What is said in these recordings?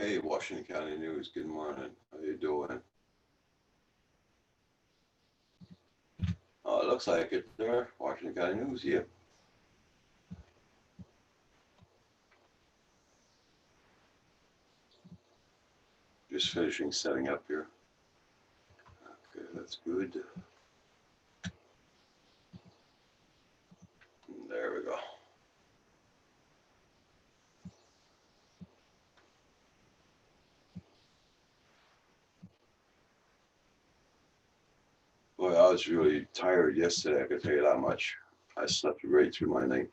Hey, Washington County News. Good morning. How you doing? Oh, it looks like it there. Washington County News. Yep. Just finishing setting up here. Okay, that's good. There we go. Boy, I was really tired yesterday. I can tell you that much. I slept right through my night.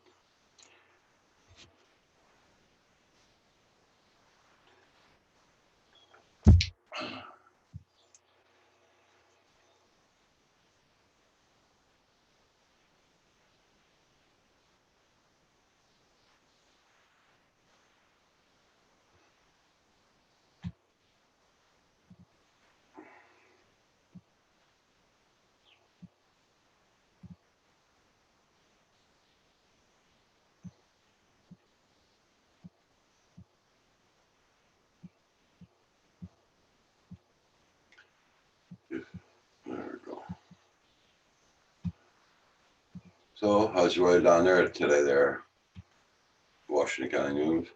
There we go. So, how's your weather down there today? There, Washington County News.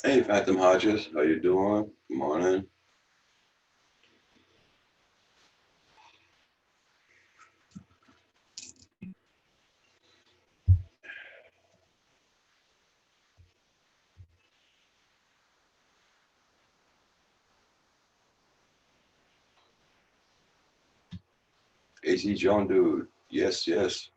Hey, Phantom Hodges. How you doing? Good morning. AC John, dude. Yes, yes.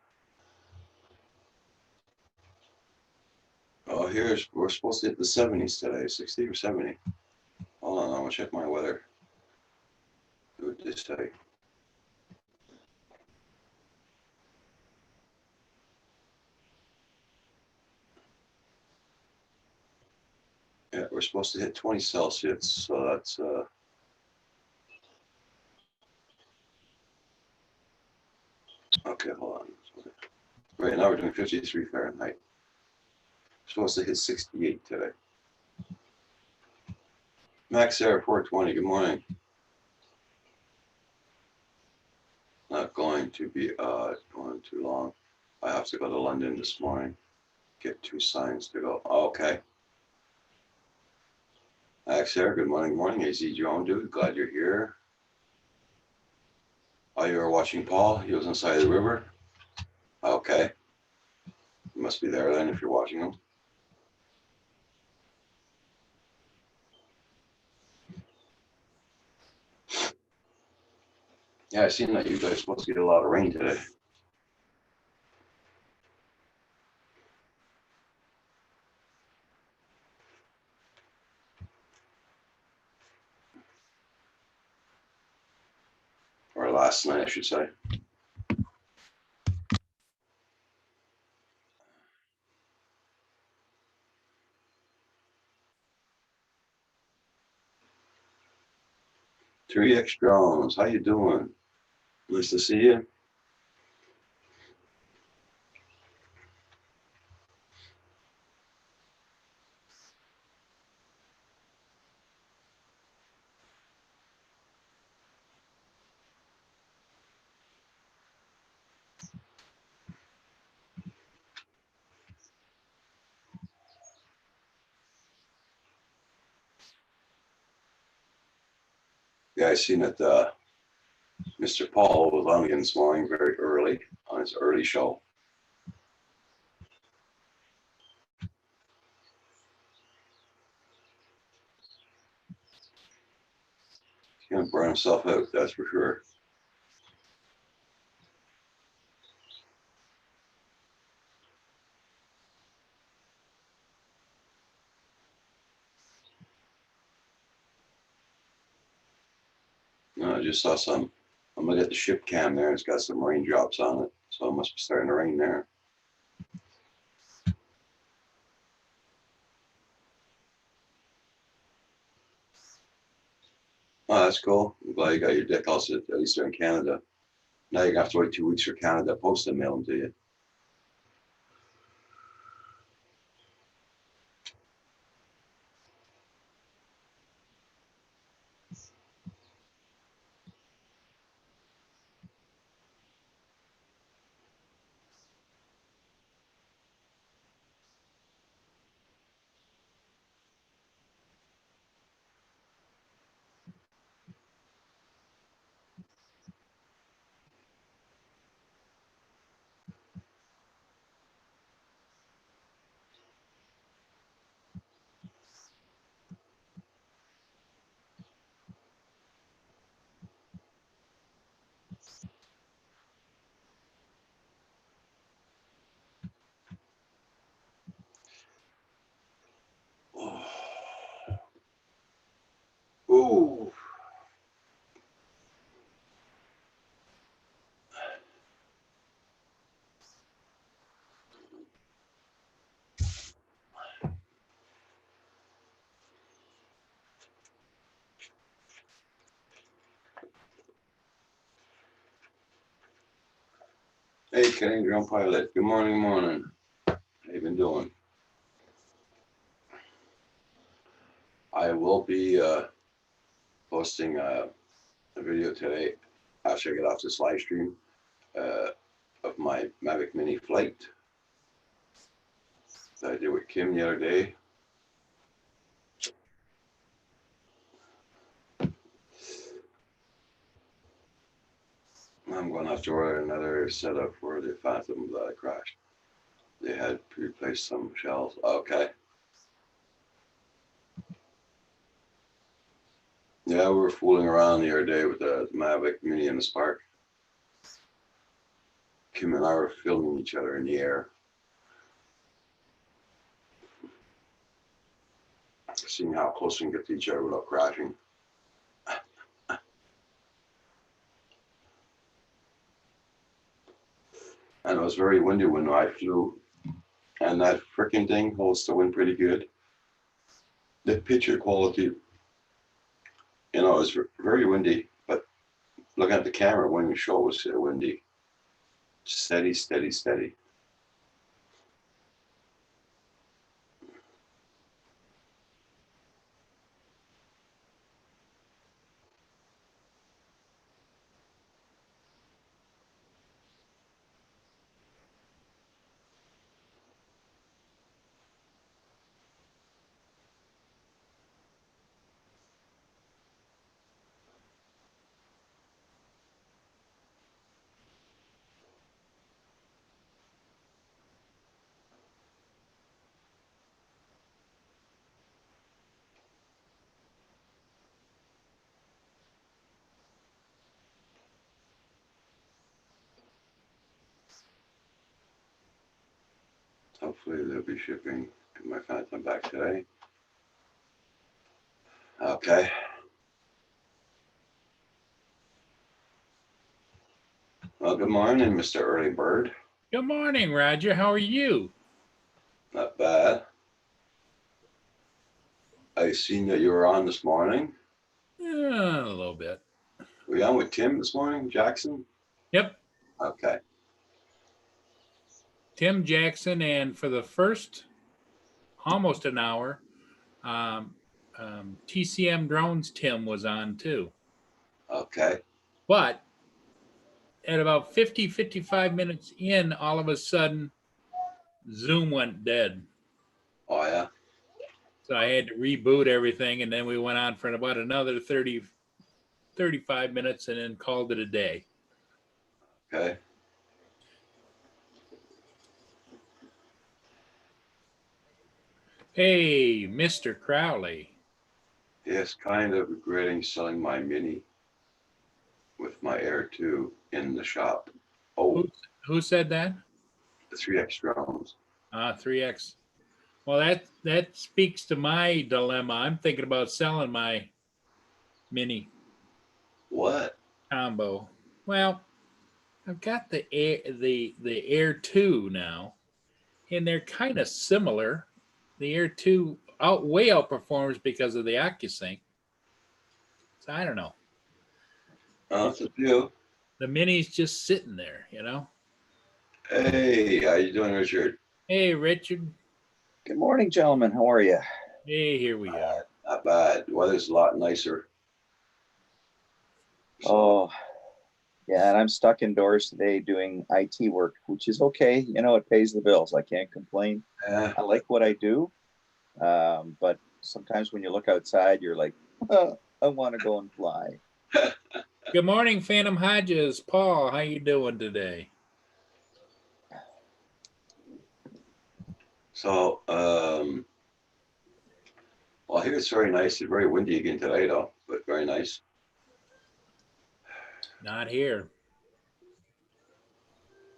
Oh, here's we're supposed to hit the 70s today. 60 or 70. Hold on, I'm gonna check my weather. Do it this day. Yeah, we're supposed to hit 20 Celsius, so that's okay. Hold on. Right now we're doing 53 Fahrenheit. We're supposed to hit 68 today. Max Air 420. Good morning. Not going to be going too long. I have to go to London this morning. Get 2 signs to go. Oh, okay. Max Air. Good morning. Good morning. AZ Joan, dude. Glad you're here. Oh, you were watching Paul. He was on the side of the river. Okay. You must be there then if you're watching him. Yeah, I seen that you guys are supposed to get a lot of rain today. Or last night, I should say. Three X Jones, how you doing? Nice to see you. Yeah, I seen that Mr. Paul was on again this morning very early on his early show. He's gonna burn himself out, that's for sure. I just saw some. I'm looking at the ship cam there. It's got some raindrops on it, so it must be starting to rain there. Oh, that's cool. I'm glad you got your decals at least they're in Canada. Now you're gonna have to wait 2 weeks for Canada Post to mail them to you. Ooh. Hey, Canadian Drone Pilot. Good morning, morning. How you been doing? I will be posting a video today after I get off this live stream of my Mavic Mini flight that I did with Kim the other day. I'm going to have to order another setup for the Phantom that I crashed. They had replaced some shells. Okay. Yeah, we were fooling around the other day with the Mavic Mini and the Spark. Kim and I were filming each other in the air, seeing how close we can get to each other without crashing. And it was very windy when I flew, and that freaking thing holds the wind pretty good. The picture quality, you know, it was very windy, but looking at the camera when you show it was windy. Steady, steady, steady. Hopefully they'll be shipping my Phantom back today. Okay. Well, good morning, Mr. Early Bird. Good morning, Roger. How are you? Not bad. I seen that you were on this morning. A little bit. Were you on with Tim this morning, Jackson? Yep. Okay. Tim Jackson, and for the first almost an hour, TCM Drones Tim was on too. Okay. But at about 55 minutes in, all of a sudden, Zoom went dead. Oh, yeah. So I had to reboot everything, and then we went on for about another 35 minutes and then called it a day. Okay. Hey, Mr. Crowley. Yes, kind of regretting selling my Mini with my Air 2 in the shop. Oh, Who said that? the 3X drones. 3X. Well, that speaks to my dilemma. I'm thinking about selling my Mini. What? combo. Well, I've got the Air 2 now, and they're kind of similar. The Air 2 way outperforms because of the AccuSync. So I don't know. It's a few. The Mini's just sitting there, you know. Hey, how you doing, Richard? Hey, Richard. Good morning, gentlemen. How are you? Hey, here we are. Not bad. The weather's a lot nicer. So, Oh, yeah, and I'm stuck indoors today doing IT work, which is okay. You know, it pays the bills. I can't complain. yeah. I like what I do, but sometimes when you look outside, you're like, oh, I want to go and fly. Good morning, Phantom Hodges. Paul, how you doing today? So, well, here it's very nice. It's very windy again today, though, but very nice. Not here.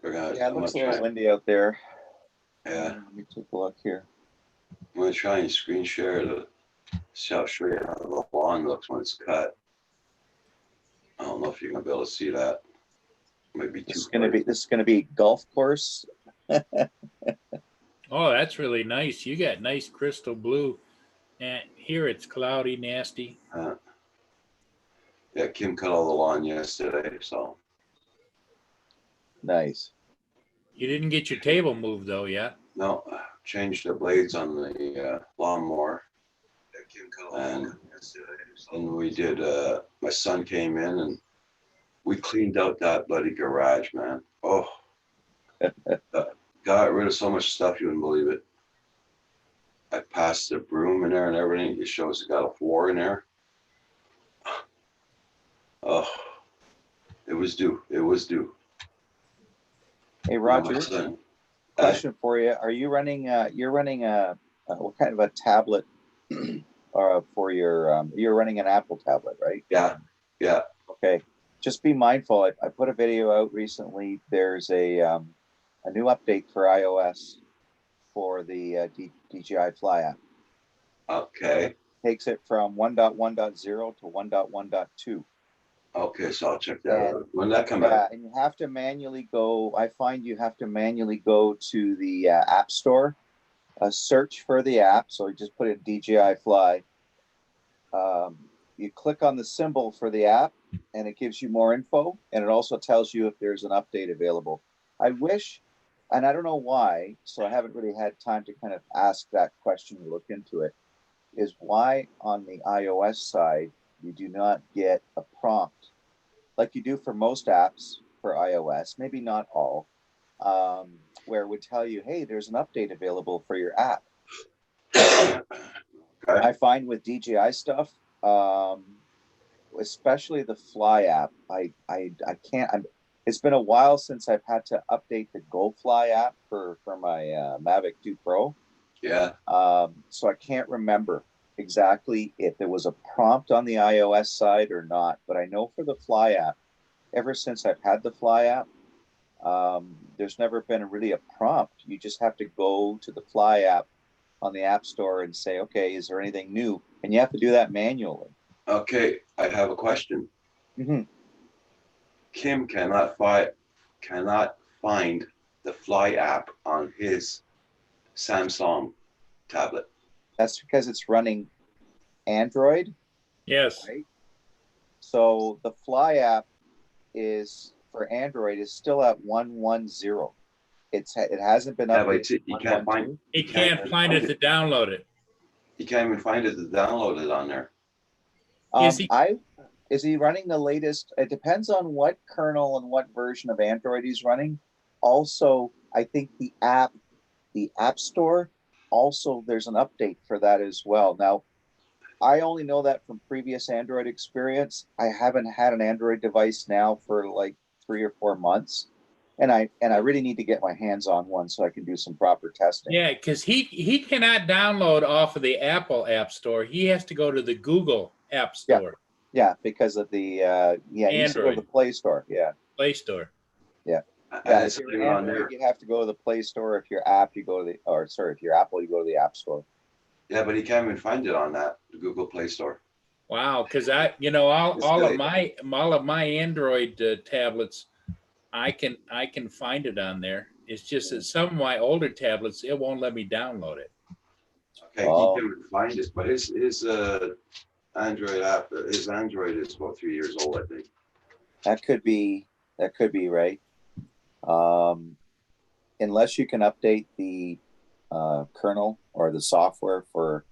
We're gonna, Yeah, it I'm looks a gonna little try, windy out there. yeah, Let me take a look here. I'm gonna try and screen share to see how straight how the lawn looks when it's cut. I don't know if you're gonna be able to see that. Might be too. This is gonna be golf course. Oh, that's really nice. You got nice crystal blue. And here it's cloudy, nasty. Yeah, Kim cut all the lawn yesterday, so Nice. You didn't get your table moved though yet. no, changed the blades on the lawnmower. Yeah, Kim cut all the lawn yesterday, so. And we did. My son came in and we cleaned out that bloody garage, man. Oh, got rid of so much stuff you wouldn't believe it. I passed the broom in there and everything. It shows it got a floor in there. Oh, it was due. It was due. Hey, My Roger, son, question for you. Are you running, you're running what kind of a tablet for your, you're running an Apple tablet, right? yeah. Okay. Just be mindful. I put a video out recently. There's a new update for iOS for the DJI Fly app. Okay. Takes it from 1.1.0 to 1.1.2. Okay, so I'll check that out. When did that come out? Yeah, and you have to manually go. I find you have to manually go to the App Store, search for the app. So you just put in DJI Fly. You click on the symbol for the app, and it gives you more info, and it also tells you if there's an update available. I wish, and I don't know why, so I haven't really had time to kind of ask that question or look into it, is why on the iOS side you do not get a prompt like you do for most apps for iOS, maybe not all, where it would tell you, hey, there's an update available for your app. Okay. I find with DJI stuff, especially the Fly app, I can't. It's been a while since I've had to update the GoFly app for my Mavic 2 Pro. Yeah. So I can't remember exactly if there was a prompt on the iOS side or not, but I know for the Fly app, ever since I've had the Fly app, there's never been really a prompt. You just have to go to the Fly app on the App Store and say, okay, is there anything new? And you have to do that manually. Okay, I have a question. Mm-hmm. Kim cannot find the Fly app on his Samsung tablet. That's because it's running Android, Yes. right? So the Fly app is for Android is still at 1.1.0. It hasn't been Yeah, but updated. you can't find. He can't find it to download it. You can't even find it to download it on there. Is he running the latest? It depends on what kernel and what version of Android he's running. Also, I think the App Store, also there's an update for that as well. Now, I only know that from previous Android experience. I haven't had an Android device now for like 3 or 4 months. And I really need to get my hands on one so I can do some proper testing. Yeah, because he cannot download off of the Apple App Store. He has to go to the Google App Store. Yeah, because of the he used to go to the Play Store. Yeah. Play Store. Yeah. And Yeah, it's if not you're on Android, there. you have to go to the Play Store. If you're app, you go to if you're Apple, you go to the App Store. Yeah, but he can't even find it on that the Google Play Store. Wow, because all It's all of good. my Android tablets, I can find it on there. It's just that some of my older tablets, it won't let me download it. Okay, Oh. he can find this, but his Android app, his Android is about 3 years old, I think. That could be right. Unless you can update the kernel or the software for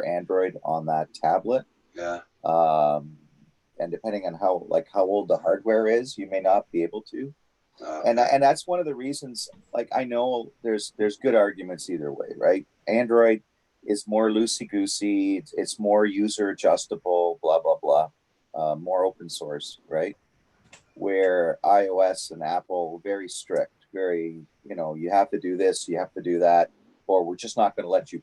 Android on that tablet, Yeah. and depending on how old the hardware is, you may not be able to. And Okay. that's one of the reasons. Like, I know there's good arguments either way, right? Android is more loosey goosey. It's more user adjustable. Blah blah blah. More open source, right? Where iOS and Apple very strict, very, you have to do this, you have to do that, or we're just not going to let you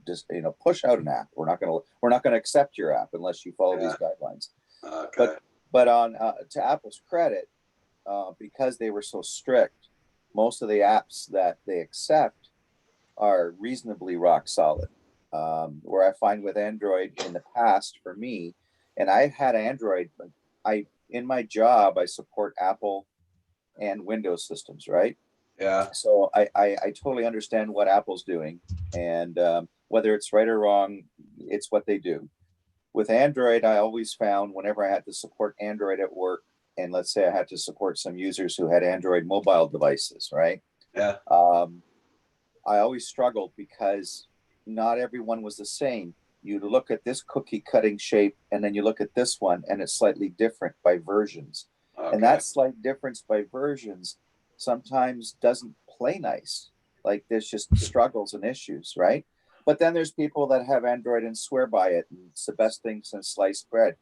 just push out an app. We're not going to accept your app unless you follow these guidelines. Okay. But on to Apple's credit, because they were so strict, most of the apps that they accept are reasonably rock solid. Where I find with Android in the past, for me, and I've had Android, but in my job I support Apple and Windows systems, right? Yeah. So I totally understand what Apple's doing, and whether it's right or wrong, it's what they do. With Android, I always found whenever I had to support Android at work, and let's say I had to support some users who had Android mobile devices, right? Yeah. I always struggled because not everyone was the same. You look at this cookie cutting shape, and then you look at this one, and it's slightly different by versions. Okay. And that slight difference by versions sometimes doesn't play nice. Like, there's just struggles and issues, right? But then there's people that have Android and swear by it, and it's the best thing since sliced bread.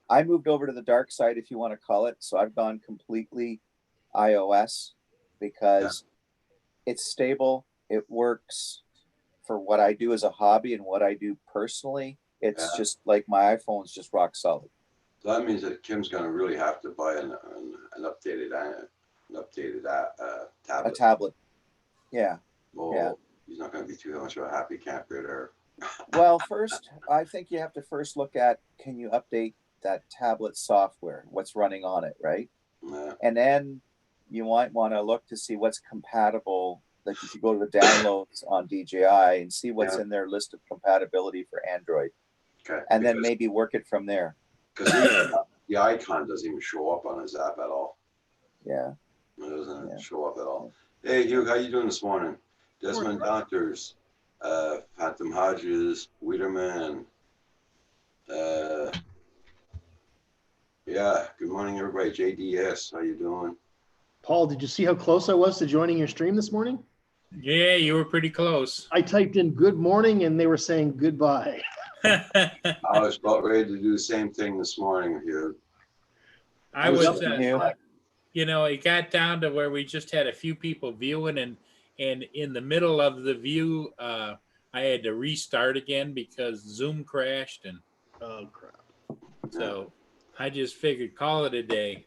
I moved over to the dark side, if you want to call it. So I've gone completely iOS because it's stable. It works for what I do as a hobby and what I do personally. It's just like my iPhone's just rock solid. So that means that Kim's going to really have to buy an updated tablet. A tablet. Yeah. Well, Yeah. he's not going to be too much of a happy camper there. Well, first, I think you have to first look at, can you update that tablet software? What's running on it, right? Yeah. And then you might want to look to see what's compatible. Like, if you go to the downloads on DJI and see what's in their list of compatibility for Android, Okay. and then maybe work it from there. Because the icon doesn't even show up on his app at all. Yeah. It doesn't show up at all. Hey, Hugh, how you doing this morning? Desmond Doctors, Phantom Hodges, Wiederman. Yeah, good morning, everybody. JDS, how you doing? Paul, did you see how close I was to joining your stream this morning? Yeah, you were pretty close. I typed in good morning and they were saying goodbye. I was about ready to do the same thing this morning, Hugh. I was, up it got down to where we just had a few people viewing, and in the middle of the view, I had to restart again because Zoom crashed, and oh crap. So I just figured call it a day.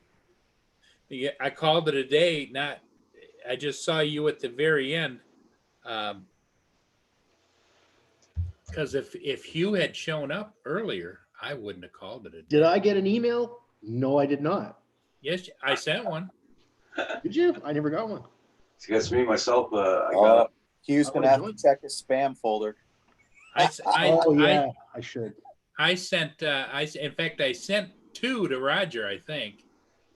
I called it a day. I just saw you at the very end. Because if Hugh had shown up earlier, I wouldn't have called it a day. Did I get an email? No, I did not. Yes, I sent one. Did you? I never got one. See, that's me, myself. I got Hugh's going to have to check his spam folder. I should. I sent, in fact, I sent 2 to Roger, I think.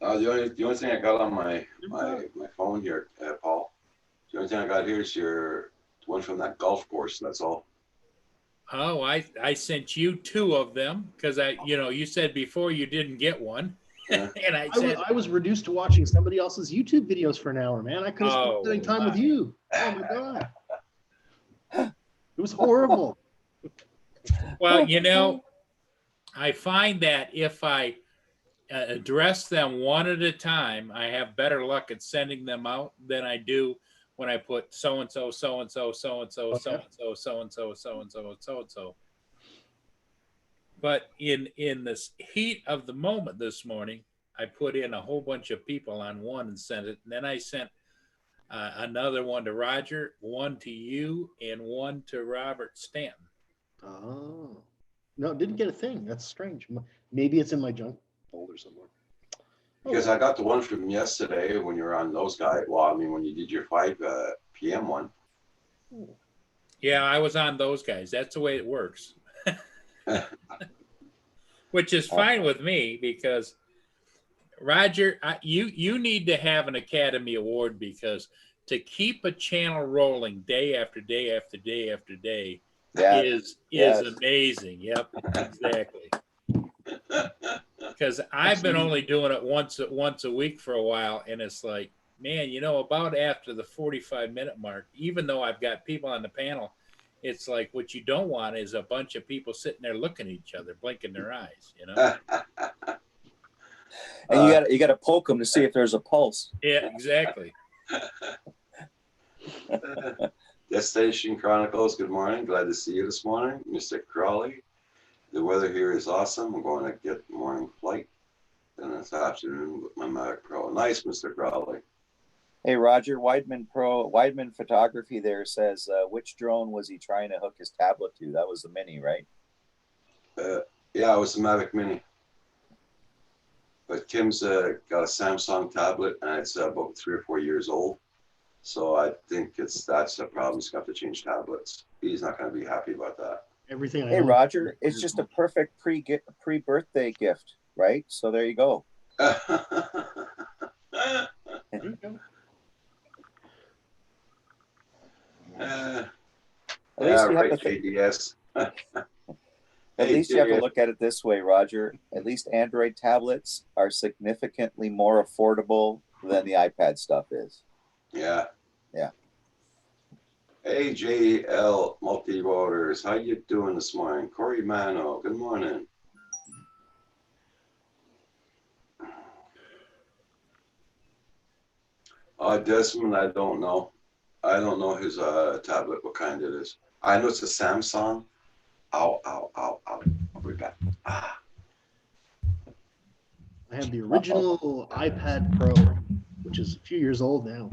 The only thing I got on my phone here, Paul, the only thing I got here is your one from that golf course. That's all. Oh, I sent you 2 of them because you said before you didn't get one. Yeah. And I was reduced to watching somebody else's YouTube videos for an hour, man. I could have spent spending time with you. Oh my God. It was horrible. Well, I find that if I address them one at a time, I have better luck at sending them out than I do when I put so-and-so, so-and-so, so-and-so, so-and-so, so-and-so, so-and-so, so-and-so. But in this heat of the moment this morning, I put in a whole bunch of people on one and sent it. And then I sent another one to Roger, one to you, and one to Robert Stanton. Oh. No, didn't get a thing. That's strange. Maybe it's in my junk folder somewhere. Because I got the one from yesterday when you were on those guys. Well, I mean, when you did your 5 p.m. one. Yeah, I was on those guys. That's the way it works. Which is fine with me because Roger, you need to have an Academy Award because to keep a channel rolling day after day after day after day is amazing. Yep, exactly. Because I've been only doing it once a week for a while, and it's like, man, about after the 45-minute mark, even though I've got people on the panel, it's like what you don't want is a bunch of people sitting there looking at each other, blinking their eyes, And you got to poke them to see if there's a pulse. Yeah, exactly. Destination Chronicles, good morning. Glad to see you this morning. Mr. Crawley, the weather here is awesome. I'm going to get morning flight then this afternoon with my Mavic Pro. Nice, Mr. Crawley. Hey, Roger, Weidman Photography there says, which drone was he trying to hook his tablet to? That was the Mini, right? Yeah, it was the Mavic Mini. But Kim's got a Samsung tablet, and it's about 3 or 4 years old. So I think that's a problem. He's got to change tablets. He's not going to be happy about that. Everything. Hey, Roger, it's just a perfect pre-birthday gift, right? So there you go. There you go. At least you have to think. JDS. At least you have to look at it this way, Roger. At least Android tablets are significantly more affordable than the iPad stuff is. Yeah. Yeah. Hey, JL Multi-Rotors. How you doing this morning? Corey Mano, good morning. Desmond, I don't know. I don't know his tablet, what kind it is. I know it's a Samsung. Ow, ow, ow, ow. I'll be back. Ah. I have the original iPad Pro, which is a few years old now.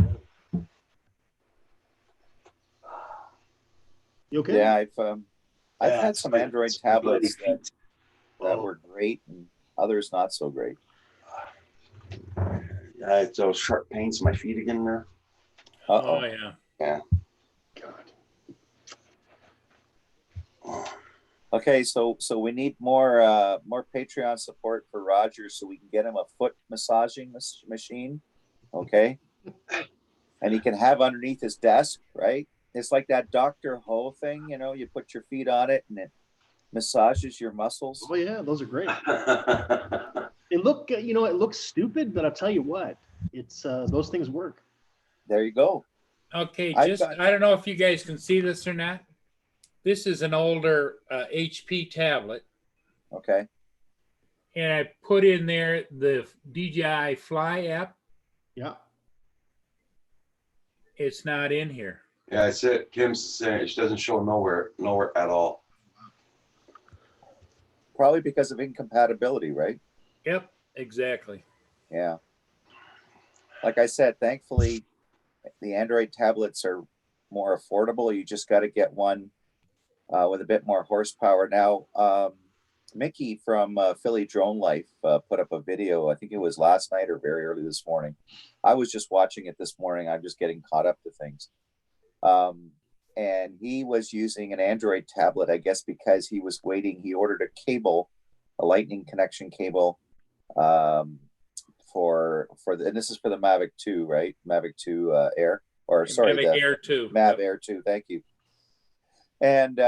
You okay? Yeah, I've had some Android tablets that were great and others not so great. Yeah, it's those sharp pains in my feet again there. Uh-oh. Oh, yeah. Yeah. God. Oh. Okay, so we need more Patreon support for Roger so we can get him a foot massaging machine, okay? And he can have underneath his desk, right? It's like that Dr. Ho thing, you put your feet on it and it massages your muscles. Oh yeah, those are great. It looks stupid, but I'll tell you what, it's those things work. There you go. Okay, I don't know if you guys can see this or not. This is an older HP tablet. Okay. And I put in there the DJI Fly app. Yeah. It's not in here. Yeah, it's it. Kim's saying it doesn't show nowhere at all. Probably because of incompatibility, right? Yep, exactly. Yeah. Like I said, thankfully, the Android tablets are more affordable. You just got to get one with a bit more horsepower. Now, Mickey from Philly Drone Life put up a video. I think it was last night or very early this morning. I was just watching it this morning. I'm just getting caught up to things. And he was using an Android tablet, I guess, because he was waiting. He ordered a cable, a lightning connection cable and this is for the Mavic 2, right? Mavic 2 Air, or sorry, Mavic Air 2. Mav Air 2. Thank you. And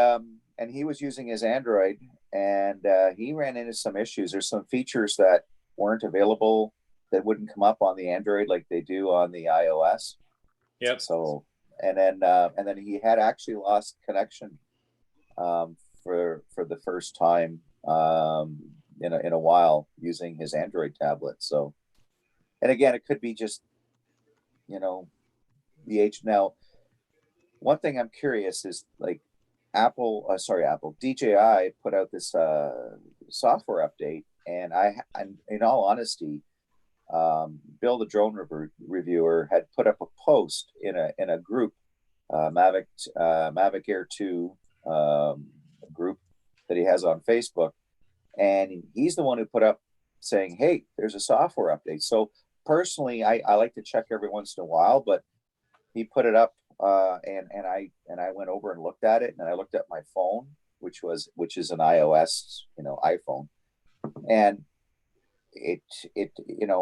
he was using his Android, and he ran into some issues. There's some features that weren't available that wouldn't come up on the Android like they do on the iOS. Yep. So, and then he had actually lost connection for the first time in a while using his Android tablet. So, and again, it could be just the age. Now, one thing I'm curious is like DJI put out this software update, and I'm in all honesty, Bill the drone reviewer had put up a post in a group, Mavic Air 2 group, that he has on Facebook. And he's the one who put up saying, hey, there's a software update. So personally, I like to check every once in a while, but he put it up and I went over and looked at it, and I looked at my phone, which is an iOS, iPhone. And it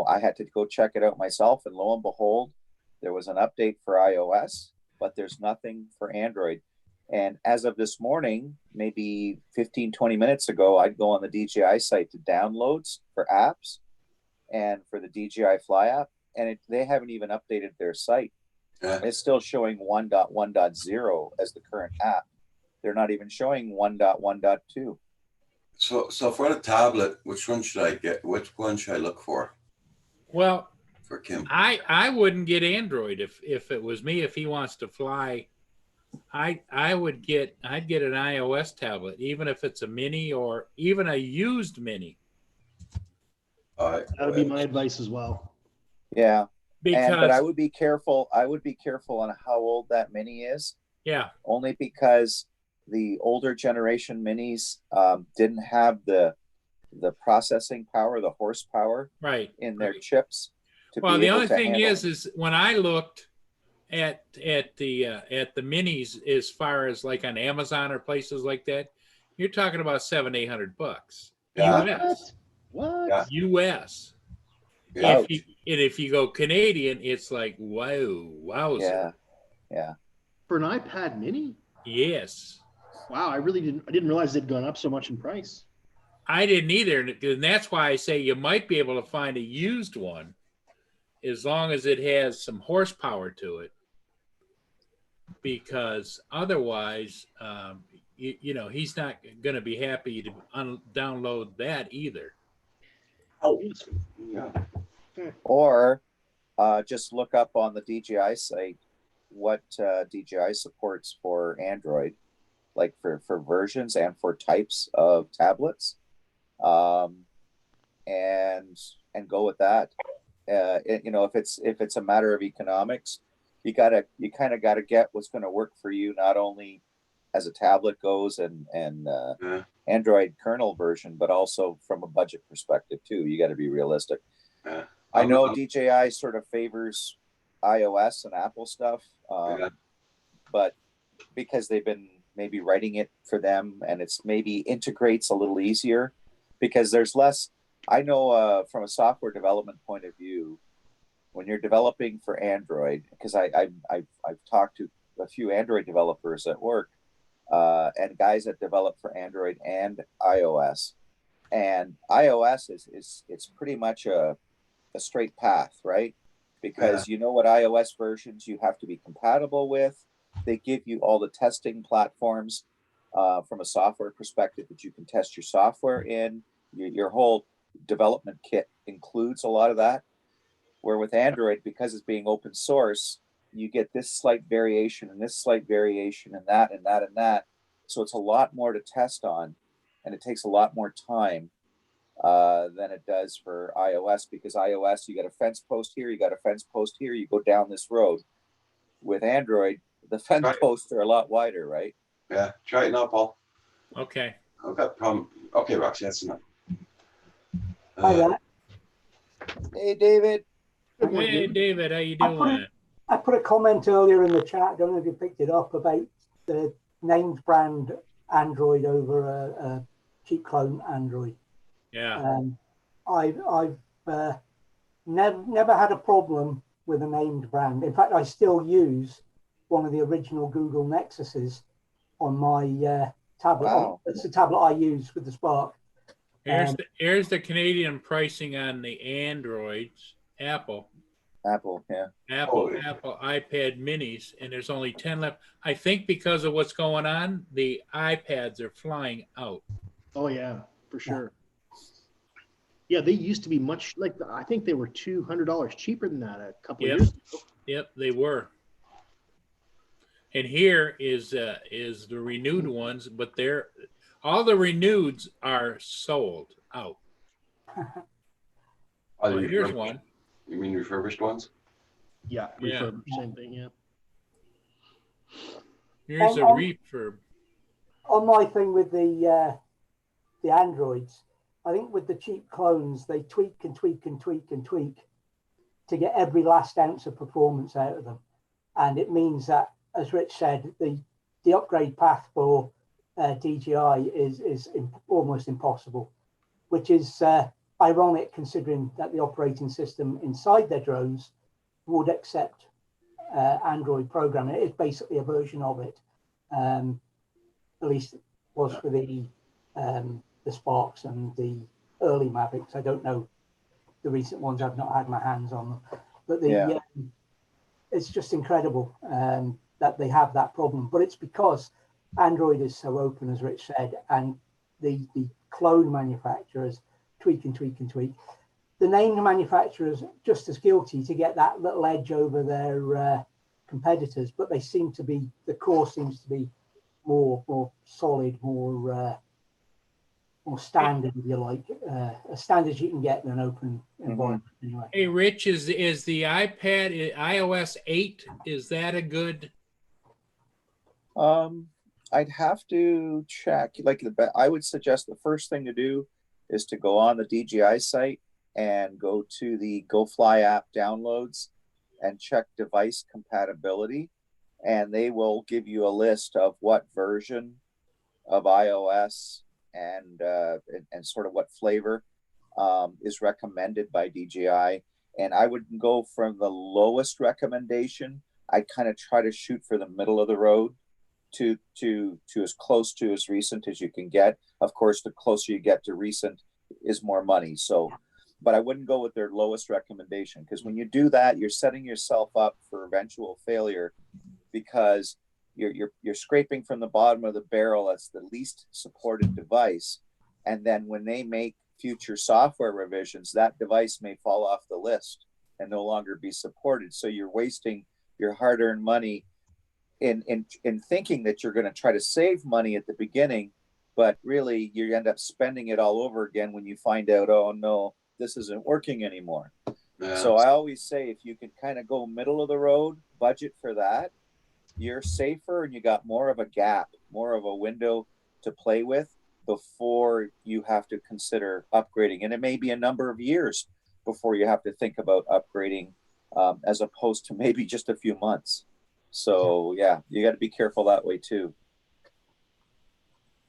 I had to go check it out myself, and lo and behold, there was an update for iOS, but there's nothing for Android. And as of this morning, maybe 15-20 minutes ago, I'd go on the DJI site to downloads for apps and for the DJI Fly app, and they haven't even updated their site. Yeah. It's still showing 1.1.0 as the current app. They're not even showing 1.1.2. So for the tablet, which one should I get? Which one should I look for Well, Kim? I wouldn't get Android if it was me. If he wants to fly, I'd get an iOS tablet, even if it's a mini or even a used mini. All right. That would be my advice as well. Yeah. Because But I would be careful. I would be careful on how old that mini is. yeah, Only because the older generation minis didn't have the processing power, the horsepower right. in their chips. Well, the only thing handle. is when I looked at the minis, as far as like on Amazon or places like that, you're talking about $700-800 Yeah. US. What? Yeah. US. Yeah. If you go Canadian, it's like wowzer. Yeah. Yeah. For an iPad mini? Yes. Wow, I didn't realize they'd gone up so much in price. I didn't either, and that's why I say you might be able to find a used one, as long as it has some horsepower to it. Because otherwise, he's not going to be happy to download that either. Oh, Yeah. Or just look up on the DJI site what DJI supports for Android, like for versions and for types of tablets, and go with that. If it's a matter of economics, you kind of got to get what's going to work for you, not only as a tablet goes and Android kernel version, but also from a budget perspective too. You got to be realistic. Yeah. I know DJI sort of favors iOS and Apple stuff, but because they've been maybe writing it for them, and it's maybe integrates a little easier because there's less. I know from a software development point of view, when you're developing for Android, because I've talked to a few Android developers at work, and guys that develop for Android and iOS, and iOS it's pretty much a straight path, right? Because you know what iOS versions you have to be compatible with. They give you all the testing platforms from a software perspective that you can test your software in. Your whole development kit includes a lot of that. Where with Android, because it's being open source, you get this slight variation and this slight variation and that and that and that. So it's a lot more to test on, and it takes a lot more time than it does for iOS, because iOS, you got a fence post here, you got a fence post here, you go down this road. With Android, the fence posts are a lot wider, right? Yeah. Try it now, Paul. Okay. I've got a problem. Okay, Roxy, that's enough. Hi there. Hey, David. Hey, David, how you doing? I put a comment earlier in the chat, I don't know if you picked it up, about the named brand Android over a cheap clone Android. Yeah. I've never had a problem with a named brand. In fact, I still use one of the original Google Nexuses on my tablet. Wow. It's the tablet I use with the Spark. Here's the Canadian pricing on the Androids. Apple, yeah. Apple iPad minis, and there's only 10 left. I think because of what's going on, the iPads are flying out. Oh yeah, for sure. Yeah, they used to be much like I think they were $200 cheaper than that a couple of years ago. Yep, they were. And here is the renewed ones, but all the reneweds are sold out. Well, here's one. You mean refurbished ones? Yeah, refurbished, same thing, yeah. Here's a refurb. On my thing with the the Androids, I think with the cheap clones, they tweak and tweak and tweak and tweak to get every last ounce of performance out of them. And it means that, as Rich said, the upgrade path for DJI is almost impossible, which is ironic considering that the operating system inside their drones would accept Android programming. It is basically a version of it. At least it was for the Sparks and the early Mavics. I don't know the recent ones. I've not had my hands on them, but it's just incredible that they have that problem. But it's because Android is so open, as Rich said, and the clone manufacturers tweak and tweak and tweak. The named manufacturers just as guilty to get that little edge over their competitors, but they seem to be, the core seems to be more solid, more standard, if you like, as standard as you can get in an open environment. Anyway. Hey, Rich, is the iPad iOS 8? Is that a good? I'd have to check. I would suggest the first thing to do is to go on the DJI site and go to the GoFly app downloads and check device compatibility, and they will give you a list of what version of iOS and sort of what flavor is recommended by DJI. And I wouldn't go from the lowest recommendation. I kind of try to shoot for the middle of the road to as close to as recent as you can get. Of course, the closer you get to recent is more money. So, but I wouldn't go with their lowest recommendation, because when you do that, you're setting yourself up for eventual failure, because you're scraping from the bottom of the barrel as the least supported device. And then when they make future software revisions, that device may fall off the list and no longer be supported. So you're wasting your hard-earned money in thinking that you're going to try to save money at the beginning, but really you end up spending it all over again when you find out, oh no, this isn't working anymore. Yeah. So I always say, if you can kind of go middle of the road, budget for that, you're safer and you got more of a gap, more of a window to play with before you have to consider upgrading. And it may be a number of years before you have to think about upgrading, as opposed to maybe just a few months. So yeah, you got to be careful that way too.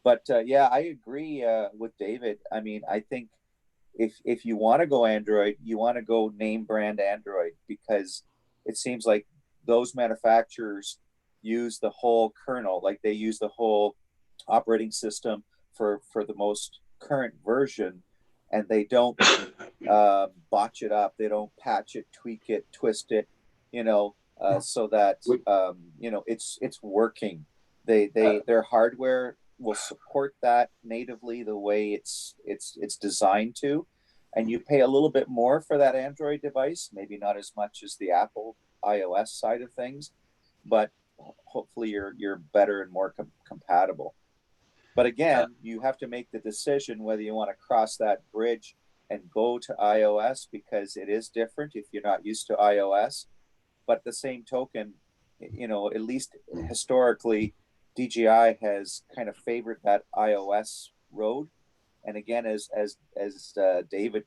But yeah, I agree with David. I mean, I think if you want to go Android, you want to go name brand Android, because it seems like those manufacturers use the whole kernel, like they use the whole operating system for the most current version, and they don't botch it up. They don't patch it, tweak it, twist it, so that it's working. Their hardware will support that natively the way it's designed to, and you pay a little bit more for that Android device, maybe not as much as the Apple iOS side of things, but hopefully you're better and more compatible. But again, you have to make the decision whether you want to cross that bridge and go to iOS, because it is different if you're not used to iOS. But the same token, at least historically, DJI has kind of favored that iOS road. And again, as David,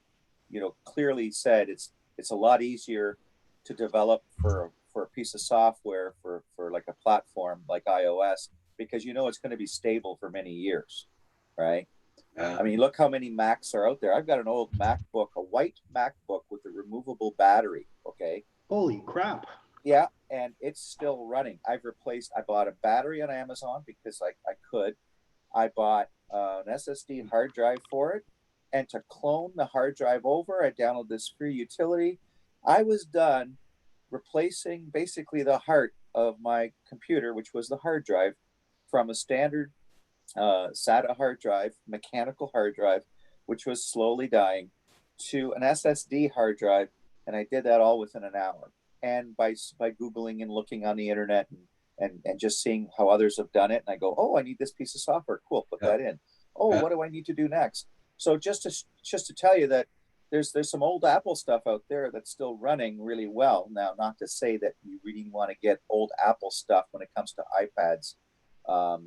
clearly said, it's a lot easier to develop for a piece of software for like a platform like iOS, because it's going to be stable for many years, right? I mean, look how many Macs are out there. I've got an old MacBook, a white MacBook with a removable battery. Okay. Holy crap. Yeah, and it's still running. I bought a battery on Amazon because I could. I bought an SSD hard drive for it, and to clone the hard drive over, I downloaded this free utility. I was done replacing basically the heart of my computer, which was the hard drive, from a standard SATA hard drive, mechanical hard drive, which was slowly dying, to an SSD hard drive, and I did that all within an hour. And by Googling and looking on the internet and just seeing how others have done it, and I go, oh, I need this piece of software. Cool, put that in. Oh, what do I need to do next? So just to tell you that there's some old Apple stuff out there that's still running really well. Now, not to say that you really want to get old Apple stuff when it comes to iPads,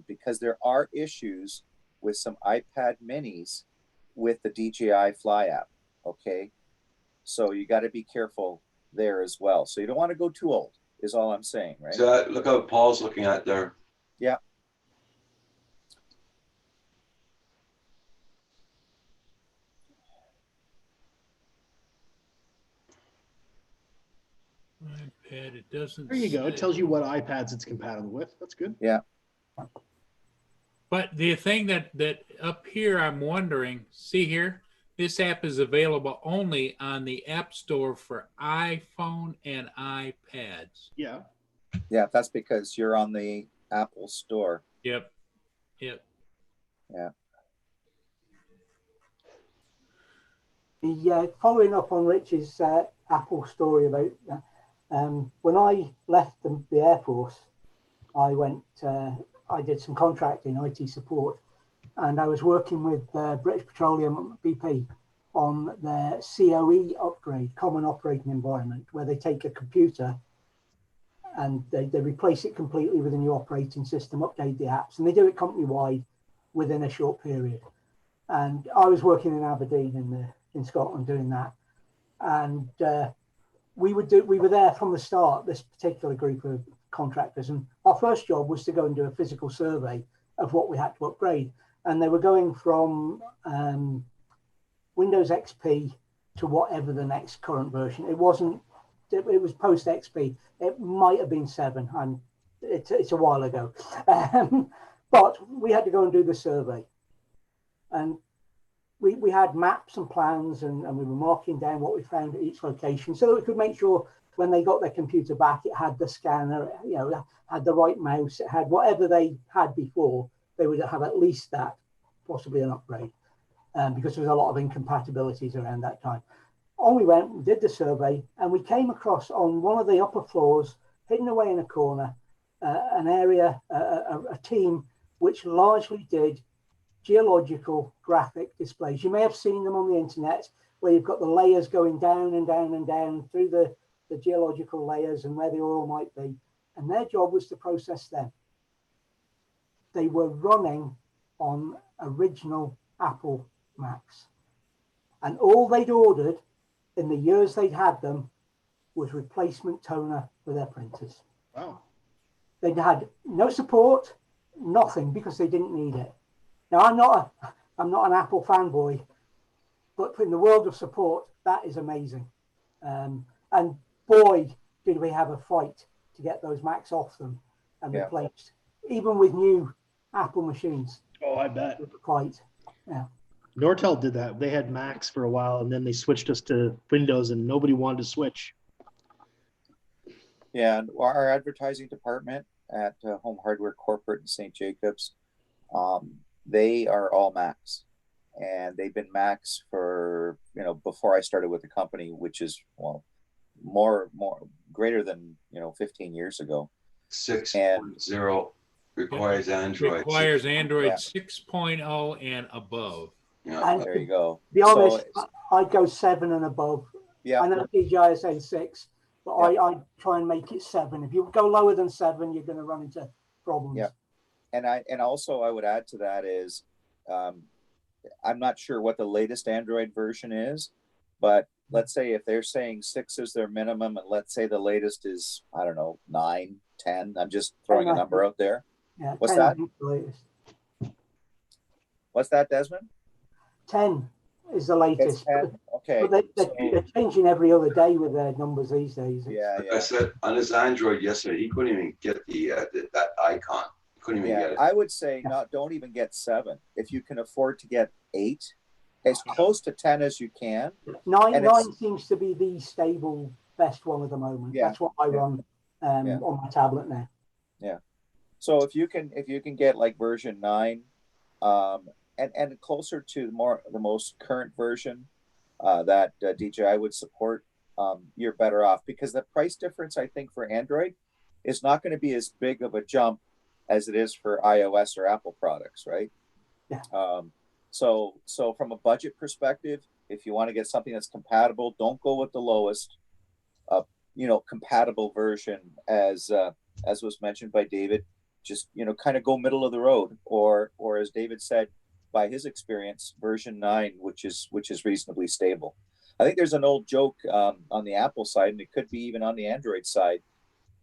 because there are issues with some iPad minis with the DJI Fly app. Okay. So you got to be careful there as well. So you don't want to go too old, is all I'm saying, right? So look how Paul's looking at there. Yeah. iPad, it doesn't. There you go. It say. tells you what iPads it's compatible with. That's good. Yeah. But the thing that up here, I'm wondering. See here, this app is available only on the App Store for iPhone and iPads. Yeah. Yeah. That's because you're on the Apple Store. Yep. Yep. Yeah. The following up on Rich's Apple story about when I left the Air Force, I went. I did some contracting, IT support, and I was working with British Petroleum BP on their COE upgrade, Common Operating Environment, where they take a computer and they replace it completely with a new operating system, update the apps, and they do it company-wide within a short period. And I was working in Aberdeen in Scotland doing that, and we were there from the start, this particular group of contractors, and our first job was to go and do a physical survey of what we had to upgrade. And they were going from Windows XP to whatever the next current version. It was post XP. It might have been 7, and it's a while ago. But we had to go and do the survey, and we had maps and plans, and we were marking down what we found at each location so that we could make sure when they got their computer back, it had the scanner, had the right mouse, it had whatever they had before. They would have at least that, possibly an upgrade, because there was a lot of incompatibilities around that time. On we went, we did the survey, and we came across on one of the upper floors, hidden away in a corner, an area, a team which largely did geological graphic displays. You may have seen them on the internet, where you've got the layers going down and down and down through the geological layers and where the oil might be. And their job was to process them. They were running on original Apple Macs. And all they'd ordered in the years they'd had them was replacement toner for their printers. Wow. They'd had no support, nothing, because they didn't need it. Now, I'm not an Apple fanboy, but in the world of support, that is amazing. And boy, did we have a fight to get those Macs off them and replaced, even with new Apple machines. Oh, I bet. Quite, yeah. Nortel did that. They had Macs for a while, and then they switched us to Windows, and nobody wanted to switch. Yeah, and our advertising department at Home Hardware Corporate in St. Jacobs, they are all Macs, and they've been Macs for, before I started with the company, which is, more greater than 15 years ago. 6.0 requires Android. Requires Android 6.0 and above. Yeah. There you go. To be honest, I'd go 7 and above. Yeah. I know DJI is saying 6, but I try and make it 7. If you go lower than 7, you're going to run into problems. Yeah. And also I would add to that is, I'm not sure what the latest Android version is, but let's say if they're saying 6 is their minimum, and let's say the latest is, I don't know, 9, 10. I'm just throwing a number out there. Yeah, What's 10 that? is the latest. What's that, Desmond? 10 is the It's latest. 10. Okay. But they're changing every other day with their numbers these days. Yeah. I said on his Android yesterday, he couldn't even get that icon. He couldn't even get it. I would say don't even get 7. If you can afford to get 8, as close to 10 as you can. 9 seems to be the stable best one at the moment. Yeah. That's what I run on my tablet now. Yeah. So if you can get like version 9, and closer to the most current version that DJI would support, you're better off, because the price difference, I think, for Android is not going to be as big of a jump as it is for iOS or Apple products, right? Yeah. So from a budget perspective, if you want to get something that's compatible, don't go with the lowest, compatible version, as was mentioned by David. Just kind of go middle of the road, or as David said, by his experience, version 9, which is reasonably stable. I think there's an old joke on the Apple side, and it could be even on the Android side,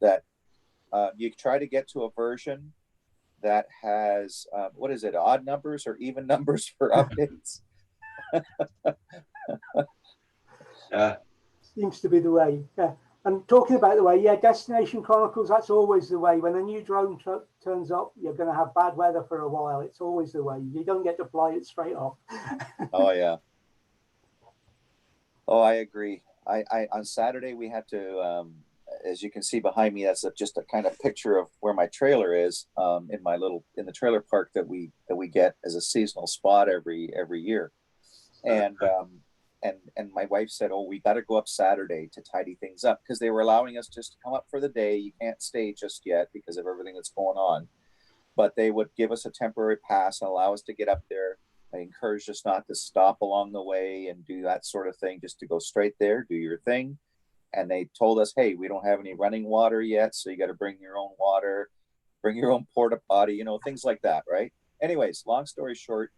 that you try to get to a version that has what is it, odd numbers or even numbers for updates. Seems to be the way. Yeah. And talking about the way, yeah, Destination Chronicles, that's always the way. When a new drone truck turns up, you're going to have bad weather for a while. It's always the way. You don't get to fly it straight off. Oh, yeah. Oh, I agree. I on Saturday, we had to, as you can see behind me, that's just a kind of picture of where my trailer is in the trailer park that we get as a seasonal spot every year. And my wife said, "Oh, we got to go up Saturday to tidy things up," because they were allowing us just to come up for the day. You can't stay just yet because of everything that's going on, but they would give us a temporary pass and allow us to get up there. They encouraged us not to stop along the way and do that sort of thing, just to go straight there, do your thing. And they told us, "Hey, we don't have any running water yet, so you got to bring your own water, bring your own porta potty, things like that," right? Anyways, long story short,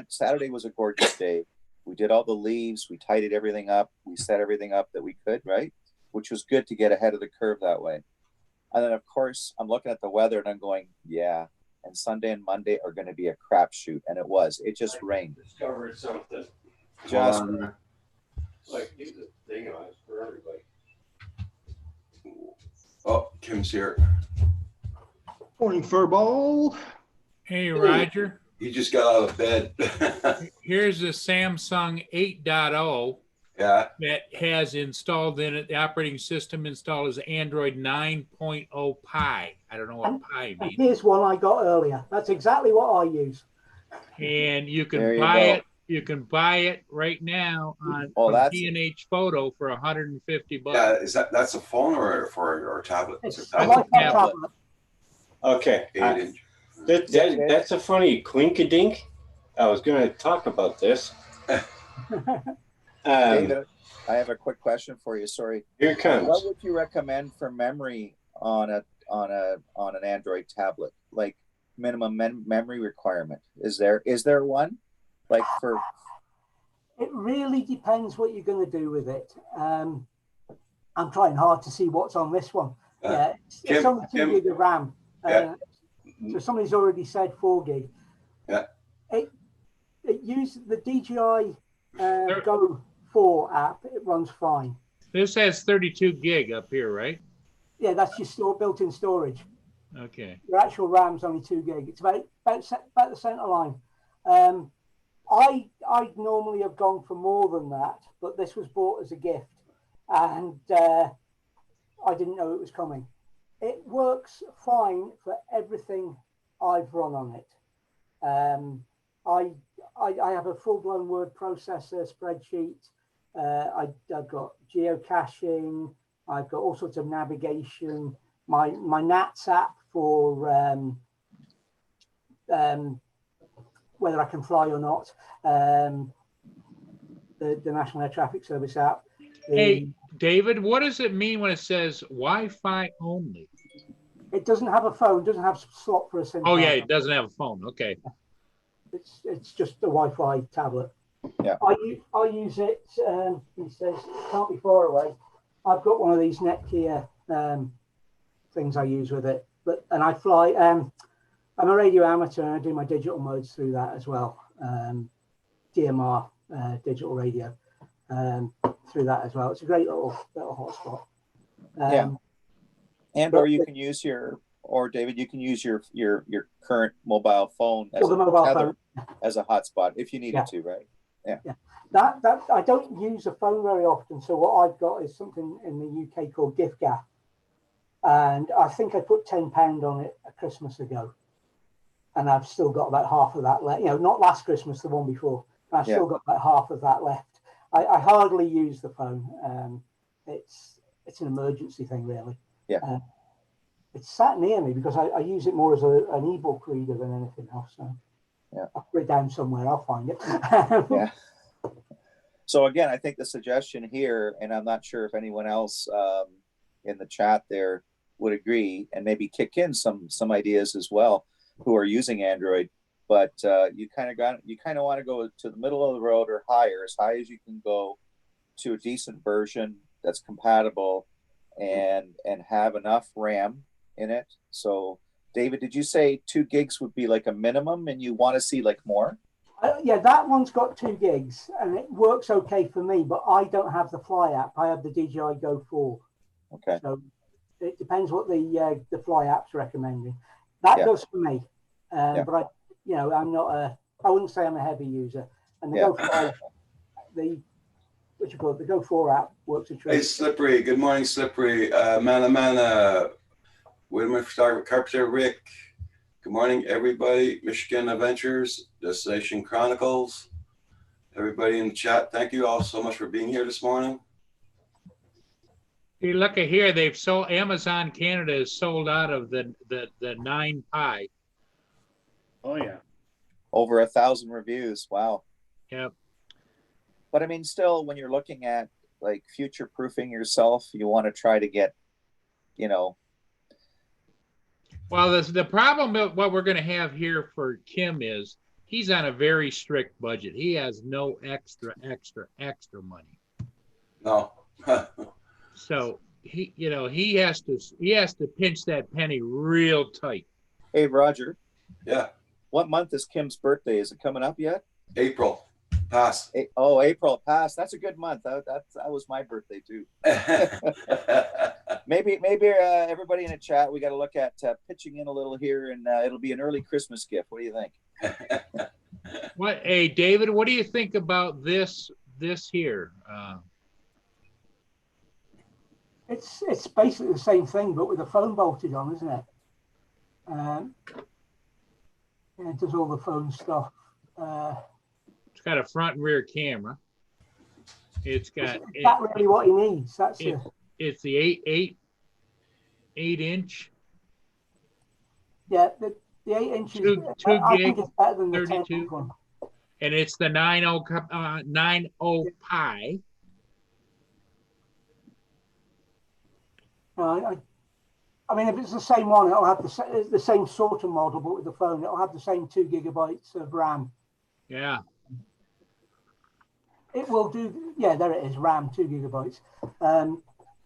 Saturday was a gorgeous day. We did all the leaves, we tidied everything up, we set everything up that we could, right? Which was good to get ahead of the curve that way. And then, of course, I'm looking at the weather and I'm going, yeah, and Sunday and Monday are going to be a crapshoot. And it was. It just rained. Discovered something. Just Like, use a thing on it for everybody. Oh, Kim's here. Morning, Furball. Hey, Roger. He just got out of bed. Here's a Samsung 8.0 Yeah. that has installed in it, the operating system installed is Android 9.0 Pie. I don't know what Pie And means. here's one I got earlier. That's exactly what I use. And you There can you buy go. it. You can buy it right now on that's- P&H Photo for $150. Yeah, that's a phone or tablet? It's It's a a Wi-Fi Wi-Fi tablet. tablet. Okay. 8-inch. That's a funny clink-a-dink. I was going to talk about this. David, I have a quick question for you. Sorry. Here it comes. What would you recommend for memory on an Android tablet? Like minimum memory requirement? Is there one? Like for It really depends what you're going to do with it. I'm trying hard to see what's on this one. Yeah, it's only 2 gig of RAM. Yeah. So somebody's already said 4 gig. Yeah. It uses the DJI Go 4 app. It runs fine. This has 32 gig up here, right? Yeah, that's your built-in storage. Okay. Your actual RAM's only 2 gig. It's about the center line. I'd normally have gone for more than that, but this was bought as a gift, and I didn't know it was coming. It works fine for everything I've run on it. I have a full-blown word processor, spreadsheet. I've got geocaching. I've got all sorts of navigation. My NATS app for whether I can fly or not. The National Air Traffic Service app. Hey, David, what does it mean when it says Wi-Fi only? It doesn't have a phone. Doesn't have slot for a SIM. Oh, card. yeah, it doesn't have a phone. Okay. It's just a Wi-Fi tablet. Yeah. I use it. He says it can't be far away. I've got one of these Netgear things I use with it, and I fly. I'm a radio amateur, and I do my digital modes through that as well. DMR digital radio through that as well. It's a great little hotspot. Yeah. And or you can use David, you can use your current mobile phone as the mobile tether phone as a hotspot if you needed to, right? Yeah. That I don't use a phone very often. So what I've got is something in the UK called giffgaff, and I think I put £10 on it a Christmas ago, and I've still got about half of that left. Not last Christmas, the one before. I've still got about half of that left. I hardly use the phone. It's an emergency thing, really. Yeah. It's sat near me because I use it more as an ebook reader than anything else. So yeah, I'll put it down somewhere. I'll find it. Yeah. So again, I think the suggestion here, and I'm not sure if anyone else in the chat there would agree, and maybe kick in some ideas as well, who are using Android. but you kind of want to go to the middle of the road or higher, as high as you can go, to a decent version that's compatible and have enough RAM in it. So, David, did you say 2 gigs would be like a minimum, and you want to see like more? Yeah, that one's got 2 gigs, and it works okay for me. But I don't have the Fly app. I have the DJI Go 4. Okay. So it depends what the Fly app's recommending. That does for me. But I'm not I wouldn't say I'm a heavy user. And the Go 5, the Go 4 app works a treat. Hey, Slippery. Good morning, Slippery. Mana. Whitmer Photographer, Carpenter Rick. Good morning, everybody. Michigan Adventures, Destination Chronicles. Everybody in the chat, thank you all so much for being here this morning. You look at here, they've sold, Amazon Canada has sold out of the 9 Pi. Oh yeah. Over 1,000 reviews. Wow. Yep. But I mean, still, when you're looking at like future proofing yourself, you want to try to get, Well, the problem with what we're going to have here for Kim is he's on a very strict budget. He has no extra money. No. So he has to pinch that penny real tight. Hey, Roger. Yeah. What month is Kim's birthday? Is it coming up yet? April. Pass. April passed. That's a good month. That was my birthday too. Maybe everybody in the chat, we got to look at pitching in a little here, and it'll be an early Christmas gift. What do you think? Hey, David, what do you think about this here? It's basically the same thing, but with a phone bolted on, isn't it? It does all the phone stuff. It's got a front and rear camera. It's got. Is that really what he needs? It's the 8 inch. Yeah, the 8 inches. I think it's better than the 10 32, one. And it's the 9.0 Pi. I mean, if it's the same one, it'll have the same sort of model, but with the phone, it'll have the same 2 gigabytes of RAM. Yeah. It will do. Yeah, there it is. RAM, 2 gigabytes.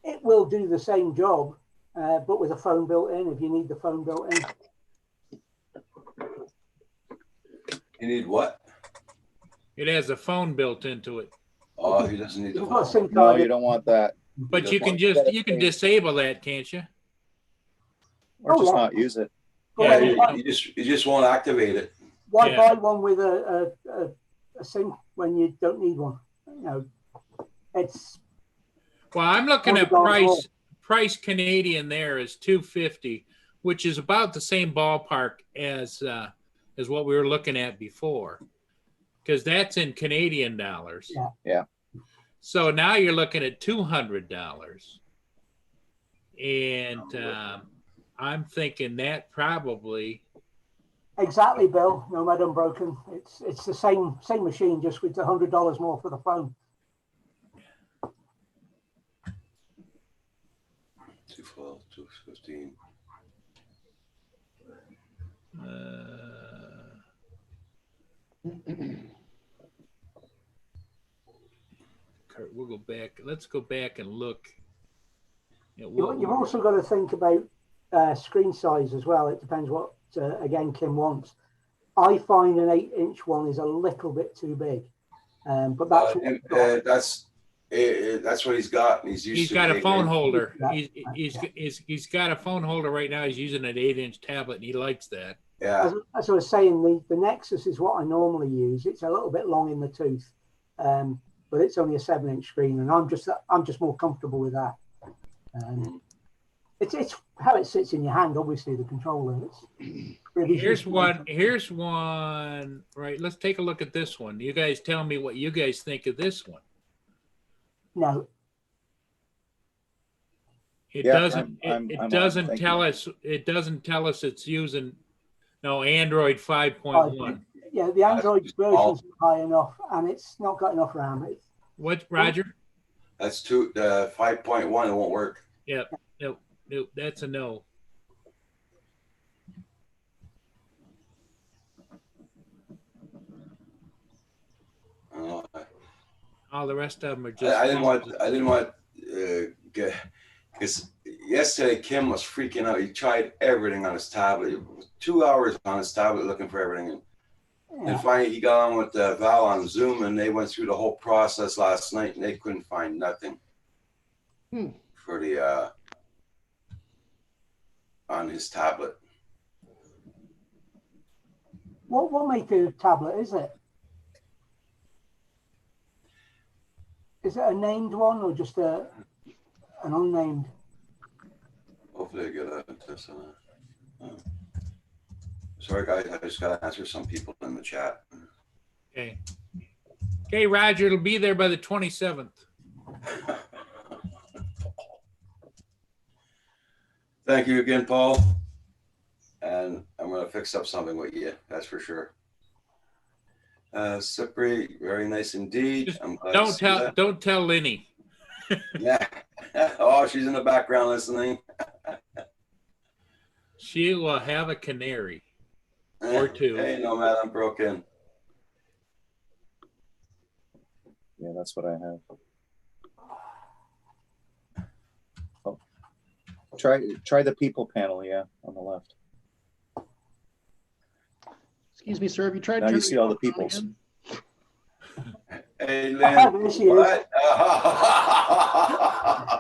It will do the same job, but with a phone built in. If you need the phone built in. You need what? It has a phone built into it. Oh, he doesn't need the You've got a phone. SIM No, card. you don't want that. But you can disable that, can't you? Or just yeah. not use it. Yeah, Yeah. you just won't activate it. Why Yeah. buy one with a SIM when you don't need one? It's Well, I'm looking at $100 price Canadian there is $250, which is about the same ballpark as what we were looking at before, because that's in Canadian dollars. Yeah. So now you're looking at $200, and I'm thinking that probably. exactly, Bill. Nomad Unbroken. It's the same machine, just with $100 more for the phone. 212, 215. Kurt, we'll go back. Let's go back and look at You've also got to think about screen size as well. It depends what, again, Kim wants. I find an 8-inch one is a little bit too big, but that's That's what he's got. And He's got a phone holder. Yeah. He's got a phone holder right now. He's using an 8-inch tablet, and he likes that. Yeah. As I was saying, the Nexus is what I normally use. It's a little bit long in the tooth, but it's only a 7-inch screen, and I'm just more comfortable with that. It's how it sits in your hand. Obviously, the controller. Here's one. Right. Let's take a look at this one. You guys tell me what you guys think of this one. No. It Yeah, doesn't. It doesn't tell us. It doesn't tell us it's using. No, Android 5.1. Yeah, the Android version's high enough, and it's not got enough RAM. What, Roger? That's 5.1. It won't work. Yep. Nope. That's a no. All the rest of them are just. I didn't want, because yesterday Kim was freaking out. He tried everything on his tablet. 2 hours on his tablet looking for everything. And Yeah. finally he got on with Val on Zoom, and they went through the whole process last night, and they couldn't find nothing for the on his tablet. What make of tablet is it? Is it a named one or just an unnamed? Hopefully I get this. Sorry guys, I just gotta answer some people in the chat. Okay. Okay, Roger, it'll be there by the 27th. Thank you again, Paul. And I'm gonna fix up something with you, that's for sure. Cypri, very nice indeed. Just I'm glad to see that. Don't tell Lenny. Yeah. Oh, she's in the background listening. She will have a canary. Or two. Hey, no, man, I'm broken. Yeah, that's what I have. Oh. Try the people panel, yeah, on the left. Excuse me, sir. Have you tried? Now you turning see all the it on peoples. again? Hey, There Lynn. she is. What?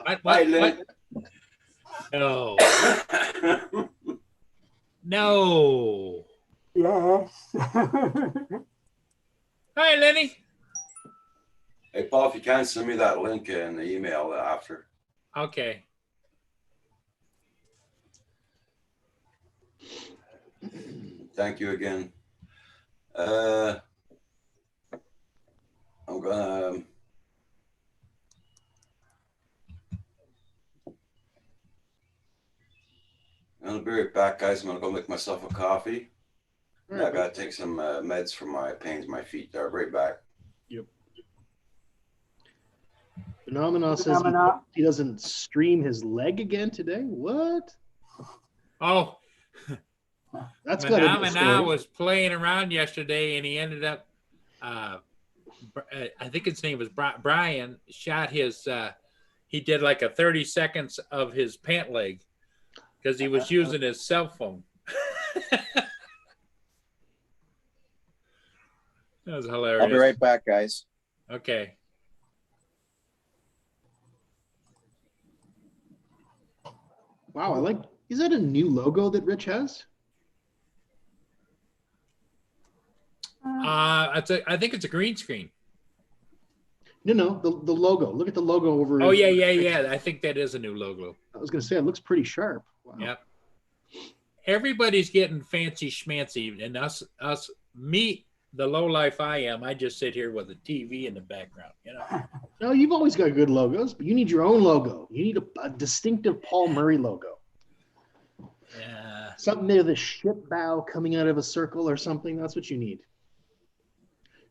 Hi, What? Lynn. No. No. Yes. Hi, Lenny. Hey, Paul, if you can, send me that link in the email after. Okay. Thank you again. I'm gonna I'll be right back, guys. I'm gonna go make myself a coffee. All I right, gotta take some meds for my pains in my feet. I'll be right back. Phenomena says Phenomena. he doesn't stream his leg again today. What? Oh, That's got to be a Manamana story. was playing around yesterday, and he ended up. I think his name was Brian. Shot his. He did like a 30 seconds of his pant leg because he was using his cell phone. That was hilarious. I'll be right back, guys. Okay. Wow, I like. Is that a new logo that Rich has? I think it's a green screen. No, the logo. Look at the logo over. Oh yeah. I think that is a new logo. I was going to say it looks pretty sharp. Wow. Yep. Everybody's getting fancy schmancy, and me, the low life I am. I just sit here with a TV in the background. You know. No, you've always got good logos, but you need your own logo. You need a distinctive Paul Murray logo. Yeah. Something near the ship bow coming out of a circle or something. That's what you need.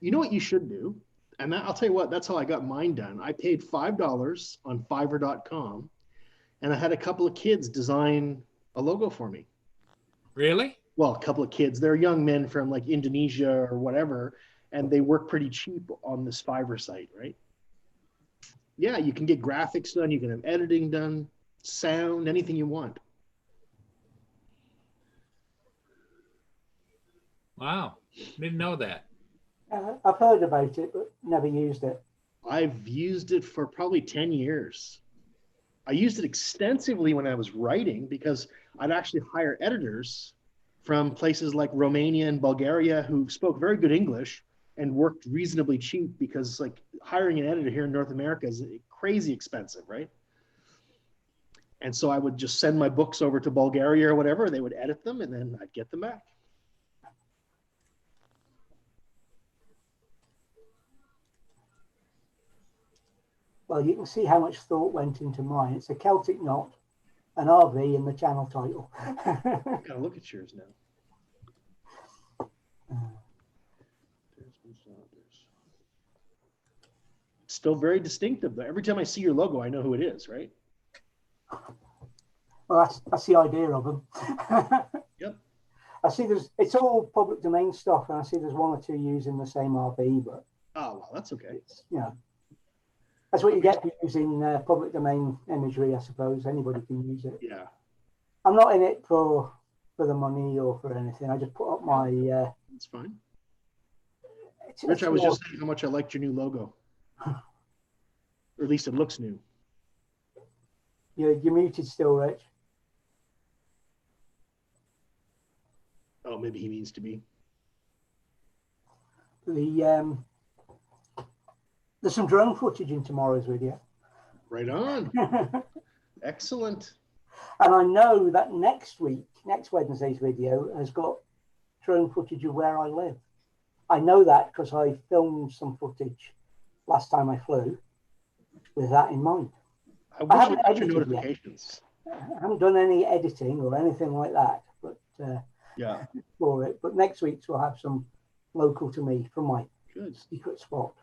You know what you should do? And I'll tell you what, that's how I got mine done. I paid $5 on Fiverr.com, and I had a couple of kids design a logo for me. Really? Well, a couple of kids. They're young men from like Indonesia or whatever, and they work pretty cheap on this Fiverr site, right? Yeah, you can get graphics done. You can have editing done, sound, anything you want. Wow. Didn't know that. I've heard about it, but never used it. I've used it for probably 10 years. I used it extensively when I was writing because I'd actually hire editors from places like Romania and Bulgaria who spoke very good English and worked reasonably cheap because like hiring an editor here in North America is crazy expensive, right? And so I would just send my books over to Bulgaria or whatever, they would edit them and then I'd get them back. Well, you can see how much thought went into mine. It's a Celtic knot, an RV, and the channel title. Kind of look at yours now. Still very distinctive though. Every time I see your logo, I know who it is, right? Well, that's the idea of them. Yep. I see it's all public domain stuff, and I see there's one or two using the same RV, but Oh, well, that's okay. it's, you know, That's what you get for using public domain imagery, I suppose. Anybody can use it. Yeah, I'm not in it for the money or for anything. I just put up my. that's fine. It's Rich, I was more- just saying how much I liked your new logo. Or at least it looks new. You're muted still, Rich. Oh, maybe he needs to be. There's some drone footage in tomorrow's video. Right on. Excellent. And I know that next Wednesday's video has got drone footage of where I live. I know that because I filmed some footage last time I flew with that in mind. I wish haven't I got your edited yet. notifications. I haven't done any editing or anything like that, but Yeah, for it. But next week's we'll have some local to me from my good. secret spot,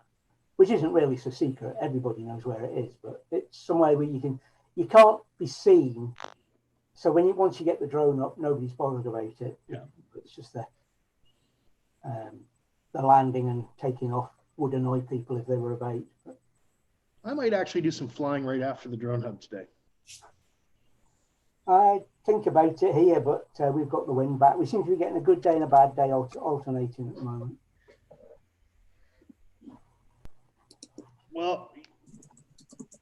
which isn't really so secret. Everybody knows where it is, but it's somewhere where you can't be seen. So once you get the drone up, nobody's bothered about it. Yeah. It's just the landing and taking off would annoy people if they were about. But I might actually do some flying right after the drone hub today. I think about it here, but we've got the wind back. We seem to be getting a good day and a bad day alternating at the moment. Well,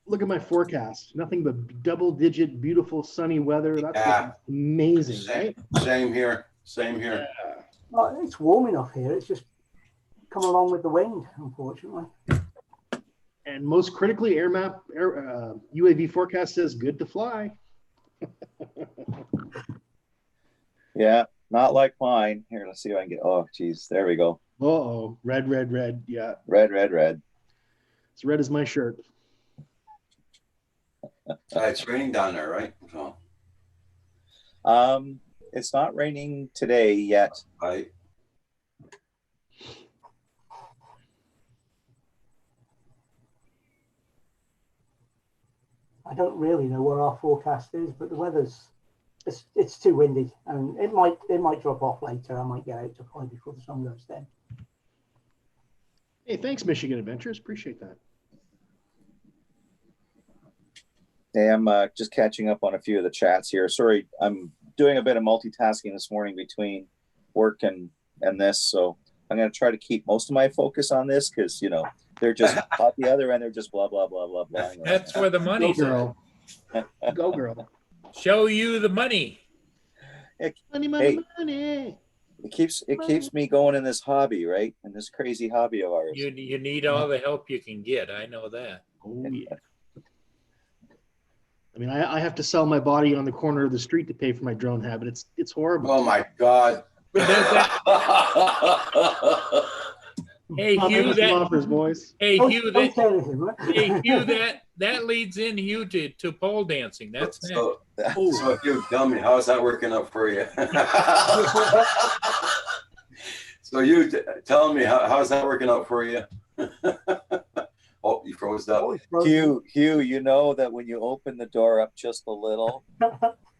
look at my forecast. Nothing but double-digit, beautiful, sunny weather. That's Yeah. amazing, Same, right? same here. Same here. Yeah. Well, it's warm enough here. It's just come along with the wind, unfortunately. And most critically, UAV forecast says good to fly. Yeah, not like mine. Here, let's see if I can get. Oh, geez, there we go. Uh-oh, red, red, red. Yeah, Red, red, red. it's red as my shirt. It's raining down there, right? So It's not raining today yet. I don't really know what our forecast is, but the weather's it's too windy, and it might drop off later. I might get out to fly before the sun goes down. Hey, thanks, Michigan Adventures. Appreciate that. Hey, I'm just catching up on a few of the chats here. Sorry, I'm doing a bit of multitasking this morning between work and this, so I'm going to try to keep most of my focus on this because they're just at the other end. They're just blah blah blah blah blah. That's where the Go money's at. girl. Go girl. Show you the money. Money, money, Hey. money. It keeps me going in this hobby, right? In this crazy hobby of ours. You need all the help you can get. I know that. Oh yeah. I mean, I have to sell my body on the corner of the street to pay for my drone habit. It's horrible. oh my God. But does that, hey I'll Hugh, make some that offers, boys. hey Hugh, Don't that say anything, right? hey Hugh, that leads in Hugh to pole dancing. That's next. so if you tell me, how's that working out for you? So you tell me, how's that working out for you? Oh, you froze up. Always frozen. Hugh, you know that when you open the door up just a little,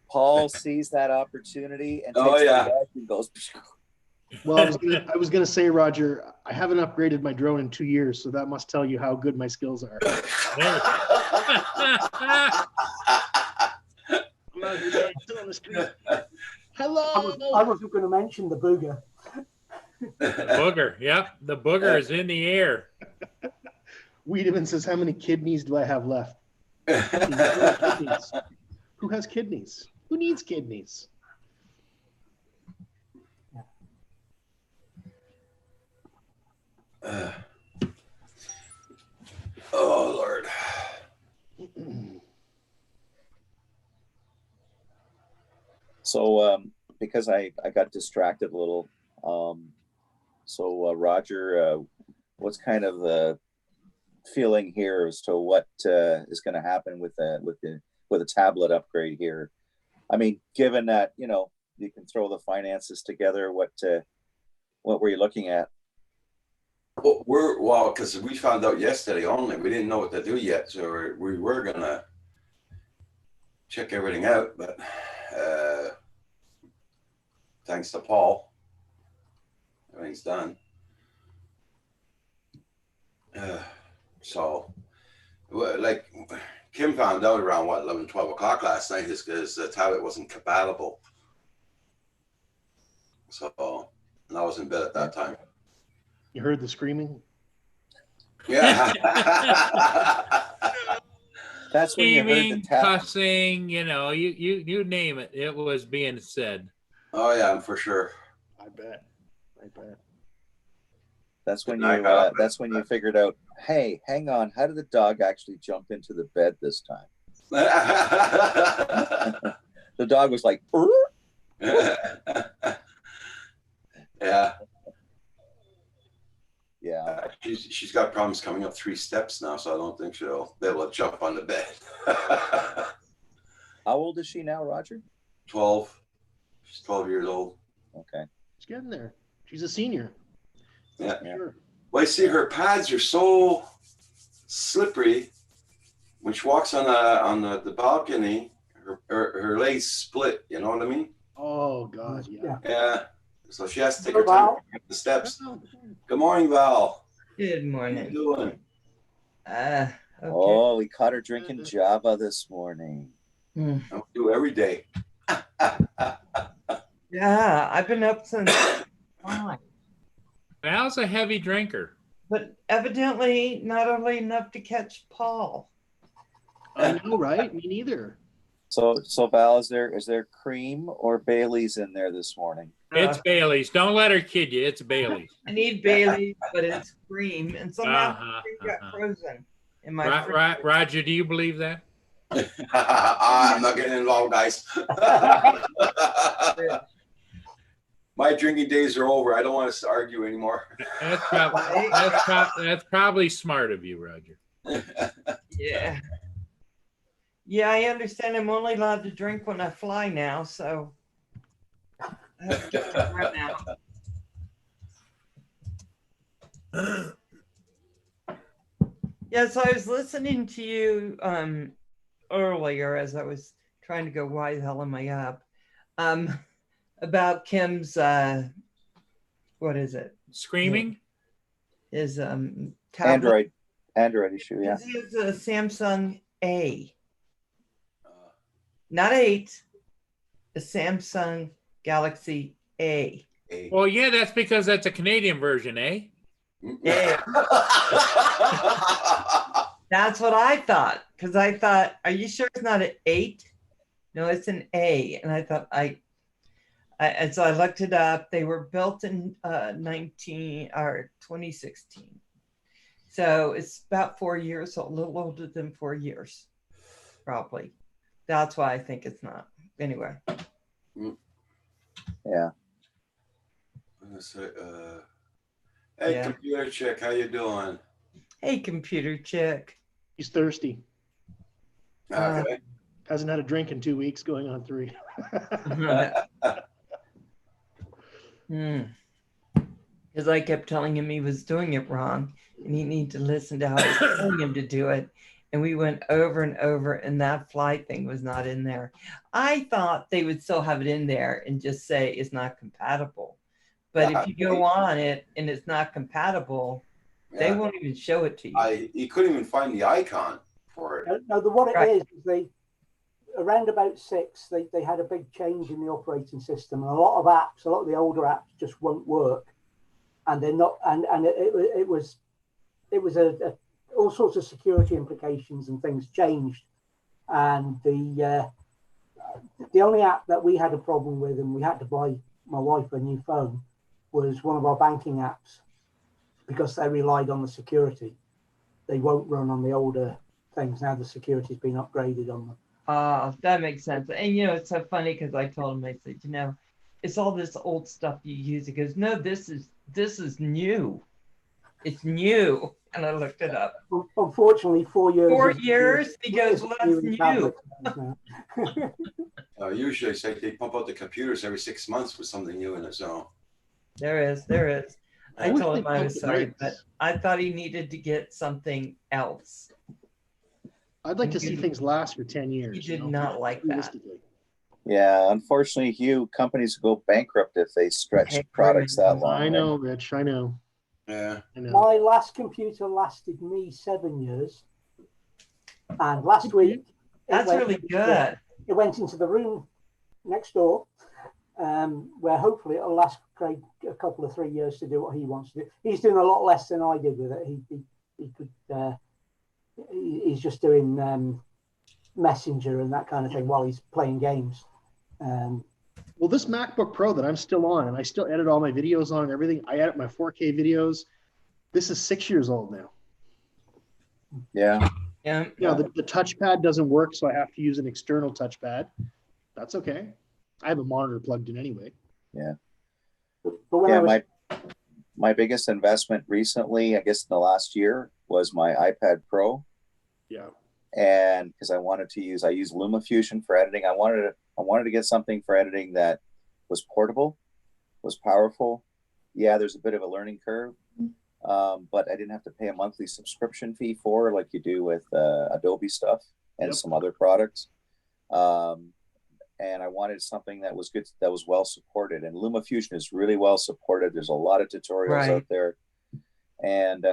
Paul sees that opportunity and Oh, takes yeah. the edge and goes. Well, I was gonna say, Roger, I haven't upgraded my drone in 2 years, so that must tell you how good my skills are. I'm out here dancing on the street. Hello. I wasn't going to mention the booger. Booger, yep. The booger is in the air. Wiedemann says, "How many kidneys do I have left?" Kidneys. Who has kidneys? Who needs kidneys? Oh Lord. So because I got distracted a little, Roger, what's kind of the feeling here as to what is going to happen with a tablet upgrade here? I mean, given that you can throw the finances together, what were you looking at? Well, because we found out yesterday only. We didn't know what to do yet, so we were gonna check everything out, but thanks to Paul, everything's done. So Well, like Kim found out around what 11, 12 o'clock last night is because the tablet wasn't compatible. So, and I was in bed at that time. You heard the screaming? Yeah. That's when you heard the Screaming, tap. cussing, you name it. It was being said. Oh yeah, for sure. I bet. I bet. That's when I you. got up. That's when you figured out. Hey, hang on. How did the dog actually jump into the bed this time? The dog was like, "Er?" Yeah. Yeah. She's got problems coming up 3 steps now, so I don't think she'll be able to jump on the bed. How old is she now, Roger? 12. She's 12 years old. Okay. She's getting there. She's a senior. Yeah. Sure. Well, I see her pads are so slippery. When she walks on the balcony, her legs split. You know what I mean? Oh God, yeah. Yeah. So she has to take her time to get up the steps. Good morning, Val. Good How you morning. doing? Okay. Oh, we caught her drinking Java this morning. Hmm. I do every day. Yeah, I've been up since 5, Val's a heavy drinker. but evidently not early enough to catch Paul. I know, right? Me neither. So Val, is there cream or Bailey's in there this morning? It's Bailey's. Don't let her kid you. It's Bailey's. I need Bailey, but it's cream, and somehow Uh-huh, the cream got frozen in my Roger, do you believe that? I'm not getting involved, guys. fridge. My drinking days are over. I don't want us to argue anymore. That's probably smart of you, Roger. Yeah. Yeah, I understand I'm only allowed to drink when I fly now, so I have to get my run out. Yeah, so I was listening to you earlier as I was trying to go, why the hell am I up? About Kim's what is it? Screaming? His tablet. Android issue, yeah. This is a Samsung A. Not 8, the Samsung Galaxy A. Well, yeah, that's because that's a Canadian version, eh? Yeah. That's what I thought. Because I thought, are you sure it's not an 8? No, it's an A. And I thought, and so I looked it up. They were built in 2016. So it's about 4 years, so a little older than 4 years, probably. That's why I think it's not. Anyway. Yeah. Hey, Yeah. computer chick, how you doing? Hey, computer chick. He's thirsty. Okay. Hasn't had a drink in 2 weeks, going on 3. Because I kept telling him he was doing it wrong and he needed to listen to how I was telling him to do it. And we went over and over, and that flight thing was not in there. I thought they would still have it in there and just say it's not compatible. But if you go on it and it's not compatible, they Yeah. won't even show it to you. You couldn't even find the icon for it. No, what it Right. is they around about 6, they had a big change in the operating system, and a lot of apps, a lot of the older apps just won't work, and they're not, and it was all sorts of security implications and things changed, and the only app that we had a problem with, and we had to buy my wife a new phone, was one of our banking apps, because they relied on the security. They won't run on the older things now. The security's been upgraded on them. That makes sense. And it's so funny because I told him, I said, it's all this old stuff you use. He goes, no, this is new. It's new. And I looked it up. Unfortunately, 4 years. 4 is- years? He goes, well, that's new. tablets now. Usually, it's like they pump out the computers every 6 months with something new in it. So There is. I I would told him think I was that's sorry, nice. but I thought he needed to get something else. I'd like to see things last for 10 years. He did not like that. realistically. Yeah, unfortunately, Hugh, companies go bankrupt if they stretch Hey, products that long. I know, Rich. I know. yeah. I know. My last computer lasted me 7 years, And last week, it That's went really into- good. It went into the room next door, where hopefully it'll last Craig a couple of 3 years to do what he wants to do. He's doing a lot less than I did with it. He's just doing Messenger and that kind of thing while he's playing games. Well, this MacBook Pro that I'm still on, and I still edit all my videos on and everything. I edit my 4K videos. This is 6 years old now. Yeah. Yeah. You know, the touchpad doesn't work, so I have to use an external touchpad. That's okay. I have a monitor plugged in anyway. But when I Yeah, was, my biggest investment recently, I guess in the last year, was my iPad Pro. Yeah. And because I use LumaFusion for editing. I wanted to get something for editing that was portable, was powerful. Yeah, there's a bit of a learning curve, but I didn't have to pay a monthly subscription fee for, like you do with Adobe stuff and Yep. some other products. And I wanted something that was good, that was well supported. And LumaFusion is really well supported. There's a lot of tutorials Right. out there, and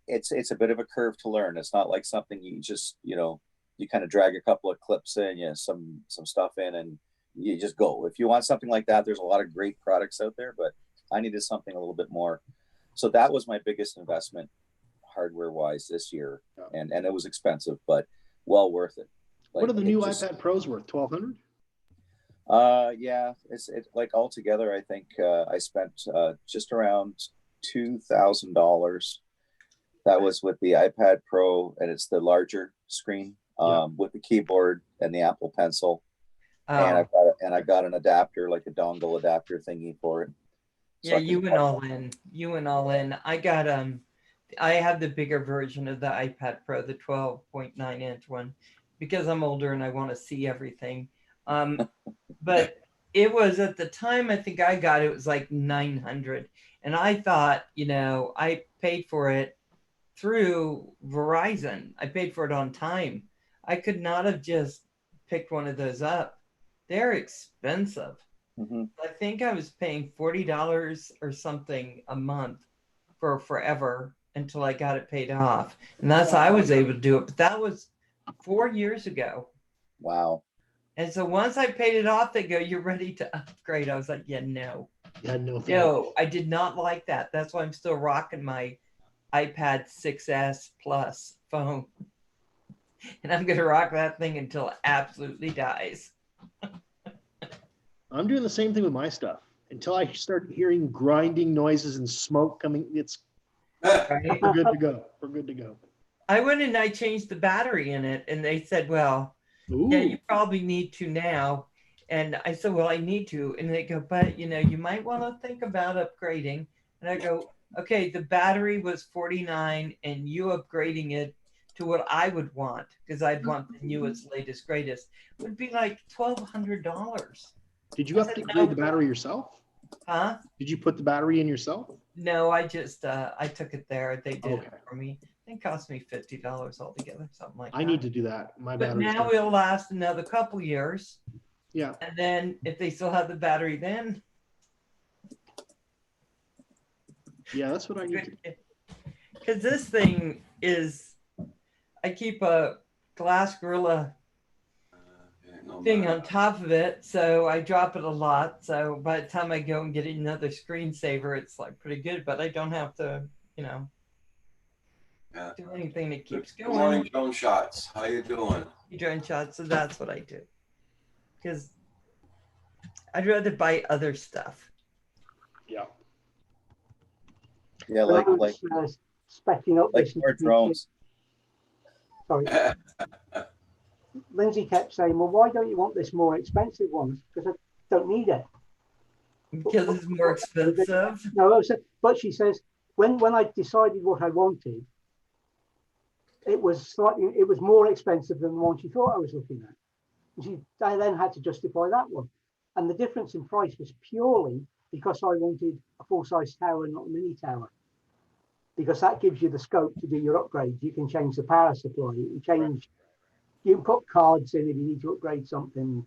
it's a bit of a curve to learn. It's not like something you just, you kind of drag a couple of clips in, some stuff in, and you just go. If you want something like that, there's a lot of great products out there, but I needed something a little bit more. So that was my biggest investment hardware wise this year. Yeah. And it was expensive, but well worth it. What are the new just, iPad Pros worth? $1,200? Yeah, it's like altogether, I think I spent just around $2,000. That was with the iPad Pro, and it's the larger screen with the keyboard and the Apple Pencil. And Oh, I got an adapter, like a dongle adapter thingy for it. So yeah, I can- you went all in. You went all in. I got I have the bigger version of the iPad Pro, the 12.9-inch one, because I'm older and I want to see everything. But it was at the time I think I got it was like 900, and I thought, I paid for it through Verizon. I paid for it on time. I could not have just picked one of those up. They're expensive. Mhm. I think I was paying $40 or something a month for forever until I got it paid off. And that's how I was able to do it. But that was 4 years ago. Wow. And so once I paid it off, they go, "You're ready to upgrade." I was like, yeah, no. Yeah, no. thanks. No, I did not like that. That's why I'm still rocking my iPad 6S Plus phone. And I'm going to rock that thing until it absolutely dies. I'm doing the same thing with my stuff. Until I start hearing grinding noises and smoke coming, Right? we're good to go. We're good to go. I went and I changed the battery in it, and they said, well, Ooh. yeah, you probably need to now. And I said, well, I need to. And they go, but you might want to think about upgrading. And I go, okay, the battery was 49 and you upgrading it to what I would want, because I'd want the newest, latest, greatest, would be like $1,200. Did you have to upgrade the battery yourself? Huh? Did you put the battery in yourself? No, I just, I took it there. They did Okay. it for me. It cost me $50 altogether, something like that. I need to do that. My But battery. now it'll last another couple years. Yeah. And then if they still have the battery then, Yeah, that's what I need to. because this thing is, I keep a glass Gorilla thing on top of it, so I drop it a lot. So by the time I go and get another screensaver, it's like pretty good, but I don't have to, Yeah. do anything that keeps Good morning, going. Joan Shots. How you doing? You join shots, so that's what I do. Because I'd rather buy other stuff. Yeah. Yeah, when like I was specking up this more drones. Sorry, Lindsay kept saying, well, why don't you want this more expensive one? Because I don't need it. Because it's more expensive. No, I said, but she says, when I decided what I wanted, it was more expensive than the one she thought I was looking at. I then had to justify that one. And the difference in price was purely because I wanted a full-size tower, not a mini tower. Because that gives you the scope to do your upgrades. You can change the power supply. You can put cards in if you need to upgrade something.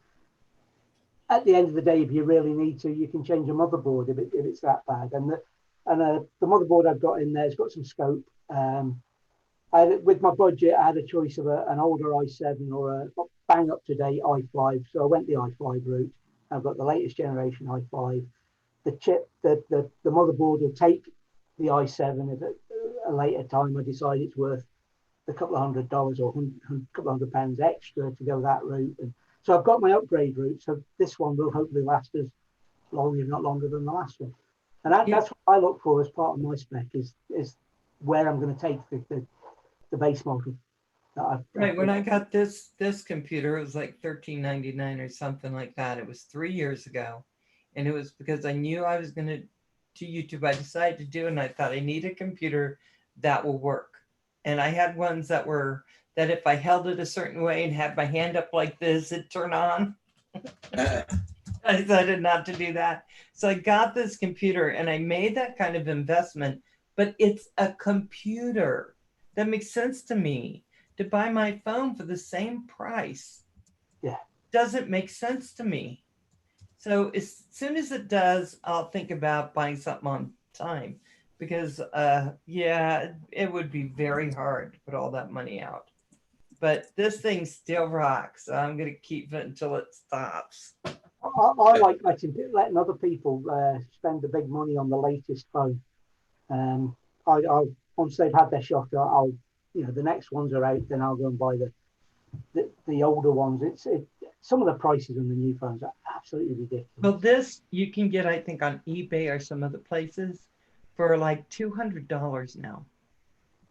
At the end of the day, if you really need to, you can change a motherboard if it's that bad. And the motherboard I've got in there has got some scope. with my budget, I had a choice of an older i7 or a bang up to date i5. So I went the i5 route. I've got the latest generation i5. The chip, the motherboard will take the i7 at a later time. I decide it's worth a couple of $100 or a couple of £100 extra to go that route. And so I've got my upgrade route. So this one will hopefully last as long, if not longer, than the last one. And that's what I look for as part of my spec is where I'm going to take the base model. Right. When I got this computer, it was like $13.99 or something like that. It was 3 years ago. And it was because I knew I was going to do YouTube. I decided to do it, and I thought I need a computer that will work. And I had ones that if I held it a certain way and had my hand up like this, it'd turn on. I decided not to do that. So I got this computer and I made that kind of investment, but it's a computer. That makes sense to me. To buy my phone for the same price, doesn't make sense to me. So as soon as it does, I'll think about buying something on time because, it would be very hard to put all that money out. But this thing still rocks. So I'm going to keep it until it stops. I like letting other people spend the big money on the latest phone. I'll once they've had their shot, I'll the next ones are out, then I'll go and buy the older ones. Some of the prices on the new phones are absolutely ridiculous. Well, this you can get, I think, on eBay or some other places for like $200 now.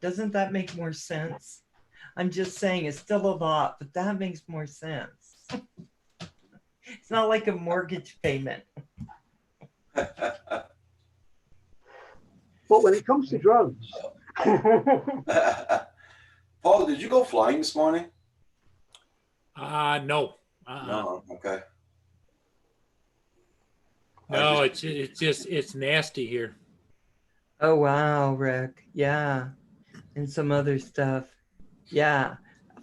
Doesn't that make more sense? I'm just saying it's still a lot, but that makes more sense. It's not like a mortgage payment. But when it comes to drones, Paul, did you go flying this morning? No. No. Okay. No, it's nasty here. Oh, wow, Rick. Yeah. And some other stuff. Yeah.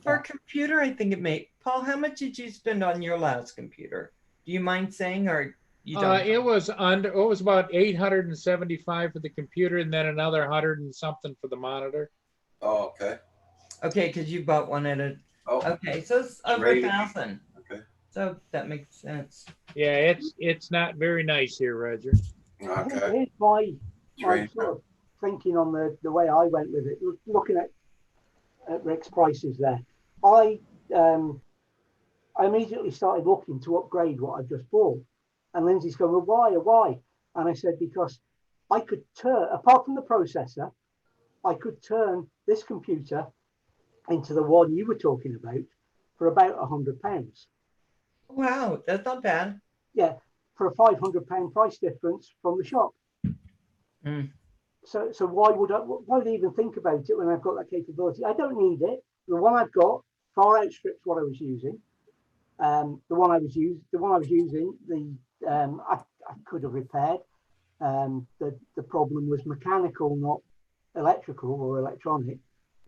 For a computer, I think it may. Paul, how much did you spend on your last computer? Do you mind saying, or you don't? It was about $875 for the computer, and then another 100 and something for the monitor. Oh, okay. Okay, because you bought one at a. Oh, Okay, so it's over $1,000. Okay. So that makes sense. Yeah, it's not very nice here, Roger. Okay. here's my sort of thinking on the way I went with it. Looking at Rick's prices there, I immediately started looking to upgrade what I just bought. And Lindsay's going, well, why? And I said, because I could turn, apart from the processor, I could turn this computer into the one you were talking about for about £100. Wow, that's not bad. Yeah, for a £500 price difference from the shop. Mm. So why would I even think about it when I've got that capability? I don't need it. The one I've got far outstrips what I was using. The one I was using, I could have repaired. The problem was mechanical, not electrical or electronic.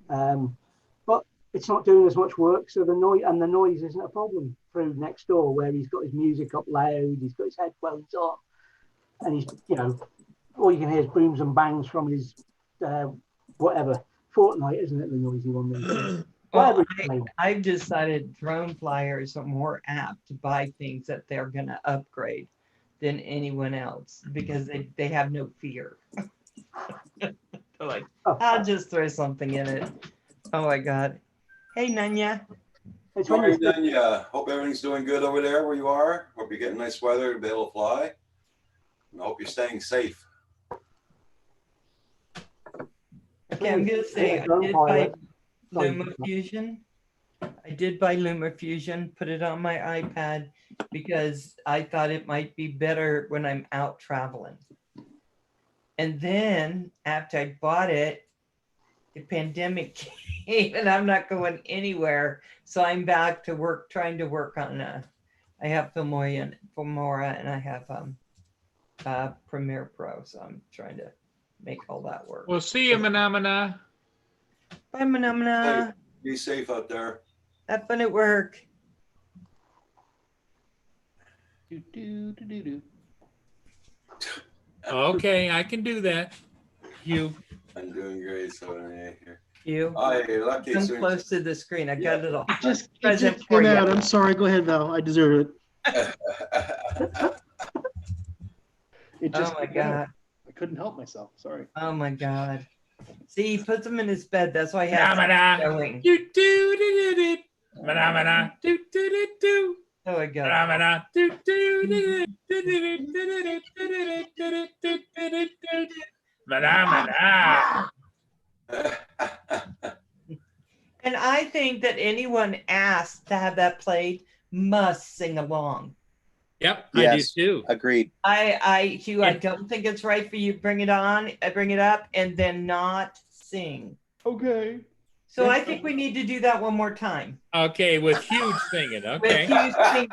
But it's not doing as much work, so the noise isn't a problem through next door where he's got his music up loud, he's got his headphones on, and he's all you can hear is booms and bangs from his whatever Fortnite, isn't it? The noisy one. Well, I've decided Drone Flyer is more apt to buy things that they're going to upgrade than anyone else because they have no fear. They're like, I'll just throw something in it. Oh my God. Hey, Nanya. Morning, Nanya. Hope everything's doing good over there where you are. Hope you're getting nice weather to be able to fly. And I hope you're staying safe. Okay, I'm going to say I did buy LumaFusion. I did buy LumaFusion, put it on my iPad because I thought it might be better when I'm out traveling. And then after I bought it, the pandemic came and I'm not going anywhere. So I'm back to work, trying to work on I have Filmora and I have Premiere Pro. So I'm trying to make all that work. We'll see you, Manamana. Bye, Manamana. Hey, be safe out there. Have fun at work. Okay, I can do that. You. I'm doing great. So yeah, here. You lucky come soon. close to the screen. I got a little It just present for came you. out. I'm sorry. Go ahead, Val. I deserve it. It Oh just my came out. god. I couldn't help myself. Sorry. Oh my god. See, he puts him in his bed. That's why he has Mana, going. do do do do do. Mana, mana, do do do do. Oh my god. Mana, mana, do do do do do do do do do do do do. Mana, mana. And I think that anyone asked to have that played must sing along. Yep, I Yes. do too. Agreed. Hugh, I don't think it's right for you to bring it up and then not sing. Okay. So I think we need to do that one more time. Okay, with huge singing. With Okay. Hugh singing.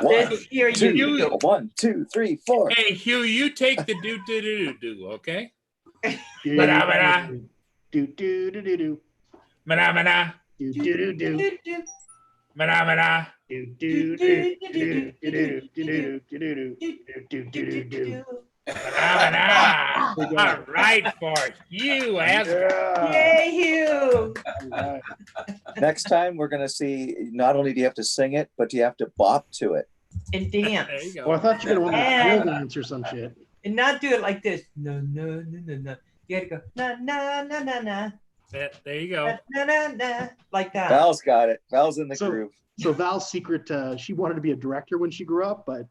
Let's hear you Two, do. 1, 2, 3, 4. Hey, Hugh, you take the do do do do. Okay. Do Mana, mana, do do do do do mana, mana, do do do do mana, mana. do do do do do do do do do. Mana, mana. All right, for you, Asgard. Yay, Hugh! Alright. Next time, we're going to see not only do you have to sing it, but you have to bop to it. And There dance. you Well, I go. thought you were going to Yeah. want to dance or some shit. And not do it like this. No, no, no, no, no. You gotta go na na na na na There you go. na na na like that. Val's got it. Val's in the So- groove. So Val's secret, she wanted to be a director when she grew up, but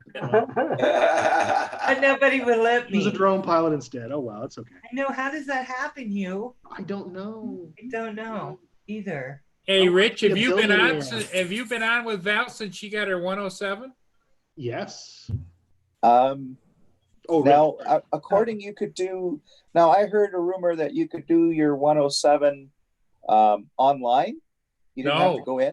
And nobody would let she was a me. drone pilot instead. Oh wow, it's okay. I know. How does that happen, Hugh? I don't know. I don't know either. Hey, Oh, Rich, be have a you been on? billionaire. Have you been on with Val since she got her 107? Yes. Now, Oh, right. according you could do. Now, I heard a rumor that you could do your 107 online. You didn't have to No. go in.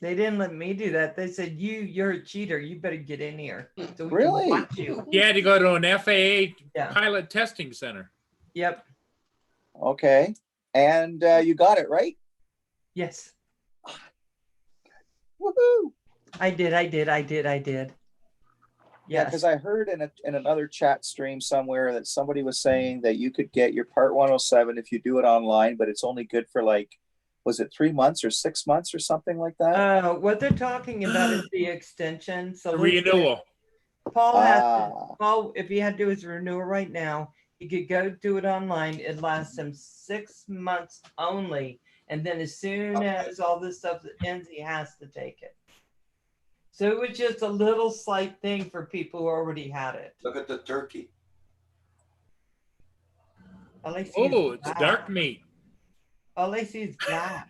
They didn't let me do that. They said, you're a cheater. You better get in here. So we can Really? watch you. You had to go to an FAA Yeah. pilot testing center. Yep. Okay, and you got it right. Yes. Woohoo! I did. Yeah, Yes. because I heard in another chat stream somewhere that somebody was saying that you could get your Part 107 if you do it online, but it's only good for like, was it 3 months or 6 months or something like that? What they're talking about is the extension. So The let's say renewal. Paul has to, Ah. Paul, if he had to do his renewal right now, he could go do it online. It lasts him 6 months only. And then as soon as all this stuff ends, he has to take it. So it was just a little slight thing for people who already had it. Look at the turkey. All I see is Oh, it's black. dark meat. All I see is black.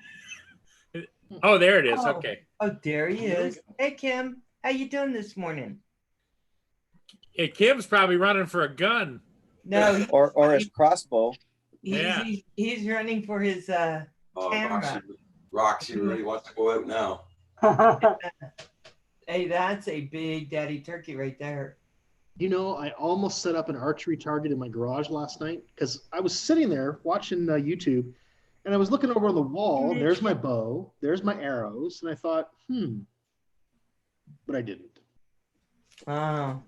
Oh, there it is. Oh. Okay. Oh, there he is. Hey, Kim, how you doing this morning? Hey, Kim's probably running for a gun. No, Or his crossbow. Yeah. he's running for his Oh, Camera. Roxy really wants to go out now. Hey, that's a big daddy turkey right there. You know, I almost set up an archery target in my garage last night because I was sitting there watching YouTube, and I was looking over on the wall. There's my bow. There's my arrows, and I thought, but I didn't. Oh.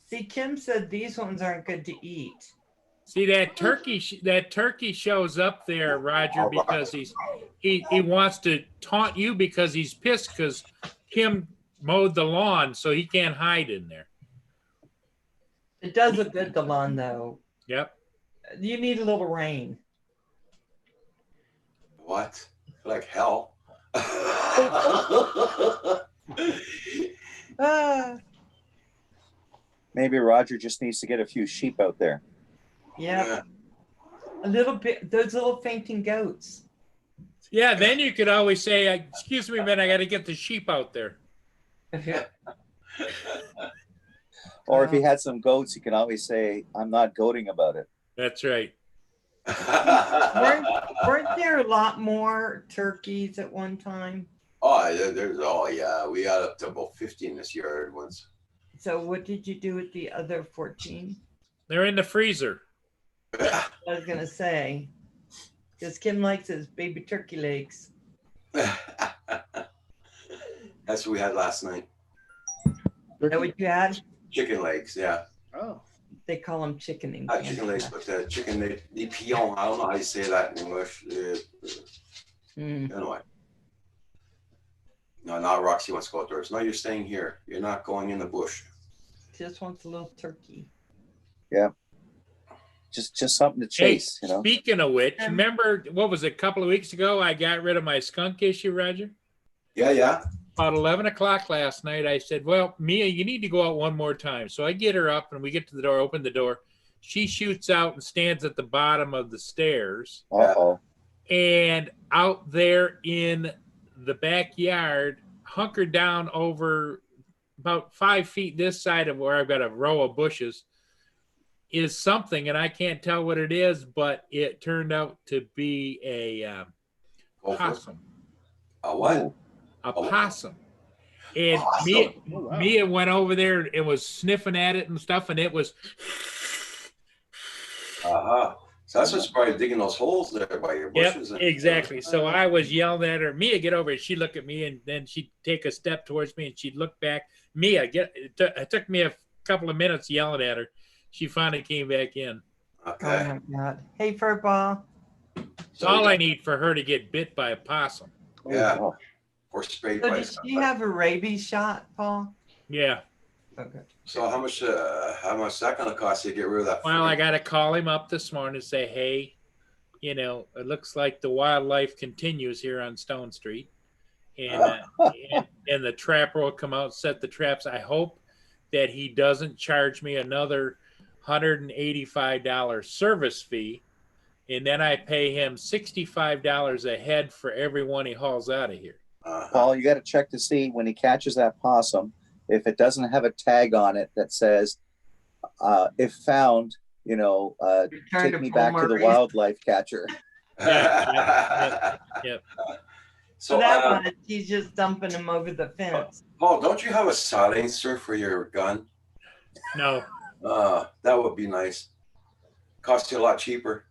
See, Kim said these ones aren't good to eat. See that turkey? That turkey shows up there, Roger, because he wants to taunt you because he's pissed because Kim mowed the lawn, so he can't hide in there. It does look good, the lawn, though. Yep. You need a little rain. What? Like hell. Ah, Maybe Roger just needs to get a few sheep out there. yeah. A little bit, those little fainting goats. Yeah. Then you could always say, "Excuse me, man, I got to get the sheep out there." Or if he had some goats, he can always say, "I'm not goating about it." That's right. Weren't there a lot more turkeys at one time? We got up to about 50 in this yard once. So what did you do with the other 14? They're in the freezer. I was gonna say, because Kim likes his baby turkey legs. That's what we had last night. Is that what you had? Chicken legs, yeah. Oh, They call them chickening. Not chicken legs, but chicken the pion. I don't know how you say that in English. Anyway. No, not Roxy wants to go outdoors. No, you're staying here. You're not going in the bush. Just wants a little turkey. Just something to chase, you know. Speaking of which, remember what was it, a couple of weeks ago? I got rid of my skunk issue, Roger. Yeah. About 11 o'clock last night, I said, "Well, Mia, you need to go out one more time." So I get her up, and we get to the door, open the door. She shoots out and stands at the bottom of the stairs. Uh-oh. And out there in the backyard, hunkered down over about 5 feet this side of where I've got a row of bushes, is something, and I can't tell what it is, but it turned out to be a possum. A what? A possum. And Possum. Mia went over there and was sniffing at it and stuff, and it was. So that's what's probably digging those holes there by your bushes. Yep, exactly. So I was yelling at her, "Mia, get over here." She'd look at me, and then she'd take a step towards me, and she'd look back. Mia, get. It took me a couple of minutes yelling at her. She finally came back in. Okay. Oh my God. Hey, Furball. It's all I need for her to get bit by a possum. Yeah. Oh. Or sprayed So by did something. she have a rabies shot, Paul? Yeah. Okay. So how much that gonna cost you to get rid of that? Well, I got to call him up this morning and say, "Hey, it looks like the wildlife continues here on Stone Street, and and the trapper will come out and set the traps. I hope that he doesn't charge me another $185 service fee, and then I pay him $65 a head for every one he hauls out of here." Paul, you got to check to see when he catches that possum, if it doesn't have a tag on it that says, if found, Return take me back to the Maurice. wildlife catcher. Yep. So that one, he's just dumping him over the fence. Paul, don't you have a silencer for your gun? No. That would be nice. Cost you a lot cheaper.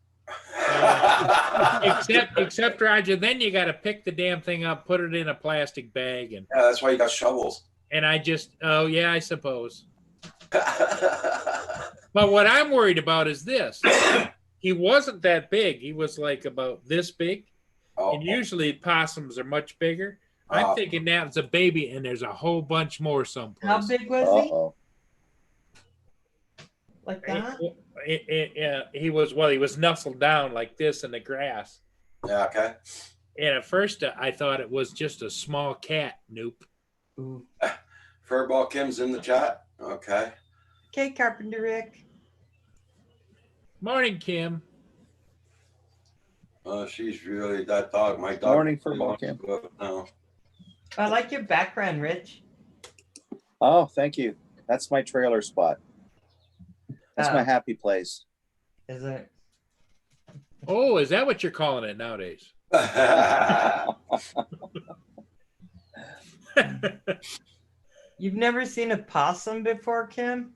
Except Roger, then you got to pick the damn thing up, put it in a plastic bag, and Yeah, that's why you got shovels. I suppose. But what I'm worried about is this. He wasn't that big. He was like about this big. Oh, And usually possums are much bigger. I'm thinking now it's a baby and there's a whole bunch more someplace. How big was Uh-oh. he? Like that? He was nestled down like this in the grass. yeah, okay. And at first I thought it was just a small cat. Nope. Ooh. Furball Kim's in the chat. Okay. Okay, Carpenter Rick. Morning, Kim. She's really that dog. My dog. Morning, really Furball wants to Kim. go out now. I like your background, Rich. Oh, thank you. That's my trailer spot. That's my happy place. Is it? Oh, is that what you're calling it nowadays? You've never seen a possum before, Kim?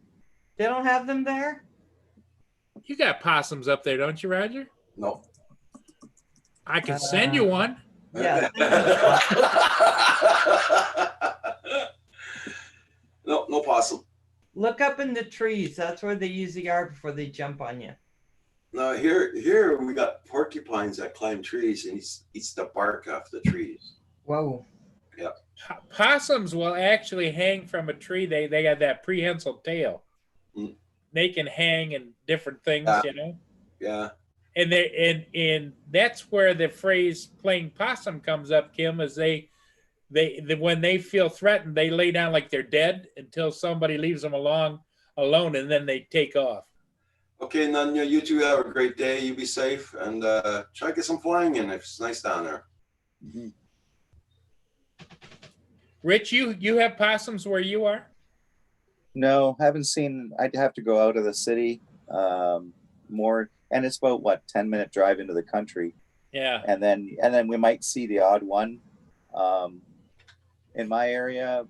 They don't have them there? You got possums up there, don't you, Roger? No. I can send you one. Yeah. No possum. Look up in the trees. That's where they usually are before they jump on you. No, here we got porcupines that climb trees and eats the bark off the trees. Whoa. Possums will actually hang from a tree. They got that prehensile tail. Mm. They can hang in different things, Yeah. And that's where the phrase "playing possum" comes up, Kim. Is they when they feel threatened, they lay down like they're dead until somebody leaves them alone, and then they take off. Okay, Nanya, you two have a great day. You be safe and try to get some flying in if it's nice down there. Mhm. Rich, you have possums where you are? No, haven't seen. I'd have to go out of the city more, and it's about 10-minute drive into the country, Yeah. and then we might see the odd one. In my area,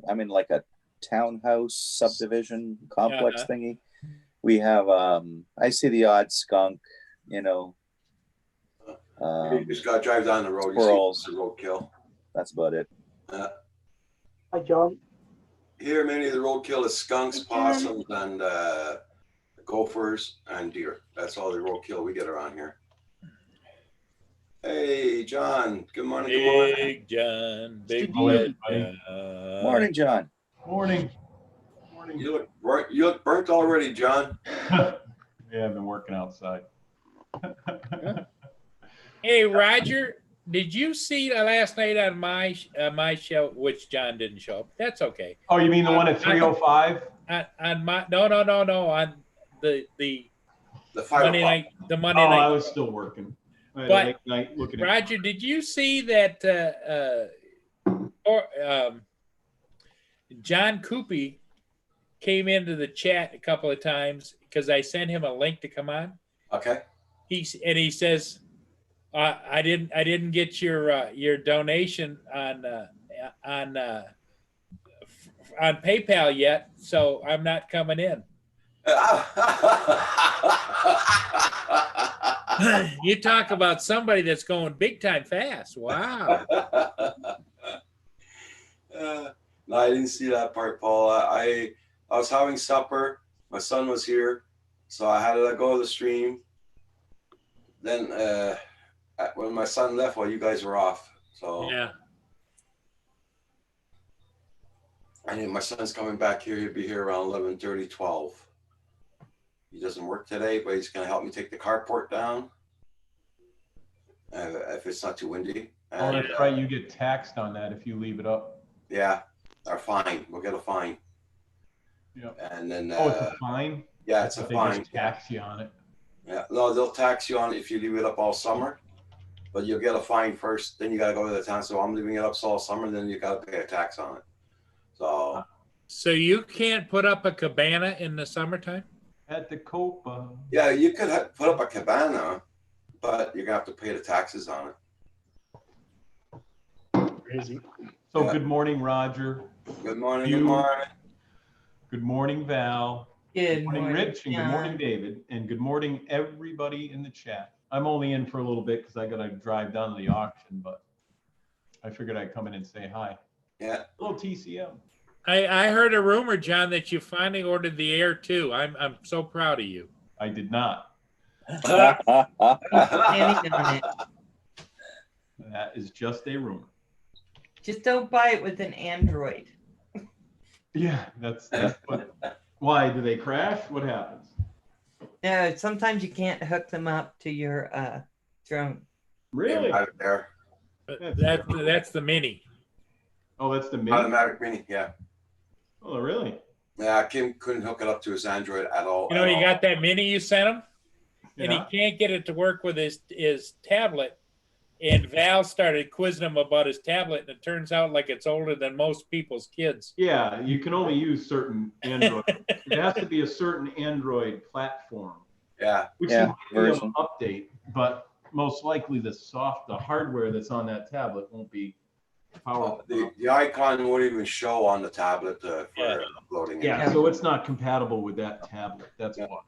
I'm in like a townhouse subdivision complex Uh-huh. thingy. We have I see the odd skunk, You just gotta drive down the road. squirrels. You see the roadkill. That's about it. Hi, John. here, mainly the roadkill is skunks, possums, and gophers and deer. That's all the roadkill we get around here. Hey, John. Good morning. Good morning. Big John, big Hello, bad everybody. John. Morning, John. Morning. Morning. You look burnt already, John. Yeah, I've been working outside. Hey, Roger, did you see last night on my show, which John didn't show up? That's okay. Oh, you mean the one at 3:05? On my no on the The 5 Monday o'clock. night, the Monday Oh, I night. was still working. I had a But late night looking at. Roger, did you see that John Coopy came into the chat a couple of times because I sent him a link to come on. Okay. He says, I didn't get your donation on PayPal yet, so I'm not coming in. You talk about somebody that's going big time fast. Wow. No, I didn't see that part, Paul. I was having supper. My son was here, so I had to let go of the stream. Then when my son left, while you guys were off, so Yeah. I mean, my son's coming back here. He'll be here around 11:30, 12. He doesn't work today, but he's going to help me take the carport down if it's not too windy. Oh, And, that's right. You get taxed on that if you leave it up. yeah, or fine. We'll get a fine. Yeah. And then, Oh, it's a fine? yeah, it's a They fine. just tax you on it. Yeah, no, they'll tax you on it if you leave it up all summer, but you'll get a fine first. Then you got to go to the town. So I'm leaving it up all summer. Then you got to pay a tax on it. So So you can't put up a cabana in the summertime? At the Copa. yeah, you could put up a cabana, but you're gonna have to pay the taxes on it. Crazy. So Yeah. good morning, Roger. Good morning. You- Good morning. Good morning, Val. Good Good morning, Rich, and good John. morning, David, and good morning, everybody in the chat. I'm only in for a little bit because I got to drive down to the auction, but I figured I'd come in and say hi. Yeah. Hello, TCM. I heard a rumor, John, that you finally ordered the Air 2. I'm so proud of you. I did not. Planning on it. That is just a rumor. Just don't buy it with an Android. Yeah, that's what. Why do they crash? What happens? No, sometimes you can't hook them up to your drone. Really? Out of there. That's the Mini. Oh, that's the mini. Automatic mini. Yeah. Oh, really? Yeah. Kim couldn't hook it up to his Android at all. You know, at you all. got that Mini you sent him, and Yeah. he can't get it to work with his tablet. And Val started quizzing him about his tablet, and it turns out like it's older than most people's kids. Yeah, you can only use certain Android. It has to be a certain Android platform, Yeah. which Yeah, you might be able to version. update, but most likely the hardware that's on that tablet won't be powerful. The icon won't even show on the tablet for Yeah. uploading it. Yeah, so it's not compatible with that tablet. That's Yeah. why.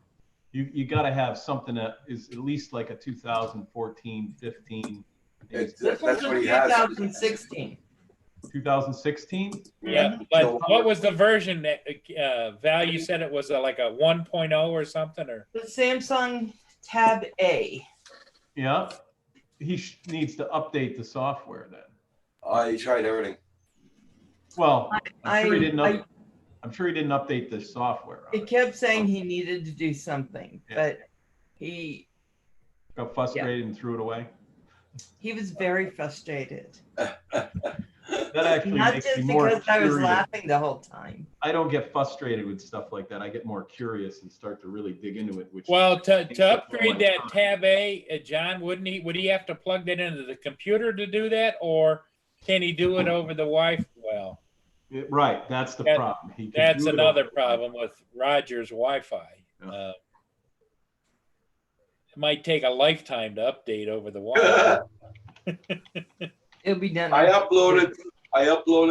You got to have something that is at least like a 2014, 15, It's, This that's was what in he has. 2016. 2016. Yeah, but what was the version that Val? You said it was like a 1.0 or something, or The Samsung Tab A. Yeah, he needs to update the software then. He tried everything. Well, I'm sure he didn't. I- I'm sure he didn't update the software. On It it. kept saying he needed to do something, Yeah. but he Got frustrated and threw it away. was very frustrated. That actually Not makes just me more because I was curious. laughing the whole time. I don't get frustrated with stuff like that. I get more curious and start to really dig into it. Which well, to takes up all upgrade my that time. Tab A, John, would he have to plug that into the computer to do that, or can he do it over the Wi-Fi? Well, Right, that's the That- problem. He can that's do it another over- problem with Roger's Wi-Fi. Yeah. It might take a lifetime to update over the Wi-Fi. It'll be done. I uploaded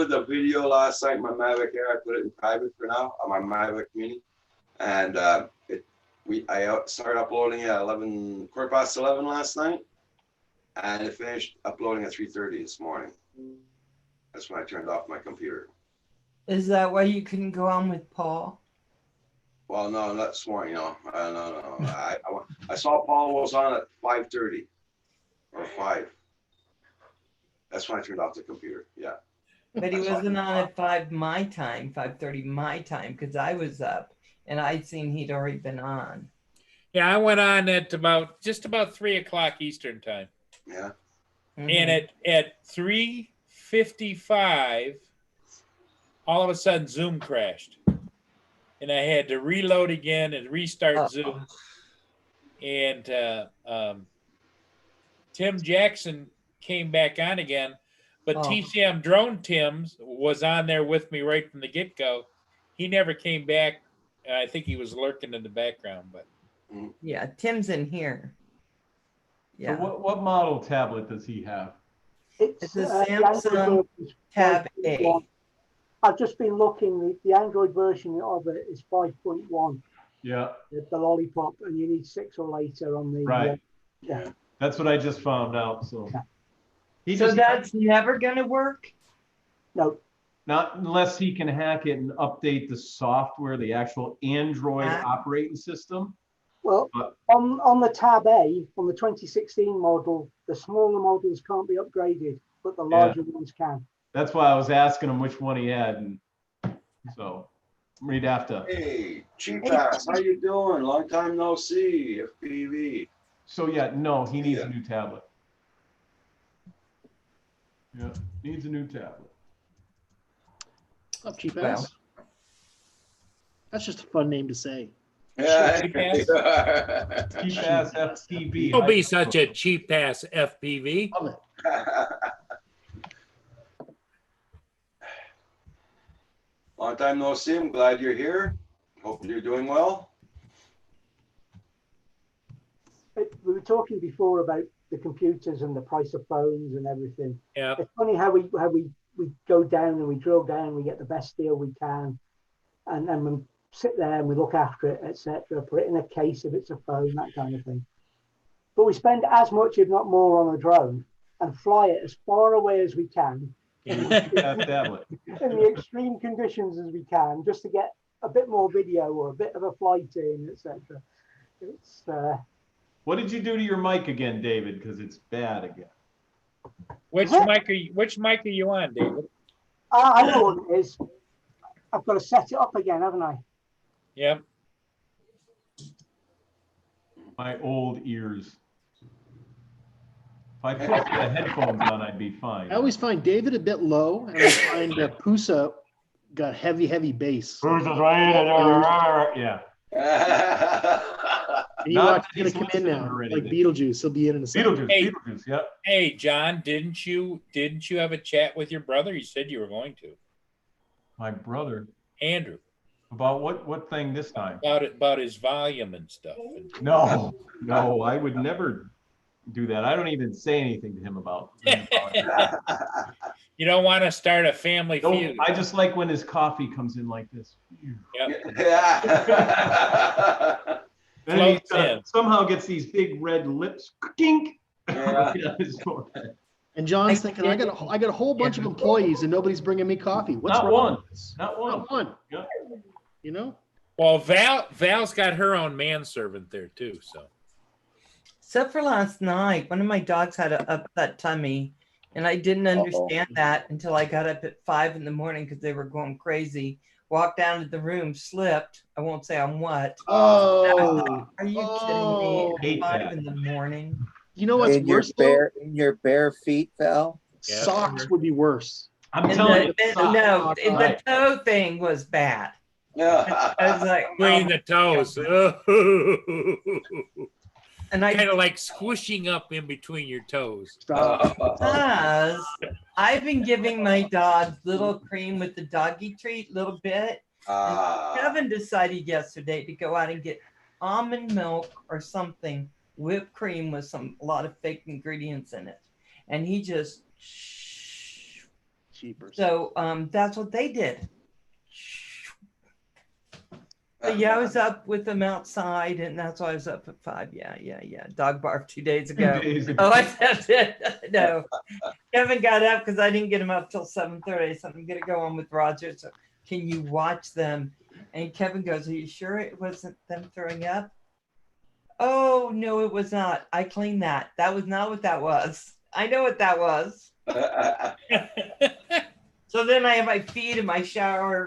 the video last night. My Mavic Air. I put it in private for now on my Mavic Mini, and I started uploading it at 11 last night, and it finished uploading at 3:30 this morning. That's when I turned off my computer. Is that why you couldn't go on with Paul? Well, no, not this morning, no. No. I saw Paul was on at 5:30 or 5. That's when I turned off the computer. Yeah. But he I saw wasn't him. on at 5 my time, 5:30 my time, because I was up and I'd seen he'd already been on. Yeah, I went on at just about 3 o'clock Eastern time. Yeah. And at 3:55, all of a sudden Zoom crashed. And I had to reload again and restart Zoom. And Tim Jackson came back on again, but TCM Drone Tim's was on there with me right from the get-go. He never came back. I think he was lurking in the background, but Yeah, Tim's in here. Yeah. So what model tablet does he have? It's a the Samsung Android version is Tab 5.1. A. I've just been looking. The Android version of it is 5.1. Yeah, The Lollipop, and you need 6 or later on the. right. Yeah. That's what I just found out. So he So just that's never going to work? No. not unless he can hack it and update the software, the actual Android operating system. Well, on the Tab A, on the 2016 model, the smaller models can't be upgraded, but the larger ones can. That's why I was asking him which one he had, and so we'd have to. Hey, Cheap Ass, how you doing? Long time no see. FPV. So yeah, no, he needs Yeah. a new tablet. Yeah, needs a new tablet. Oh, cheap Well. ass. That's just a fun name to say. Yeah. Cheap ass. Cheap ass FTV. don't be such a cheap ass FPV. Love it. Long time no see. I'm glad you're here. Hope you're doing well. We were talking before about the computers and the price of phones and everything. Yeah. It's funny how we go down and we drill down, we get the best deal we can, and we sit there and we look after it, etc. Put it in a case if it's a phone, that kind of thing. But we spend as much, if not more, on a drone and fly it as far away as we can Cheap ass tablet. in the extreme conditions as we can, just to get a bit more video or a bit of a flight in, etc. It's What did you do to your mic again, David? Because it's bad again. Which mic are you on, David? I know what it is. I've got to set it up again, haven't I? Yeah. My old ears. If I put the headphones on, I'd be fine. I always find David a bit low, and I find Pusa got heavy bass. Yeah. And you Not watch, that he's gonna he's come in now, listening already, like Dave. Beetlejuice. He'll be in a second. Beetlejuice, yeah. Hey, John, didn't you have a chat with your brother? You said you were going to. My brother. Andrew, About what thing this time? about his volume and stuff. No, I would never do that. I don't even say anything to him about. You don't want to start a family No, feud. I just like when his coffee comes in like this. Yep. Then he Floats in. somehow gets these big red lips. Kink. Yeah. And John's thinking, I got a whole bunch of employees, and nobody's bringing me coffee. What's Not wrong one. with this? Not one. Not one. Yeah. You know. Well, Val's got her own manservant there too. So Except for last night, one of my dogs had an upset tummy, and I didn't understand that until I got up at 5 in the morning because they were going crazy. Walked down to the room, slipped. I won't say on what. Oh, Are you Oh. kidding me? Hate At 5 that. in the morning. you know what's In your worse? though? bare feet, Val. Yeah. Socks would be worse. I'm And telling you. no, the Right. toe thing was bad. I was like, between oh, the toes, and I kind of like squishing up in between your toes. Stop. because I've been giving my dogs little cream with the doggy treat, little bit. And Kevin decided yesterday to go out and get almond milk or something, whipped cream with a lot of fake ingredients in it, and he just. Cheapers. So that's what they did. But yeah, I was up with them outside, and that's why I was up at 5. Yeah. Dog barf 2 days ago. Oh, I said it. No. Kevin got up because I didn't get him up till 7:30. I said, I'm going to go on with Roger. So can you watch them? And Kevin goes, are you sure it wasn't them throwing up? Oh, no, it was not. I cleaned that. That was not what that was. I know what that was. So then I have my feet in my shower.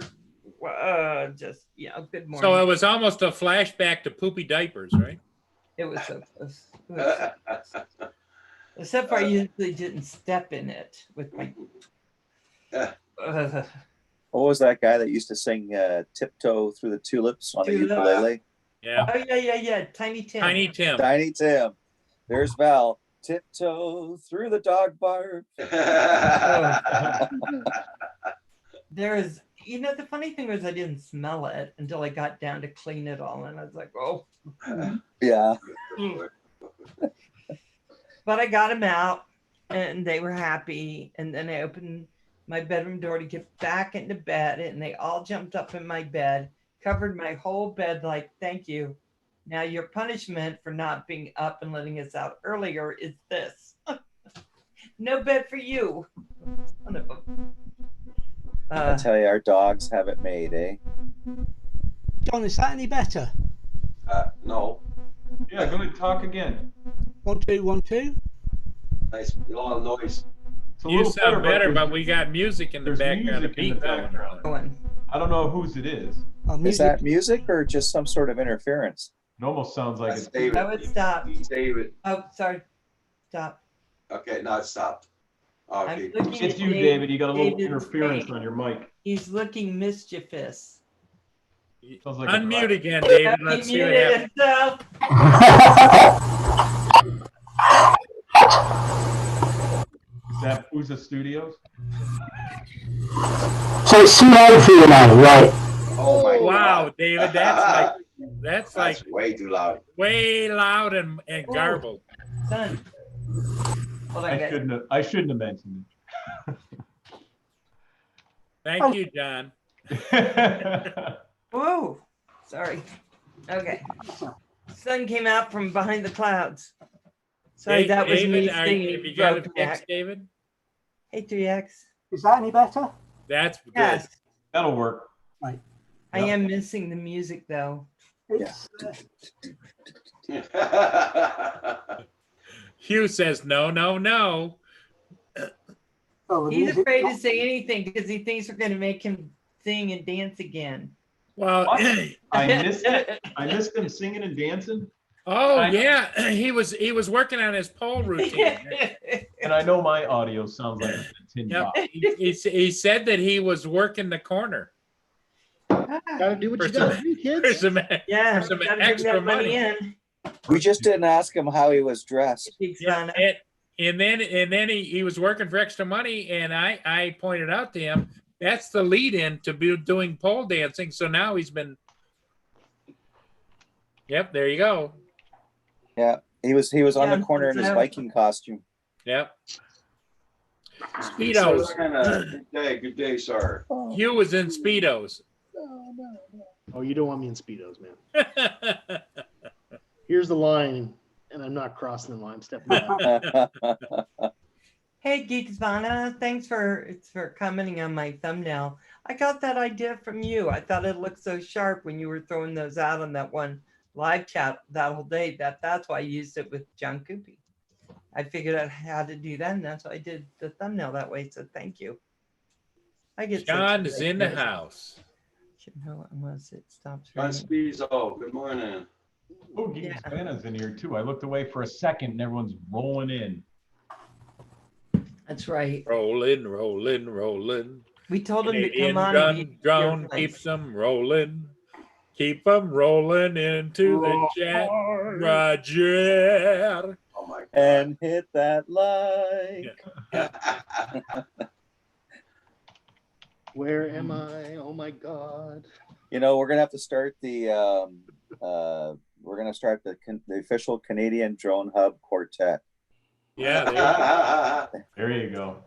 Just, good morning. So it was almost a flashback to poopy diapers, right? It was so close. It was so close. Except for I usually didn't step in it with my. What was that guy that used to sing "Tiptoe Through the Tulips" on the ukulele? Yeah. Oh yeah. Tiny Tim. Tiny Tim. Tiny Tim. There's Val. Tiptoe through the dog bark. There is, the funny thing was I didn't smell it until I got down to clean it all, and I was like, oh. Yeah. But I got them out, and they were happy. And then I opened my bedroom door to get back into bed, and they all jumped up in my bed, covered my whole bed like, thank you. Now your punishment for not being up and letting us out earlier is this. No bed for you. Son of a... I tell you, our dogs have it made, eh? John, is that any better? No. Yeah, go ahead, talk again. 1 2 1 2. Nice, a lot of noise. It's a You little sound better, there's- but we got music in the there's background. music A in the beat going background. on. Going. I don't know whose it is. Is that music or just some sort of interference? It almost sounds like That's it's David. I would stop. David. Oh, sorry. Stop. Okay, now it stopped. I'm Okay. looking it's at you, David. You got a little David's interference face. on your mic. He's looking mischievous. Sounds like Unmute again, David. He Let's see what muted happens. himself. Is that Uza Studios? So it's too loud for you now, right? Oh my Wow, God. David, that's like That's way too loud. way loud and garbled. Son. Hold on, I guys. shouldn't have mentioned Thank you, John. it. Whoa. Sorry. Okay. Sun came out from behind the clouds. Sorry, Hey, that was David, me have singing. you got it Broken fixed, Neck. David? Hey, 3X. Is that any better? That's good. Yes. That'll work. I Yep. am missing the music though. It's, Hugh says no, no, no. well, the He's music- afraid to say anything because he thinks we're going to make him sing and dance again. Well, What? I missed it. I missed him singing and dancing, oh yeah, he was working on his pole routine. and I know my audio sounds like a tin Yep. box. He said that he was working the corner Gotta do what you For some- gotta do, for kids. some, Yeah, some gotta bring extra that money money. in. We just didn't ask him how he was dressed. Big yeah, son. and then he was working for extra money, and I pointed out to him that's the lead in to be doing pole dancing. So now he's been. Yep, there you go. Yeah, he was on Yeah, the corner in his yeah. Viking costume. Yep. So, Speedos. good day, sir. Hugh was in Speedos. Oh, you don't want me in Speedos, man. Here's the line, and I'm not crossing the line. I'm stepping back. Hey, Geeksvana, thanks for commenting on my thumbnail. I got that idea from you. I thought it looked so sharp when you were throwing those out on that one live chat that whole day. That's why I used it with John Coopy. I figured out how to do that, and that's why I did the thumbnail that way. So thank you. I get such John great is in the ideas. house. Should know unless it stops John raining. Speezo, good morning. Oh, Geeks Vanna's in here too. I looked away for a second, and everyone's rolling in. That's right. Rolling, rolling, rolling. We told him to Canadian come on. gun and be drone your keeps place. them rolling. Keep them rolling into the chat. Roger. Oh my God. And hit that like. Where am I? Oh my God. You know, we're gonna have to start the the official Canadian Drone Hub Quartet. Yeah, There you go.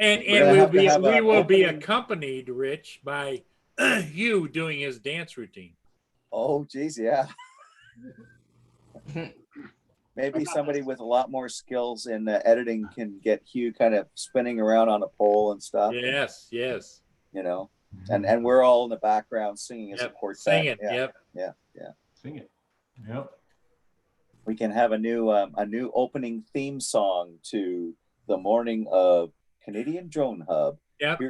and We're gonna have to have we a will be opening- accompanied, Rich, by Hugh doing his dance routine. Oh, geez, yeah. Maybe somebody with a lot more skills in editing can get Hugh kind of spinning around on a pole and stuff. Yes, yes. You know, And we're all in the background singing as a Yep. quartet. Singing. Yeah, Yep. yeah. Sing it. Yep. We can have a new opening theme song to the morning of Canadian Drone Hub. Yep. Here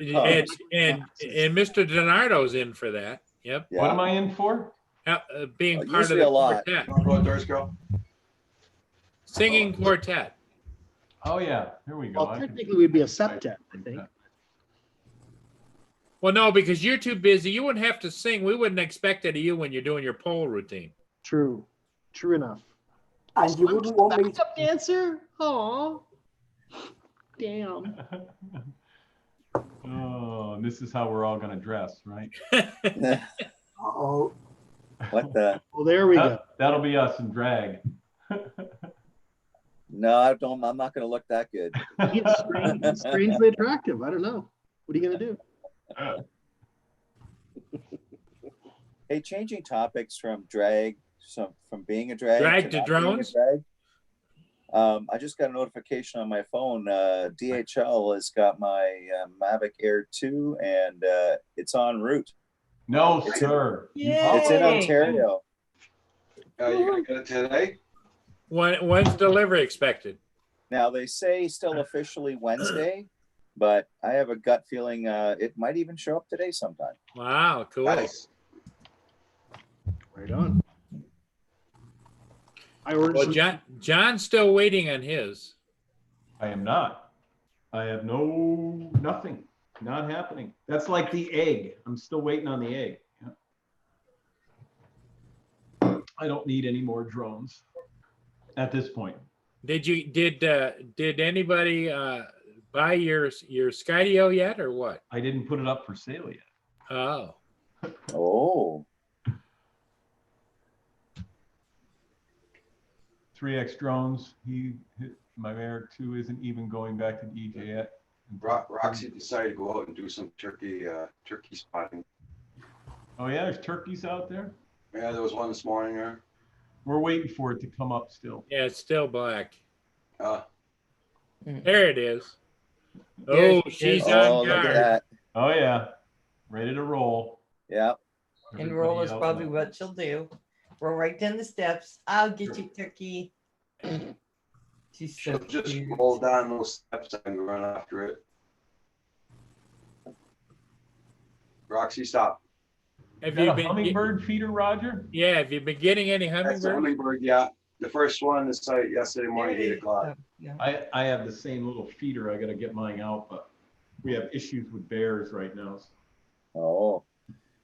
And, comes. and Mr. DiNardo's in for that. Yep. Yeah. What am I in for? Being part of Usually the a lot. quartet. Wanna go outdoors, girl? Singing quartet. Oh yeah, here we go. Well, I can- technically, we'd be a septet, I think. Well, no, because you're too busy. You wouldn't have to sing. We wouldn't expect it of you when you're doing your pole routine. True. True enough. And you wouldn't want me to, Backup dancer? Oh, damn. Oh, and this is how we're all gonna dress, right? oh, What the? Well, there we go. That'll be us in drag. No, I don't. I'm not going to look that good. He's strangely attractive. I don't know. What are you gonna do? Hey, changing topics from drag, from being a drag, Drag to not being a drones? drag. I just got a notification on my phone. DHL has got my Mavic Air 2, and it's en route. No, It's sir. It's in Yay. Ontario. You gonna get it today? When's delivery expected? Now they say still officially Wednesday, but I have a gut feeling it might even show up today sometime. Wow, cool. Nice. Right on. I ordered Well, some. John's still waiting on his. I am not. I have nothing. Not happening. That's like the egg. I'm still waiting on the egg. Yeah. I don't need any more drones at this point. Did anybody buy your Skydio yet or what? I didn't put it up for sale yet. Oh, Oh, 3X drones. My Air 2 isn't even going back to DJ yet. Roxy decided to go out and do some turkey spotting. Oh yeah, there's turkeys out there. Yeah, there was one this morning there. We're waiting for it to come up still. yeah, it's still black. Uh, There it is. There Oh, she she's is. oh, on look at guard. that. Oh yeah, ready to roll. Yeah. And roll is Everybody out probably now. what she'll do. Roll right down the steps. I'll get you, turkey. She's so she'll just cute. roll down those steps and run after it. Roxy, stop. Have Is that you a been? hummingbird feeder, Roger? Yeah, have you been getting any That's a hummingbirds? hummingbird, yeah. The first one is yesterday morning, There it 8 is. o'clock. Oh, yeah. I have the same little feeder. I gotta get mine out, but we have issues with bears right now. Oh,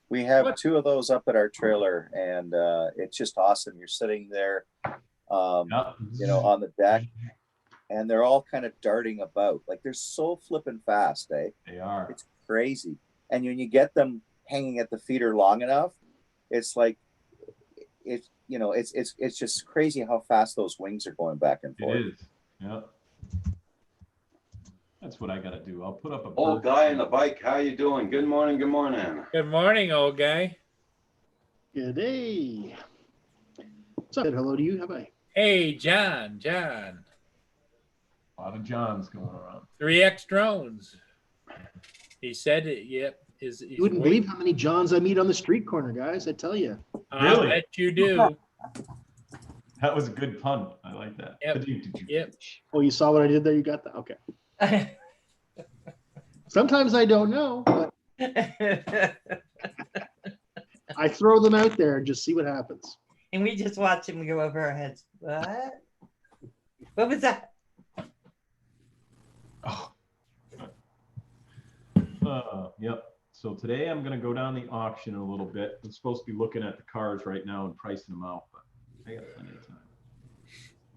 we have What? 2 of those up at our trailer, and it's just awesome. You're sitting there, Yeah. on the deck, and they're all kind of darting about. Like they're so flipping fast, eh? They are. It's crazy. And when you get them hanging at the feeder long enough, it's like it's just crazy how fast those wings are going back and forth. It is. Yeah. That's what I gotta do. I'll put up a Old bird guy on the feeder. bike, how you doing? Good morning, good morning. Good morning, old guy. Good day. What's up? Hello to you. How about you? Hey, John. A lot of Johns going around. 3X drones. He said it. Yep. He's You wouldn't believe how many Johns I meet on the street corner, guys. I tell you. Really? I bet you do. That was a good pun. I like that. Yep. Yep. Oh, you saw what I did there? You got that? Okay. Sometimes I don't know, but I throw them out there and just see what happens. And we just watch him go over our heads. What? What was that? Oh. Yep. So today I'm gonna go down the auction a little bit. I'm supposed to be looking at the cars right now and pricing them out, but I got plenty of time.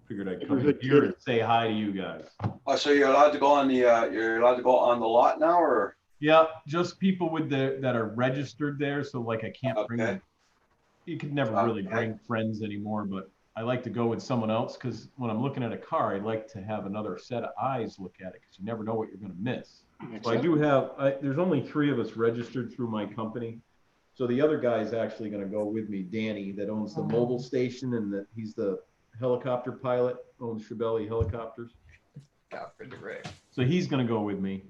Figured I'd come in here and say hi to you guys. Oh, so you're allowed to go on the lot now, or? Yeah, just people that are registered there. So like I can't bring Okay. them. You could never really bring friends anymore, but I like to go with someone else because when I'm looking at a car, I like to have another set of eyes look at it because you never know what you're going to miss. So I do have, there's only 3 of us registered through my company. So the other guy is actually going to go with me, Danny, that owns the mobile station and he's the helicopter pilot, owns Shabelli Helicopters. God for the Rick. So he's going to go with me.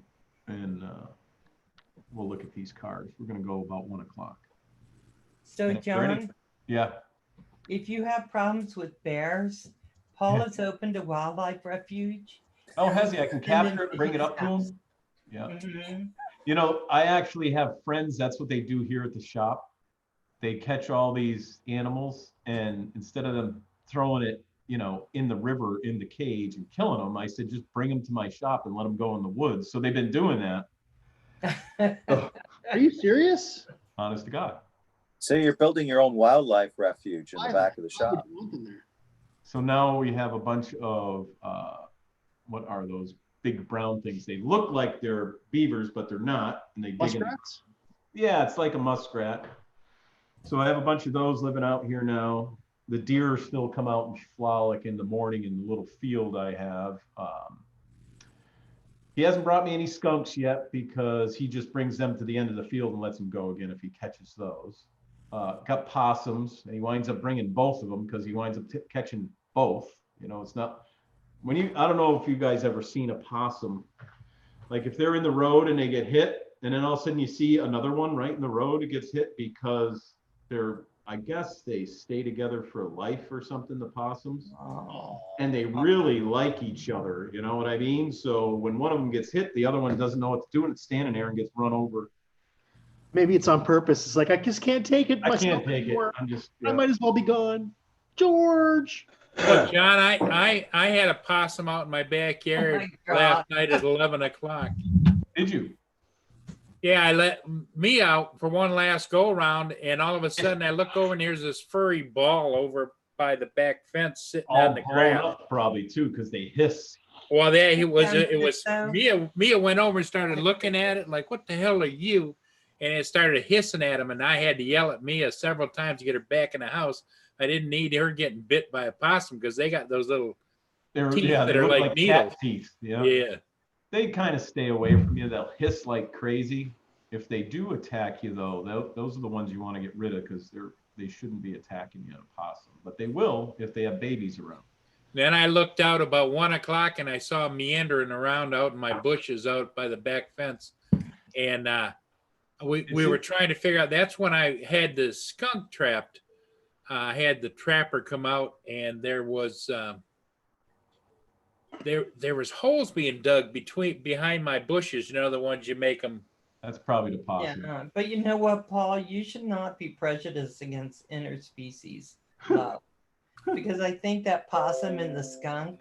And we'll look at these cars. We're gonna go about 1 o'clock. So And if there are any- John, Yeah, if you have problems with bears, Paul is open to Wildlife Refuge. oh, has he? I can Send him capture it, to bring it his up to house. him. Yeah. Mhm. You know, I actually have friends, that's what they do here at the shop. They catch all these animals, and instead of them throwing it, you know, in the river, in the cage and killing them, I said, just bring them to my shop and let them go in the woods. So they've been doing that, Are you serious? honest to God. So you're building your own wildlife refuge in the back of the Why would shop. you want them there? So now we have a bunch of, what are those big brown things? They look like they're beavers, but they're not. And they dig in. Muskrats? Yeah, it's like a muskrat. So I have a bunch of those living out here now. The deer still come out and frolic in the morning in the little field I have. He hasn't brought me any skunks yet because he just brings them to the end of the field and lets them go again if he catches those. Got possums, and he winds up bringing both of them because he winds up catching both. You know, it's not when you. I don't know if you guys ever seen a possum. Like if they're in the road and they get hit, and then all of a sudden you see another one right in the road, it gets hit because they're. I guess they stay together for life or something. The possums, and they really like each other. You know what I mean? So when one of them gets hit, the other one doesn't know what to do, and it's standing there and gets run over. Maybe it's on purpose. It's like, I just can't take it I myself can't take it. anymore. I'm just. I might as well be gone. George. Well, John, I had a possum out in my backyard Oh my last night at 11 o'clock. Did you? Yeah, I let me out for one last go around, and all of a sudden I look over and there's this furry ball over by the back fence sitting All on the blown grass. up probably too, because they hiss. Well, there he was. Sometimes It was it's so. Mia went over and started looking at it like, "What the hell are you?" And it started hissing at him, and I had to yell at Mia several times to get her back in the house. I didn't need her getting bit by a possum because they got those little They're teeth yeah, that they are look like like needles. cat teeth. Yeah. Yeah. They kind of stay away from you. They'll hiss like crazy. If they do attack you, though, those are the ones you want to get rid of because they shouldn't be attacking you, a possum. But they will if they have babies around. Then I looked out about 1 o'clock and I saw him meandering around out in my bushes out by the back fence. And we were trying to figure out, that's when I had the skunk trapped. I had the trapper come out and there was there was holes being dug behind my bushes, you know, the ones you make them. That's probably the possum. Yeah, but you know what, Paul? You should not be prejudiced against interspecies love. Because I think that possum and the skunk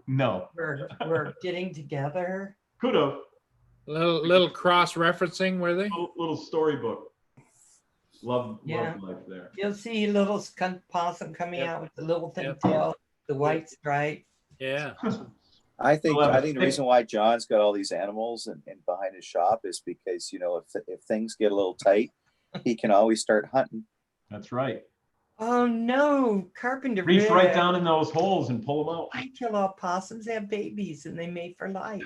No, were getting together. could have. Little cross-referencing, were they? Little storybook. Love Yeah. life there. You'll see little skunk possum coming Yep. out with the little thin Yep. tail, the white stripe. Yeah. I think Well, the reason why John's got all these animals and behind his shop is because, you know, if things get a little tight, he can always start hunting. That's right. Oh no, Carpenter Reach right Rick. down in those holes and pull them out. I kill all possums. They have babies and they mate for life.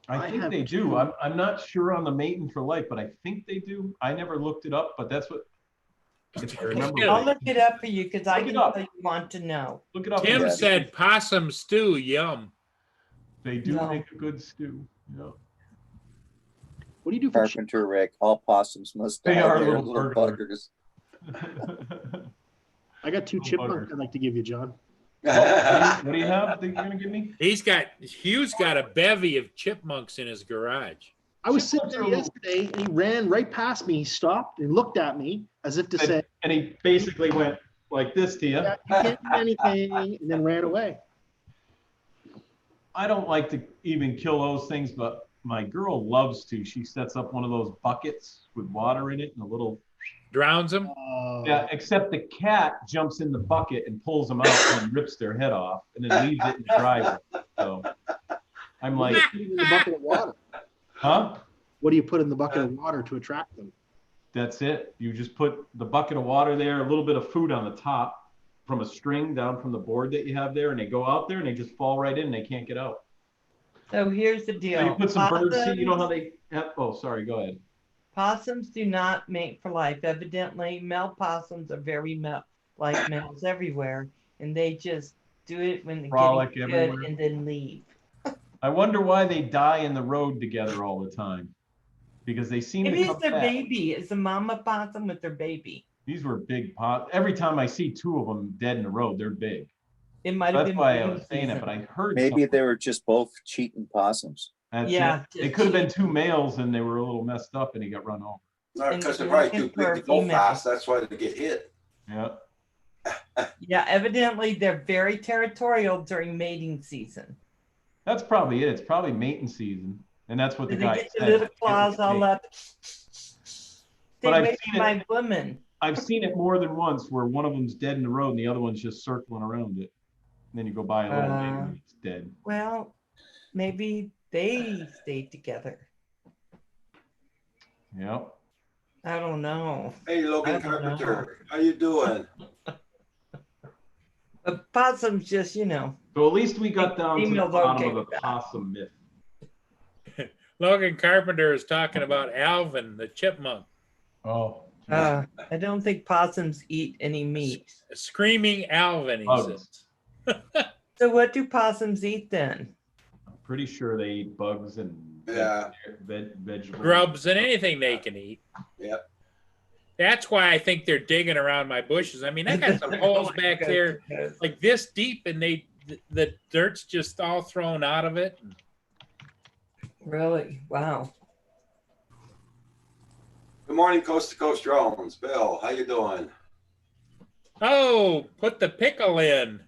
I I think have they do. two. I'm not sure on the mating for life, but I think they do. I never looked it up, but that's what. If I remember Yeah. I'll right. look it up for you because I Look it can up. tell you want to know. Look it up. Tim Yeah. said possum stew, yum. They do No. make a good stew. Yeah. What do you do for Carpenter Rick, all possums must They die. are They're little burglars. buggers. I got 2 Little chipmunks buggers. I'd like to give you, John. What do you have that you're gonna give me? Hugh's got a bevy of chipmunks in his garage. I was sitting Chipmunks there are little- yesterday and he ran right past me. He stopped and looked at me as if to say, And he basically went like this to you. "Yeah, you can't do anything," and then ran away. I don't like to even kill those things, but my girl loves to. She sets up one of those buckets with water in it and a little. Drowns them. Yeah, except the cat jumps in the bucket and pulls them out and rips their head off and then leaves it in the driveway. So I'm like, What do you put in the bucket of water? huh? What do you put in the bucket of water to attract them? That's it. You just put the bucket of water there, a little bit of food on the top from a string down from the board that you have there, and they go out there and they just fall right in and they can't get out. So here's the deal. So you put some bird seed, you know how Possums- they have, oh, sorry, go ahead. Possums do not mate for life. Evidently, male possums are very like males everywhere, and they just do it when they're Frolic getting everywhere. good and then leave. I wonder why they die in the road together all the time. because they seem Maybe to it's come their back. baby. It's a mama possum with their baby. These were big pots. Every time I see two of them dead in the road, they're big. It might have That's been why I mating was saying it, season. but I heard Maybe something. they were just both cheating possums. That's Yeah, it. just It could have been cheating. two males and they were a little messed up and he got run over. No, And because they're you're probably looking too for big a to go female. fast. That's why they get hit. Yeah. Yeah, evidently they're very territorial during mating season. That's probably it. It's probably mating season. And that's what the They guy get said. the little It was claws all mate. up. They But I've make seen it- my woman. I've seen it more than once where one of them's dead in the road and the other one's just circling around it. And then you go by a little later and it's dead. Well, maybe they stayed together. Yeah. I don't know. Hey, Logan I don't know. Carpenter, how you doing? But possums just, So at least we got down to the Females bottom okay of the with that. possum myth. Logan Carpenter is talking about Alvin, the chipmunk. Oh. I don't think possums eat any meat. Screaming Alvin, he Bugs. says. So what do possums eat then? I'm pretty sure they eat bugs and Yeah. vegetables. Grubs and anything they can eat. Yep. That's why I think they're digging around my bushes. I mean, I got some holes back there like this deep, and the dirt's just all thrown out of it. Really? Wow. Good morning, Coast to Coast Drones. Bill, how you doing? Oh, put the pickle in.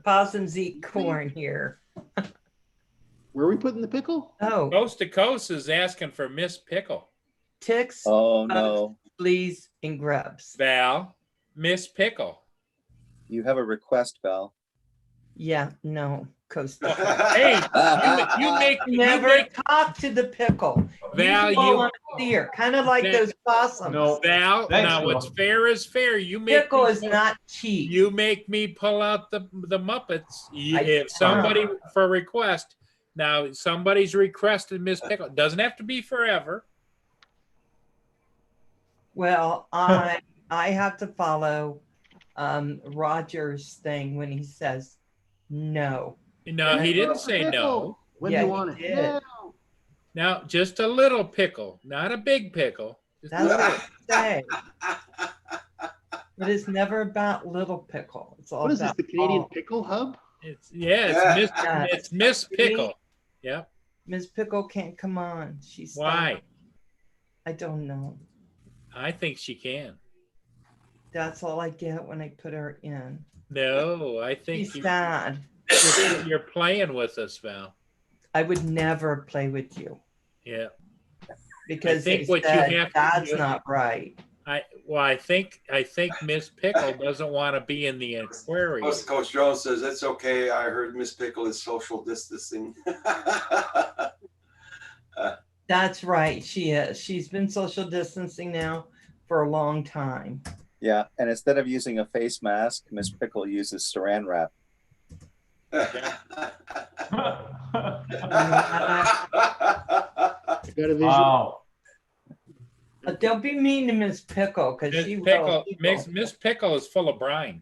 Possums eat corn here. Where are we putting the pickle? Oh, Coast to Coast is asking for Miss Pickle. ticks, Oh, no. fleas, and grubs. Val, Miss Pickle. You have a request, Val. Yeah, no, coast. to coast. Hey, you make Never talk to the pickle. Val, You go you- on a steer, kind of like That- those possums. No. Val. Thanks, Now, Will. what's fair is fair. You make Pickle me is pull- not cheap. You make me pull out the Muppets. I- If somebody for request, now somebody's requested Miss Pickle. Doesn't have to be forever. Well, I have to follow Roger's thing when he says no. No, he didn't say no. When Yeah, you he want it. did. No. Now, just a little pickle, not a big pickle. Just That's what I say. But it's never about little pickle. It's all What is this, about the Canadian all. Pickle Hub? It's Yeah. it's Miss Pickle. Yep. Miss Pickle can't come on. She's Why? I don't know. I think she can. That's all I get when I put her in. No, I think She's sad. you're playing with us, Val. I would never play with you Yeah. because think they what you said have to that's do- not right. I think Miss Pickle doesn't want to be in the aquarium. Coast to Coast Drones says, it's okay. I heard Miss Pickle is social distancing. That's right. She is. She's been social distancing now for a long time. Yeah, and instead of using a face mask, Miss Pickle uses saran wrap. I got a visual. Wow. Don't be mean to Miss Pickle because Miss she Pickle, will. Miss Pickle is full of brine.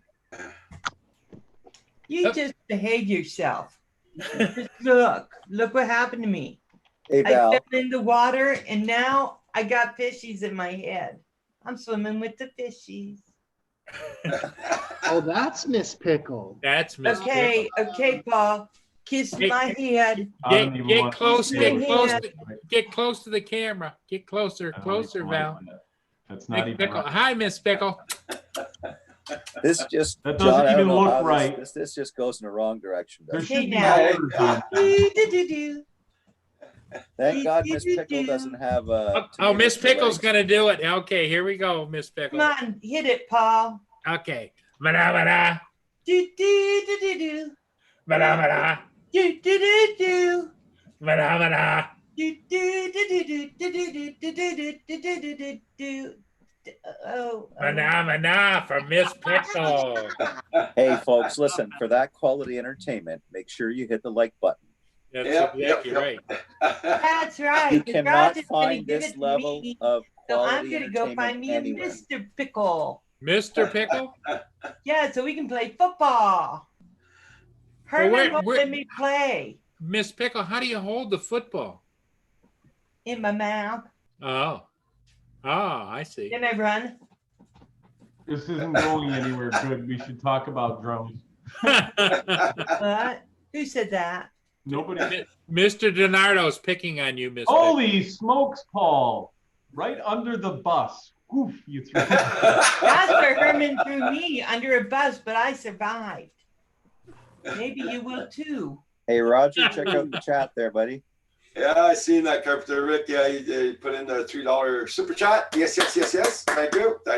You just behave yourself. Just look what happened to me. Hey, I Val. fell in the water and now I got fishies in my head. I'm swimming with the fishies. Oh, that's Miss Pickle. That's Miss Okay, okay, Paul. Kiss Hey, my head. I don't even Get want to close, say get what close, you to, said. get close to the camera. Get closer, I don't closer, even Val. want that. That's not Miss even Pickle. right. Hi, Miss Pickle. This just That John, doesn't I don't even know look how right. This just goes in the wrong direction. There doesn't should be now. orders on that. Do-do-do-do. it? Thank God Miss Pickle doesn't have Oh, Miss Pickle's legs. gonna do it. Okay, here we go, Miss Pickle. Come on, hit it, Paul. Okay. Vada, Do-do-do-do-do. vada, Do-do-do-do. vada. Do-do-do-do-do-do-do-do-do-do-do-do-do. Oh, Vada for Miss Pickle. Hey, folks, listen, for that quality entertainment, make sure you hit the like button. That's Yep, exactly yep, right. that's right. You The cannot Roger's gonna find give this it to level me, of so I'm quality gonna go find entertainment me a anywhere. Mr. Pickle. Mr. Pickle? Yeah, so we can play football. Well, Herman where- won't where- let me play. Miss Pickle, how do you hold the football? in my mouth. Oh, I see. Can I run? This isn't going anywhere good. We should talk about drones. What? Who said that? Nobody. Mr. DiNardo's picking on you, Miss. Holy smokes, Paul! Right under the bus. Oof, you threw. Pastor Herman threw me under a bus, but I survived. Maybe you will too. Hey, Roger, check out the chat there, buddy. Yeah, I seen that, Carpenter Rick. Yeah, you put in the $3 super chat. Yes. Thank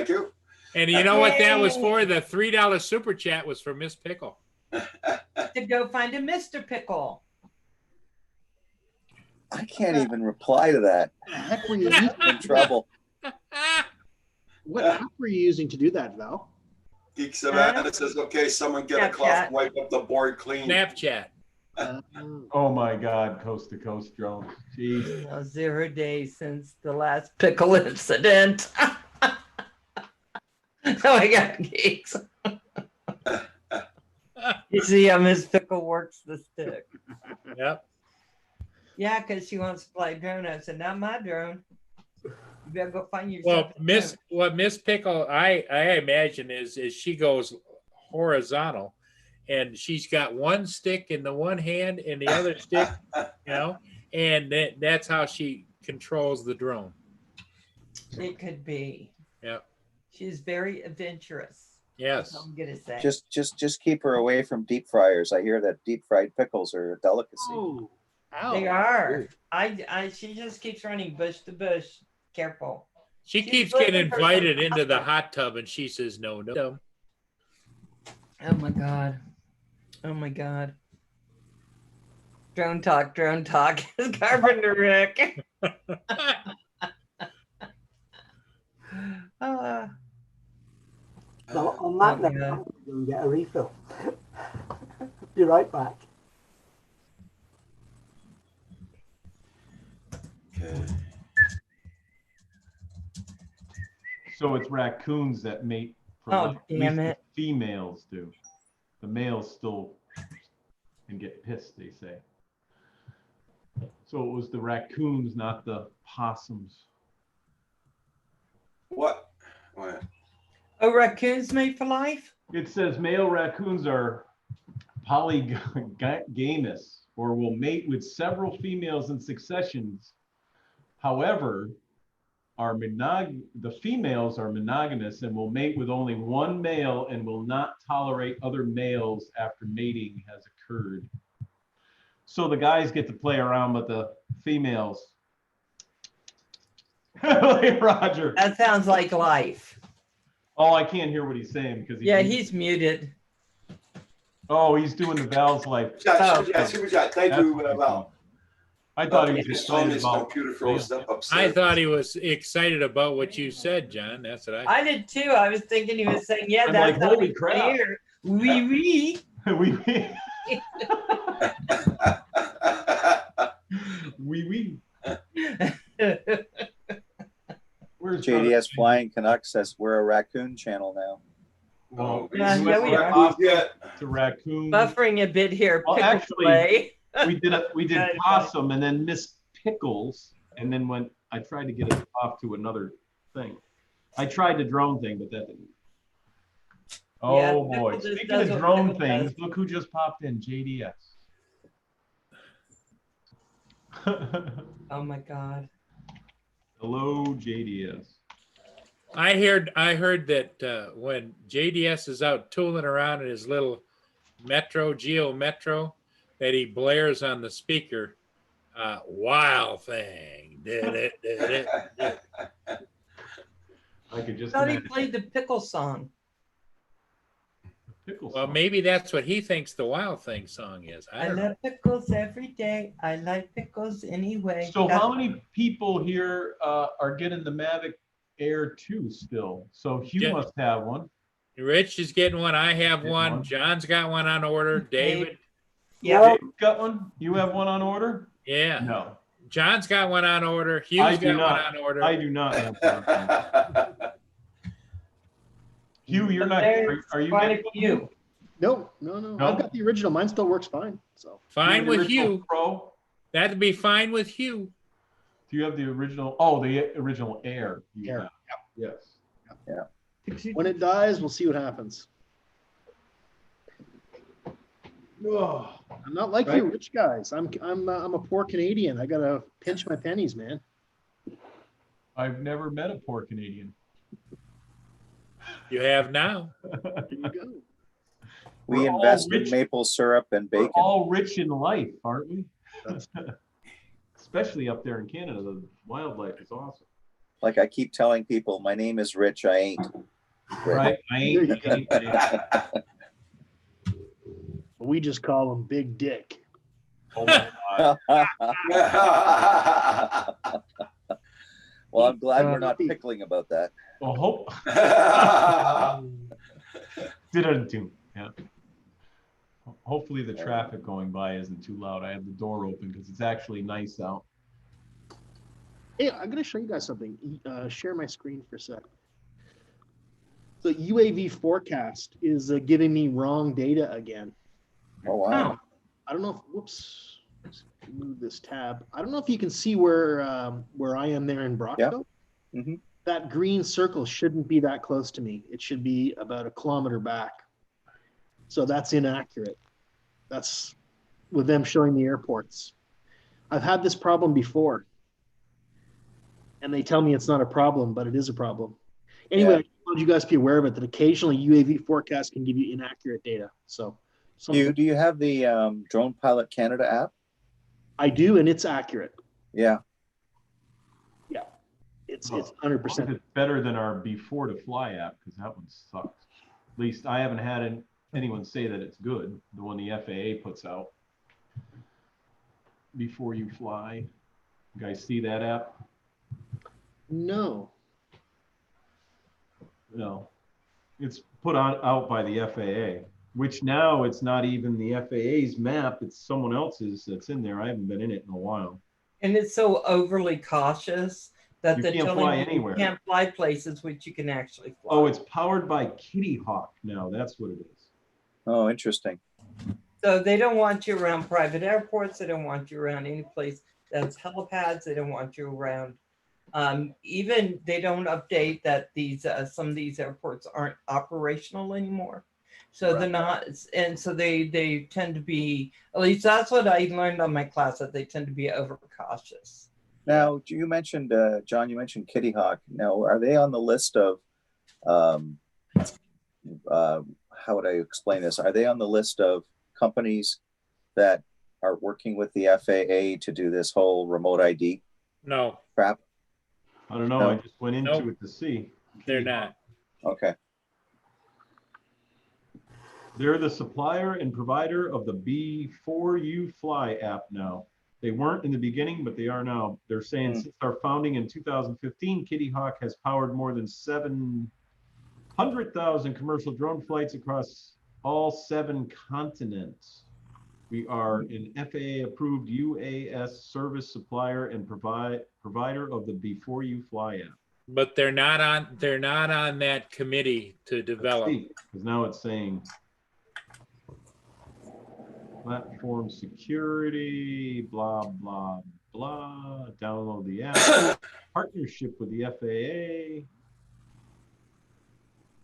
you. And you know what that was for? The $3 super chat was for Miss Pickle. To go find a Mr. Pickle. I can't even reply to that. What the heck were you using? In trouble. What app were you using to do that, Val? Geek Savannah says, okay, someone get a cloth Snapchat. and wipe up the board clean. Snapchat. Oh my God, coast to coast drones. Jeez. 0 days since the last pickle incident. Oh my God, geeks. You see how Miss Pickle works the stick. Yep. Yeah, because she wants to fly a drone. I said, not my drone. You better go find yourself. Well, Miss Pickle, I imagine is she goes horizontal, and she's got one stick in the one hand and the other stick, and that's how she controls the drone. It could be. Yeah. She's very adventurous. Yes. That's all I'm gonna say. Just keep her away from deep fryers. I hear that deep fried pickles are a delicacy. Oh, They are. She just keeps running bush to bush. Careful. She She's keeps looking getting for invited some- into the hot tub, and she says no. Oh my God. Oh my God. Drone talk is Carpenter Rick. So on that note, yeah. I'm going to get a refill. Be right back. Okay. So it's raccoons that mate for Oh, life. At damn least it. the females do. The males still can get pissed, they say. So it was the raccoons, not the possums. What? Oh, raccoons made for life? It says male raccoons are polygamous or will mate with several females in successions. However, the females are monogamous and will mate with only one male and will not tolerate other males after mating has occurred. So the guys get to play around with the females. Like Roger. That sounds like life. Oh, I can't hear what he's saying because He's muted. Oh, he's doing the Val's life. Super chat. Thank you, Val. I thought he was His phone, excited his about. computer froze up I upstairs. thought he was excited about what you said, John. That's what I. I did too. I was thinking he was saying, yeah, I'm that's like, holy crap. Here. Oui. we Where's JDS Flying Canuck says we're a raccoon channel now. Oh, Yeah, we yeah, went we are. to raccoon. Buffering a bit here. Well, Pickle actually, play. we did Right. possum and then Miss Pickles, and then when I tried to get it off to another thing. I tried the drone thing, but that didn't. Oh Yeah, boy! Pickle just Speaking does of what drone Pickle things, does. look who just popped in, JDS. Oh my God. Hello, JDS. I heard that when JDS is out tooling around in his little Geo Metro, that he blares on the speaker, "Wild thing." Did it. I could just Thought he imagine. played the pickle song. Pickles. Well, maybe that's what he thinks the Wild Thing song is. I I don't know. love pickles every day. I like pickles anyway. So how many people here are getting the Mavic Air 2 still? So Hugh Yeah. must have one. Rich is getting one. I have Get one. one. John's got one on order. David, Yeah. Dave got one? You have one on order? yeah. No. John's got one on order. I Hugh's do got not. one on order. I do not have one. Hugh, you're not. Are you Quite a getting few. no. No? I've got the original. Mine still works fine. So Fine the with original Hugh. Pro? That'd be fine with Hugh. Do you have the original? Oh, the original Air. You Air. have. Yes. When it dies, we'll see what happens. Oh, I'm not like Right. you rich guys. I'm a poor Canadian. I gotta pinch my pennies, man. I've never met a poor Canadian. You have now. There you go. We We're all invest in rich. maple syrup and We're bacon. all rich in life, aren't we? That's- Especially up there in Canada, the wildlife is awesome. Like I keep telling people, my name is Rich. I ain't. Rich. Right? I ain't. We just call him Big Dick. Oh my God. Well, I'm glad we're not pickling about that. Well, Didn't. Yeah. Hopefully the traffic going by isn't too loud. I have the door open because it's actually nice out. Hey, I'm gonna show you guys something. Share my screen for a sec. The UAV forecast is giving me wrong data again. Oh, wow. I don't know if, whoops, let's move this tab. I don't know if you can see where I am there in Brockville. Mhm. That green circle shouldn't be that close to me. It should be about a kilometer back. So that's inaccurate. That's with them showing the airports. I've had this problem before. And they tell me it's not a problem, but it is a problem. Anyway, Yeah. I wanted you guys to be aware of it, that occasionally UAV forecasts can give you inaccurate data. So Do you have the Drone Pilot Canada app? I do, and it's accurate. Yeah. It's Well, 100%. It's better than our Before to Fly app because that one sucks. At least I haven't had anyone say that it's good. The one the FAA puts out. Before You Fly. You guys see that app? No. No. It's put out by the FAA, which now it's not even the FAA's map. It's someone else's that's in there. I haven't been in it in a while. And it's so overly cautious that You they're can't telling fly you anywhere. you can't fly places which you can actually fly. Oh, it's powered by Kitty Hawk now. That's what it is. Oh, interesting. So they don't want you around private airports. They don't want you around any place that's helipads. They don't want you around. Even they don't update that these some of these airports aren't operational anymore. So they're not, and so they tend to be. At least that's what I learned on my class, that they tend to be overcautious. Now, you mentioned, John, you mentioned Kitty Hawk. Now, are they on the list of, how would I explain this? Are they on the list of companies that are working with the FAA to do this whole remote ID No, crap? I don't know. No. I just went into Nope. it to see. they're not. Okay. They're the supplier and provider of the Before You Fly app now. They weren't in the beginning, but they are now. They're saying since our founding in 2015, Kitty Hawk has powered more than 700,000 commercial drone flights across all 7 continents. We are an FAA-approved UAS service supplier and provider of the Before You Fly app. But they're not on. They're not on that committee to develop. Because now it's saying platform security, blah, blah, blah. Download the app. Partnership with the FAA.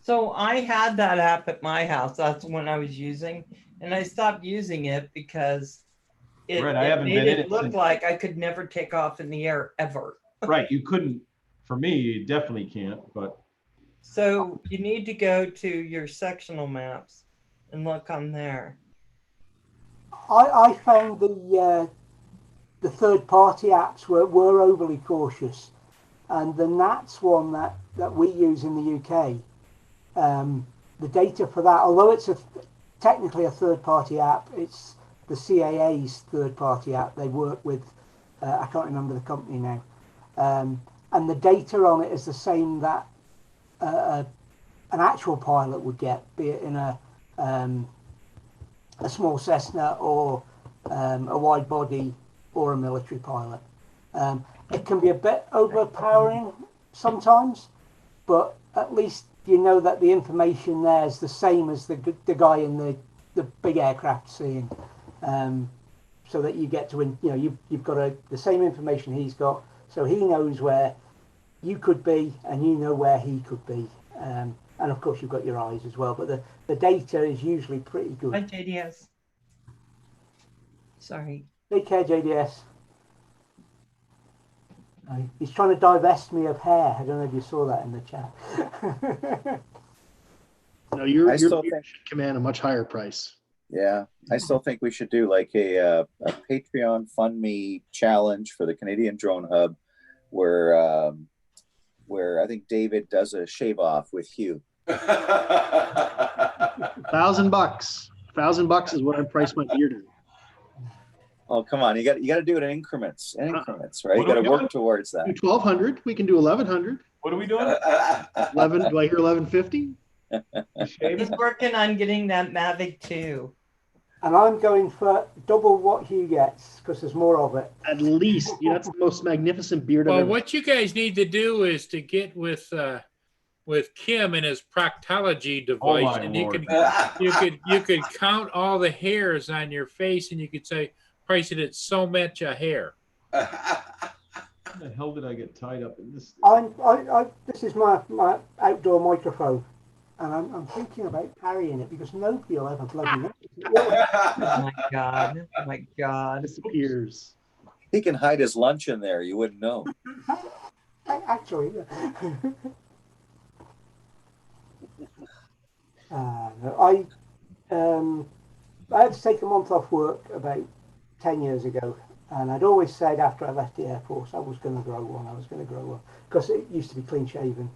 So I had that app at my house. That's when I was using, and I stopped using it because it, Right, I it haven't made been in it it look since- like I could never take off in the air ever. Right, you couldn't, for me, you definitely can't, but So you need to go to your sectional maps and look on there. I found the third-party apps were overly cautious, and the NATS one that we use in the UK, the data for that, although it's technically a third-party app, it's the CAA's third-party app. They work with, I can't remember the company now, and the data on it is the same that an actual pilot would get, be it in a small Cessna or a wide body or a military pilot. It can be a bit overpowering sometimes, but at least you know that the information there is the same as the guy in the big aircraft seeing, so that you get to, you've got the same information he's got, So he knows where you could be, and you know where he could be. And of course, you've got your eyes as well. But the data is usually pretty good. Hi, JDS. Sorry. Take care, JDS. He's trying to divest me of hair. I don't know if you saw that in the chat. No, your I still beard think- should command a much higher price. Yeah, I still think we should do like a Patreon Fund Me challenge for the Canadian Drone Hub, where I think David does a shave off with Hugh. $1,000. $1,000 is what I price my beard at. Oh, come on, you got to do it in increments, right? What You got are to we work doing? towards that. Do 1,200. We can do 1,100. What are we doing? 11. Do I hear 1150? He's working on getting that Mavic 2. And I'm going for double what he gets because there's more of it. At least. Yeah, that's the most magnificent beard I've Well, ever. what you guys need to do is to get with Kim and his proctology device, my and Lord. you could count all the hairs on your face, and you could say price it at so much a hair. How the hell did I get tied up in this? This is my outdoor microphone, and I'm thinking about carrying it because nobody will ever bloody know. Oh my God. Oh my God. Disappears. He can hide his lunch in there. You wouldn't know. Actually, I had to take a month off work about 10 years ago, and I'd always said after I left the Air Force I was going to grow one. Because it used to be clean shaven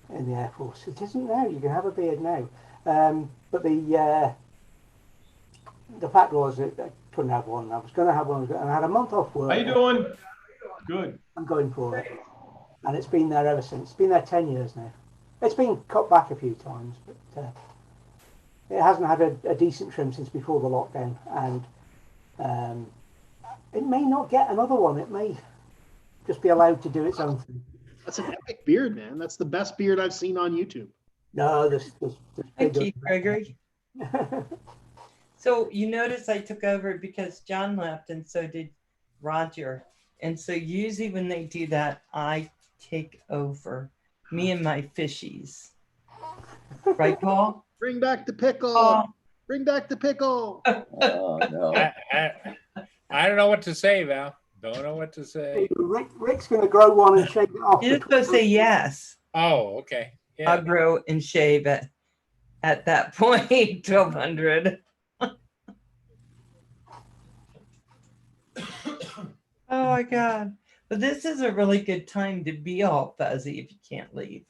in the Air Force. It isn't now. You can have a beard now. But the fact was that I couldn't have one. I was going to have one, and I had a month off work. How you doing? Good. I'm going for it, and it's been there ever since. It's been there 10 years now. It's been cut back a few times, but it hasn't had a decent trim since before the lockdown, and it may not get another one. It may just be allowed to do its own thing. That's an epic beard, man. That's the best beard I've seen on YouTube. No, there's Hey, bigger. Keith Gregory. So you notice I took over because John left, and so did Roger. And so usually when they do that, I take over. Me and my fishies. Right, Paul? Bring back the pickle. Oh. Bring back the pickle. Oh no. I don't know what to say, Val. Don't know what to say. Rick's going to grow one and shave it off. You're supposed to say yes. Oh, okay. Yeah. I'll grow and shave at that point, 1,200. Oh my God. But this is a really good time to be all fuzzy if you can't leave.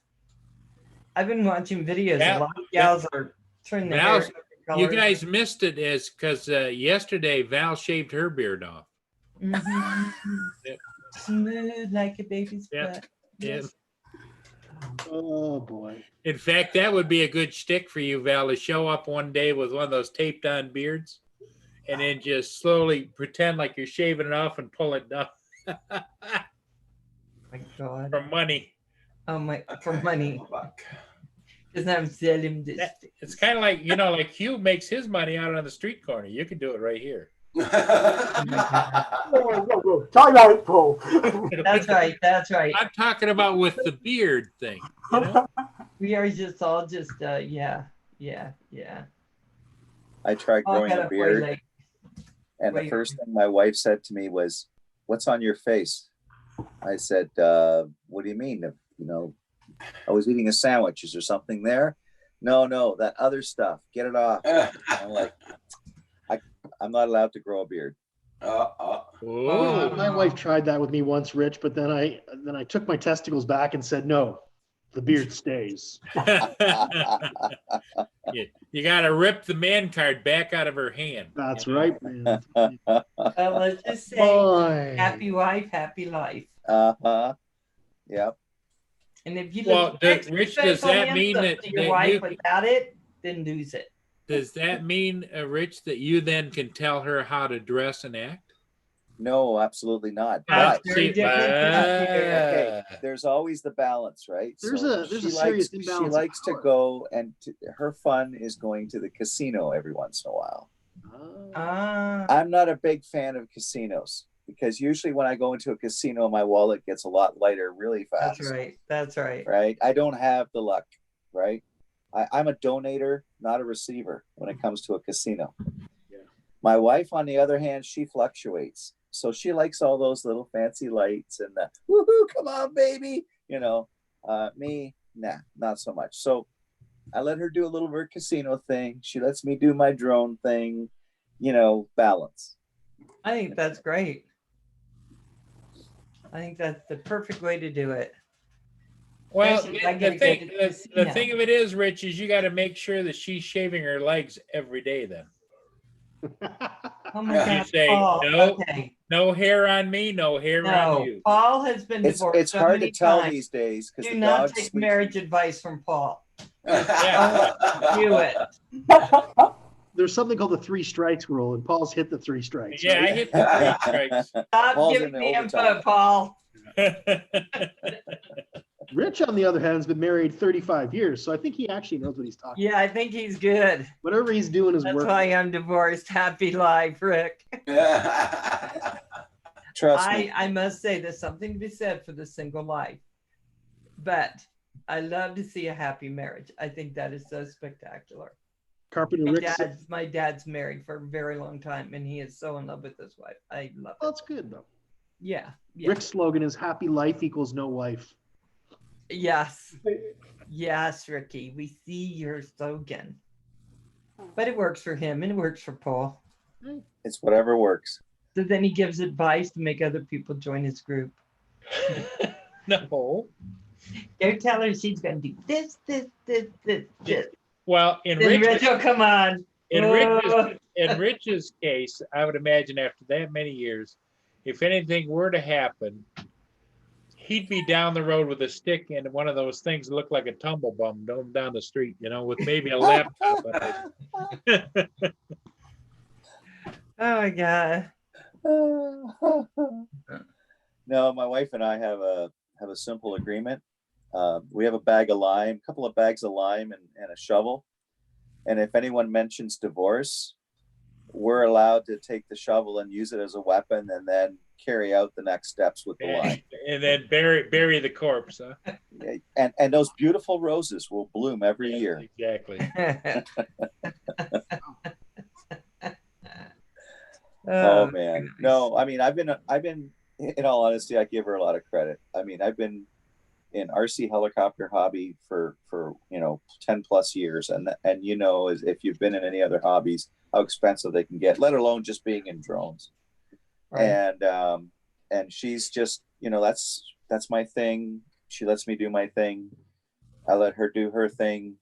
I've been watching videos. Yeah. A lot of gals are turning their hair Val, different you colors. guys missed it is because yesterday Val shaved her beard off. Mhm. Yeah. Smooth like a baby's Yep. butt. Yeah. Oh boy. In fact, that would be a good shtick for you, Val, to show up one day with one of those taped on beards and then just slowly pretend like you're shaving it off and pull it down My God. for money. Oh my, for money. Doesn't have to sell him this. It's kind of like, like Hugh makes his money out on the street corner. You can do it right here. Whoa. Time out, Paul. That's right. That's right. I'm talking about with the beard thing. You know? We are just all just, yeah. I tried Oh, I growing got a up way beard, late. and the Wait. first thing my wife said to me was, "What's on your face?" I said, "What do you mean? I was eating a sandwich. Is there something there?" No, that other stuff. Get it off. I'm like, I'm not allowed to grow a beard. Whoa. My wife tried that with me once, Rich, but then I took my testicles back and said, no, the beard stays. You got to rip the man card back out of her hand. That's you know? right, man. Let's just say, Boy. happy wife, happy life. Yep. And if you Well, live Rich, does that mean that your that wife you- without it, then lose it. Does that mean, Rich, that you then can tell her how to dress and act? No, absolutely not. That's But very different. okay, there's always the balance, right? There's So a she serious likes, imbalance She of likes to power. go, and her fun is going to the casino every once in a while. Ah, I'm not a big fan of casinos. because usually when I go into a casino, my wallet gets a lot lighter really fast. That's right. That's right. Right? I don't have the luck, right? I'm a donator, not a receiver when it comes to a casino. Yeah. My wife, on the other hand, she fluctuates. So she likes all those little fancy lights and the woohoo, come on, baby. You know, me, nah, not so much. So I let her do a little of her casino thing. She lets me do my drone thing, you know, balance. I think that's great. I think that's the perfect way to do it. Well, Especially if I the get to thing, go to the the casino. thing of it is, Rich, is you got to make sure that she's shaving her legs every day. Then Oh my you God, say Paul. no, Okay. no hair on me, no hair on No, you. Paul has been divorced It's so hard to many tell times. these days because Do the not dog take sleeps. marriage advice from Paul. Yeah. Do it. There's something called the 3 strikes rule, and Paul's hit the 3 strikes. Yeah, right? I hit the 3 strikes. Stop Paul's giving in the me overtime. info, Paul. Rich, on the other hand, has been married 35 years, so I think he actually knows what he's talking about. Yeah, I think he's good. Whatever he's doing is That's working. why I'm divorced. Happy life, Rick. Trust me. I must say there's something to be said for the single life. But I love to see a happy marriage. I think that is so spectacular. Carpenter My Rick. dad's married for a very long time and he is so in love with his wife. I love Well, it. that's good though. Yeah. Yeah. Rick's slogan is "Happy life equals no wife." Yes. Yes, Ricky. We see your slogan. But it works for him and it works for Paul. It's whatever works. So then he gives advice to make other people join his group. No. Go tell her she's going to do this. Well, in Then Rich's, Rich will come on. in Rich's case, I would imagine after that many years, if anything were to happen, he'd be down the road with a stick and one of those things that look like a tumble bum going down the street, you know, with maybe a laptop on it. Oh my God. No, my wife and I have a simple agreement. We have a couple of bags of lime and a shovel. And if anyone mentions divorce, we're allowed to take the shovel and use it as a weapon and then carry out the next steps with the lime. And then bury the corpse, huh? And those beautiful roses will bloom every year. Exactly. Oh man. No, I mean I've been in all honesty, I give her a lot of credit. I mean, I've been in RC helicopter hobby for 10 plus years, and you know, as if you've been in any other hobbies, how expensive they can get, let alone just being in drones. Right. And she's just, that's my thing. She lets me do my thing. I let her do her thing.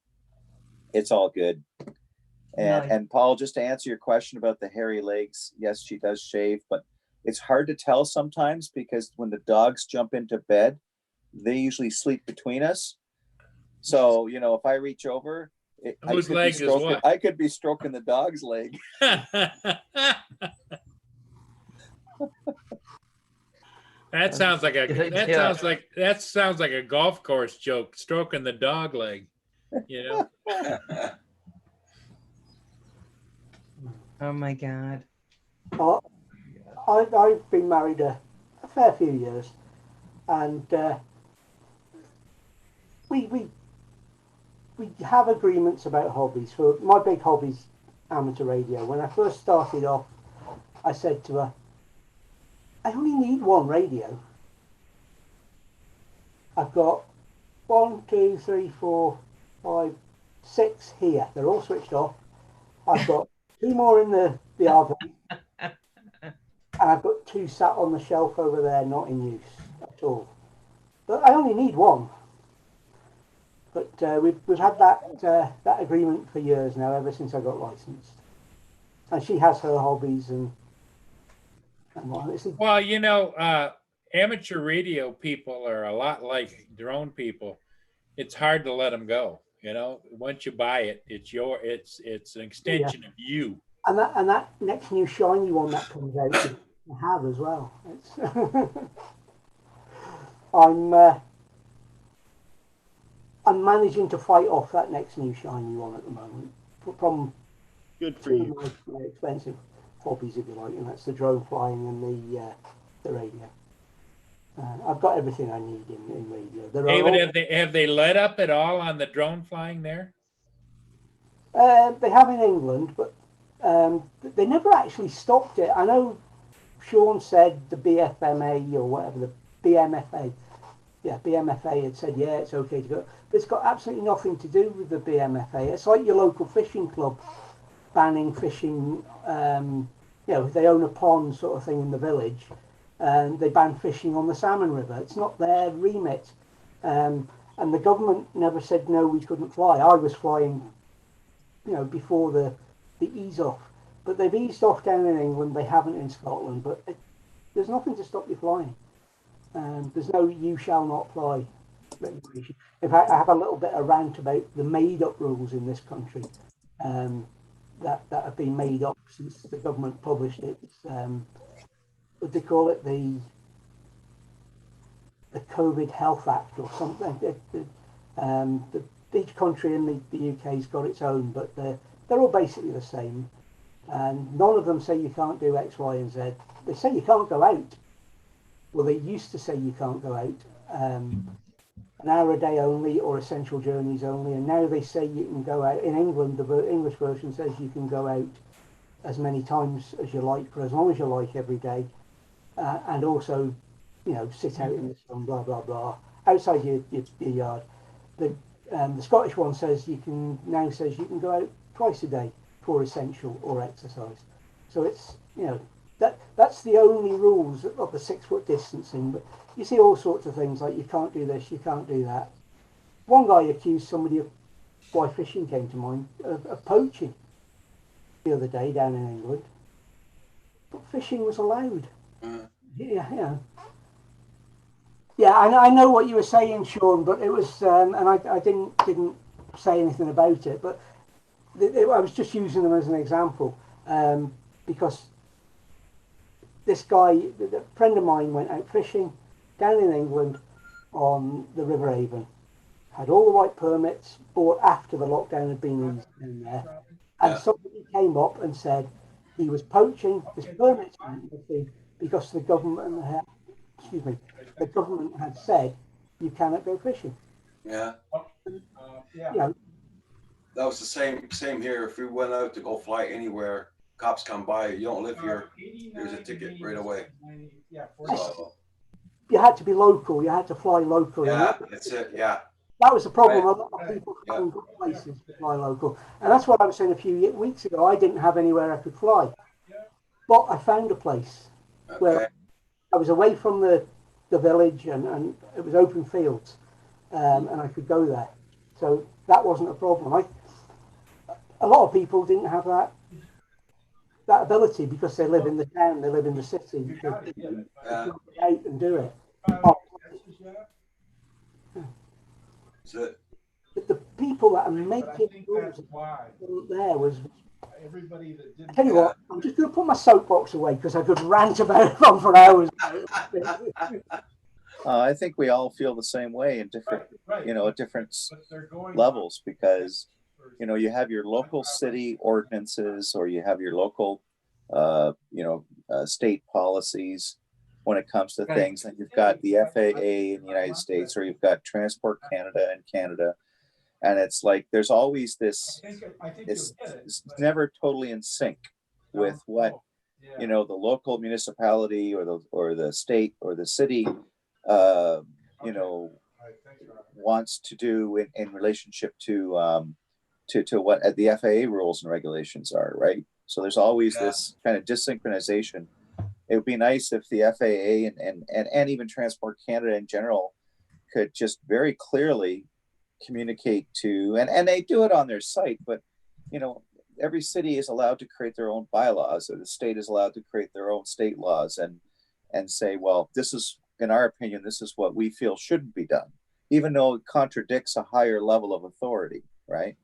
It's all good. And Paul, just to answer your question about the hairy legs, yes, she does shave, but it's hard to tell sometimes because when the dogs jump into bed, they usually sleep between us. So, if I reach over, whose leg is what? I could be stroking the dog's leg. That sounds like a golf course joke, stroking the dog leg, Oh my God. I've been married a fair few years, and we have agreements about hobbies. For my big hobby's amateur radio. When I first started off, I said to her, I only need one radio. I've got 1, 2, 3, 4, 5, 6 here. They're all switched off. I've got 2 more in the oven. And I've got 2 sat on the shelf over there, not in use at all. But I only need one. But we've had that agreement for years now, ever since I got licensed. And she has her hobbies and well, amateur radio people are a lot like drone people. It's hard to let them go. Once you buy it, it's an extension of you. And that next new shiny one that comes out, you have as well. I'm managing to fight off that next new shiny one at the moment. From good for you. My expensive hobbies, if you like, and that's the drone flying and the radio. I've got everything I need in radio. David, have they let up at all on the drone flying there? They have in England, but they never actually stopped it. I know Sean said the BFMA or whatever, the BMFA. Yeah, BMFA had said, yeah, it's okay to go. But it's got absolutely nothing to do with the BMFA. It's like your local fishing club banning fishing. If they own a pond sort of thing in the village, and they ban fishing on the salmon river. It's not their remit. And the government never said, no, we couldn't fly. I was flying, before the ease off. But they've eased off down in England. They haven't in Scotland. But there's nothing to stop you flying. There's no you shall not fly regulation. In fact, I have a little bit of rant about the made-up rules in this country that have been made up since the government published it. What they call it, the COVID Health Act or something. Each country in the UK's got its own, but they're all basically the same. And none of them say you can't do X, Y, and Z. They say you can't go out. Well, they used to say you can't go out, an hour a day only or essential journeys only, and now they say you can go out. In England, the English version says you can go out as many times as you like for as long as you like every day, and also, sit out in the sun, blah blah blah, outside your yard. The Scottish one says you can go out twice a day for essential or exercise. So it's that's the only rules of the 6 foot distancing. But you see all sorts of things like you can't do this, you can't do that. One guy accused somebody of, why fishing came to mind, of poaching the other day down in England. But fishing was allowed. Yeah. I know what you were saying, Sean, but it was, and I didn't say anything about it, but I was just using them as an example because this guy, a friend of mine, went out fishing down in England on the River Avon, had all the right permits, bought after the lockdown had been eased in there, and somebody came up and said he was poaching, his permits weren't missing because the government had said you cannot go fishing. Yeah. That was the same here. If we went out to go fly anywhere, cops come by, you don't live here, here's a ticket right away. So, you had to be local, you had to fly locally. Yeah, that's it, yeah. That was the problem. A lot of people haven't got places to fly local. And that's what I was saying a few weeks ago. I didn't have anywhere I could fly. But I found a place where I was away from the village and it was open fields and I could go there. So that wasn't a problem. A lot of people didn't have that ability because they live in the town, they live in the city. They can't get out and do it. But the people that are making rules there was everybody that didn't. Tell you what, I'm just going to put my soapbox away because I could rant about it on for hours. I think we all feel the same way in different, at different levels because, you have your local city ordinances or you have your local, state policies when it comes to things. And you've got the FAA in the United States, or you've got Transport Canada in Canada. And it's like, there's always this, it's never totally in sync with what, the local municipality or the state or the city, wants to do in relationship to what the FAA rules and regulations are, right? So there's always this kind of desynchronization. It would be nice if the FAA and even Transport Canada in general could just very clearly communicate to, and they do it on their site, but every city is allowed to create their own bylaws, or the state is allowed to create their own state laws and say, well, this is, in our opinion, this is what we feel shouldn't be done, even though it contradicts a higher level of authority, right?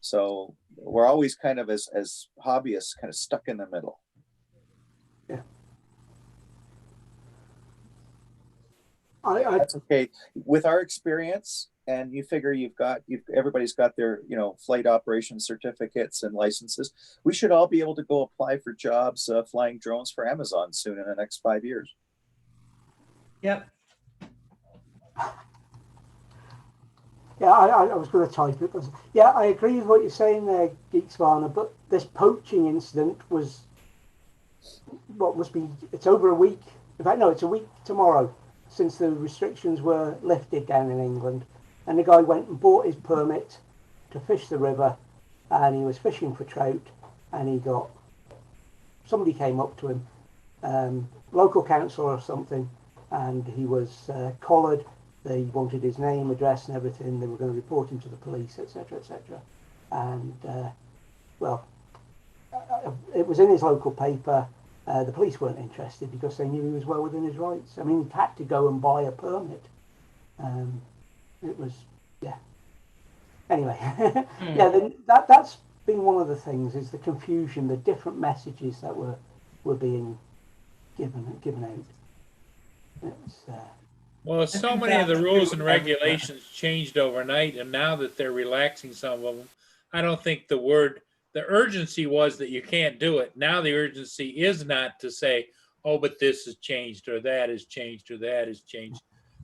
So we're always kind of, as hobbyists, kind of stuck in the middle. Yeah. That's okay. With our experience, and you figure everybody's got their, flight operation certificates and licenses. We should all be able to go apply for jobs flying drones for Amazon soon in the next 5 years. Yep. Yeah, I was going to type it. Yeah, I agree with what you're saying there, Geeksvana, but this poaching incident was, what must be, it's over a week. In fact, no, it's a week tomorrow since the restrictions were lifted down in England. And the guy went and bought his permit to fish the river, and he was fishing for trout, and he got, somebody came up to him, local council or something, and he was collared. They wanted his name, address, and everything. They were going to report him to the police, etc., etc. And it was in his local paper. The police weren't interested because they knew he was well within his rights. I mean, he had to go and buy a permit. It was, yeah. Anyway, yeah. That's been one of the things, is the confusion, the different messages that were being given out. It's, Well, so many of the rules and regulations changed overnight, and now that they're relaxing some of them, I don't think the urgency was that you can't do it. Now the urgency is not to say, oh, but this has changed, or that has changed, or that has changed.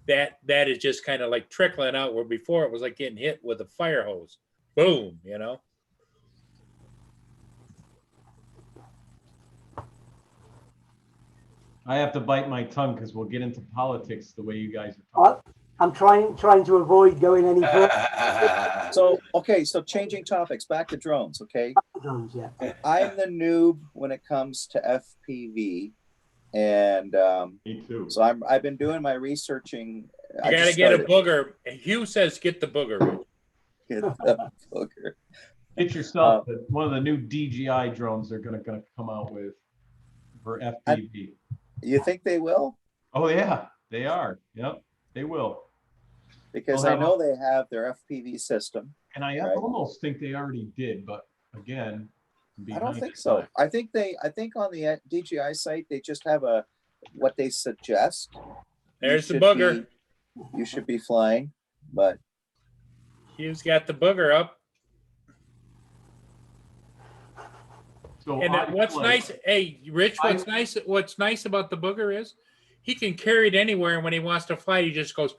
That is just kind of like trickling out, where before it was like getting hit with a fire hose. Boom, you know? I have to bite my tongue because we'll get into politics the way you guys are talking. I'm trying to avoid going any further. So changing topics, back to drones, okay? Drones, yeah. I'm the noob when it comes to FPV, and Me too. so I've been doing my researching. You got to get a booger. Hugh says get the booger, Rich. Get the booger. Get yourself one of the new DJI drones they're going to come out with for FPV. You think they will? Oh yeah, they are. Yep, they will. Because I know they have their FPV system. And I almost think they already did, but again, I don't think so. I think on the DJI site they just have what they suggest. There's the booger. You should be flying, but Hugh's got the booger up. So and what's nice, hey, Rich, what's nice about the booger is he can carry it anywhere, and when he wants to fly, he just goes,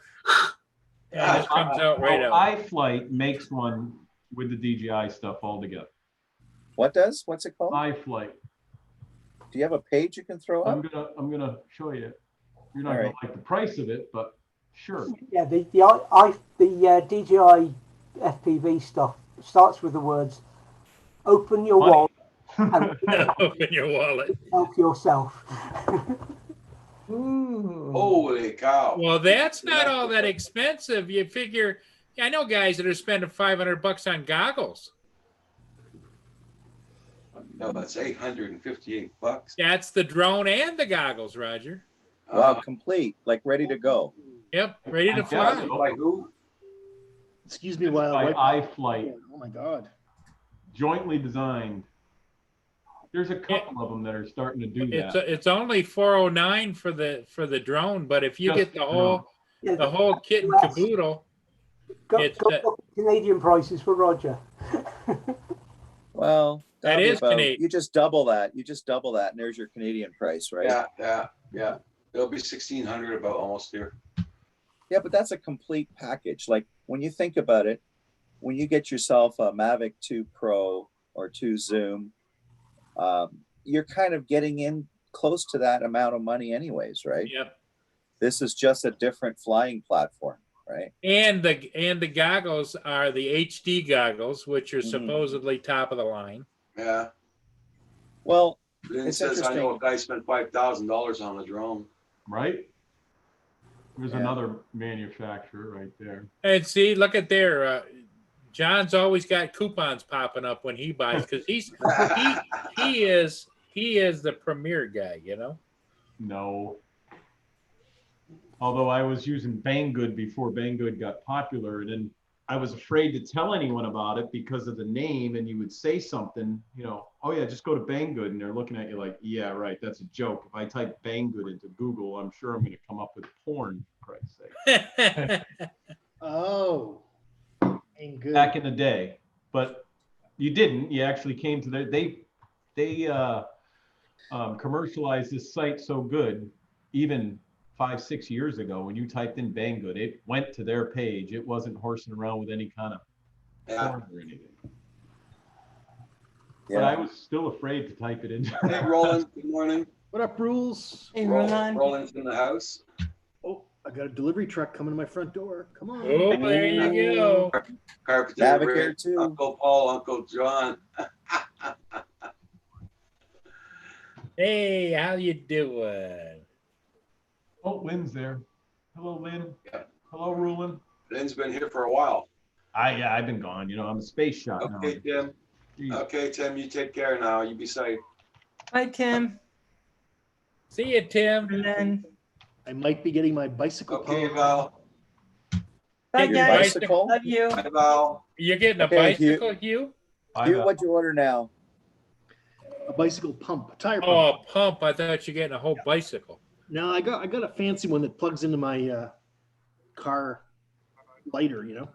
and it just comes out right out. iFlight makes one with the DJI stuff all together. What does? What's it called? iFlight. Do you have a page you can throw up? I'm gonna show you. You're not gonna like the price of it, but sure. Yeah, the DJI FPV stuff starts with the words, "Open your wallet." Open your wallet. Help yourself. Ooh. Holy cow. Well, that's not all that expensive. You figure, I know guys that are spending $500 on goggles. No, that's $858. That's the drone and the goggles, Roger. Wow, complete, like ready to go. Yep, ready to fly. By who? Excuse me while by iFlight. Oh my God. Jointly designed. There's a couple of them that are starting to do that. It's only $409 for the drone, but if you get the whole kit and caboodle, Go Canadian prices for Roger. Well, that is Canadian. You just double that. And there's your Canadian price, right? Yeah. It'll be $1,600 about almost here. Yeah, but that's a complete package. Like when you think about it, when you get yourself a Mavic 2 Pro or 2 Zoom, you're kind of getting in close to that amount of money anyways, right? Yep. This is just a different flying platform, right? And the goggles are the HD goggles, which are supposedly top of the line. Yeah. Well, it says I know a guy spent $5,000 on a drone. Right? There's another manufacturer right there. And see, look at there. John's always got coupons popping up when he buys because he is the premier guy, you know. No. Although I was using Banggood before Banggood got popular, and then I was afraid to tell anyone about it because of the name, and you would say something, oh yeah, just go to Banggood, and they're looking at you like, yeah, right, that's a joke. If I type Banggood into Google, I'm sure I'm going to come up with porn, for Christ's sake. Oh. Good. Back in the day, but you didn't. You actually came to they commercialized this site so good, even 5-6 years ago, when you typed in Banggood, it went to their page. It wasn't horsing around with any kind of Yeah. porn or anything. Yeah. But I was still afraid to type it in. Hey, Roland, good morning. What up, rules? Hey, Roland. Roland's in the house. Oh, I got a delivery truck coming to my front door. Come on. Oh, there you go. Carpenter, Navigator Rick, too. Uncle Paul, Uncle John. Hey, how you doing? Oh, Lynn's there. Hello, Lynn. Yeah. Hello, Rulin. Lynn's been here for a while. I've been gone. You know, I'm a space shot now. Okay, Tim. Jeez. Okay, Tim, you take care now. You be safe. Bye, Tim. See you, Tim. And then, I might be getting my bicycle. Okay, pump. Val. bye, Your guys. bicycle? Love you. Bye, Val. You're getting a Okay, Hugh. bicycle, Hugh? Hugh, what'd you order now? A bicycle pump, a tire pump. Oh, a pump. I thought you're getting a whole bicycle. No, I got a fancy one that plugs into my car lighter, you know,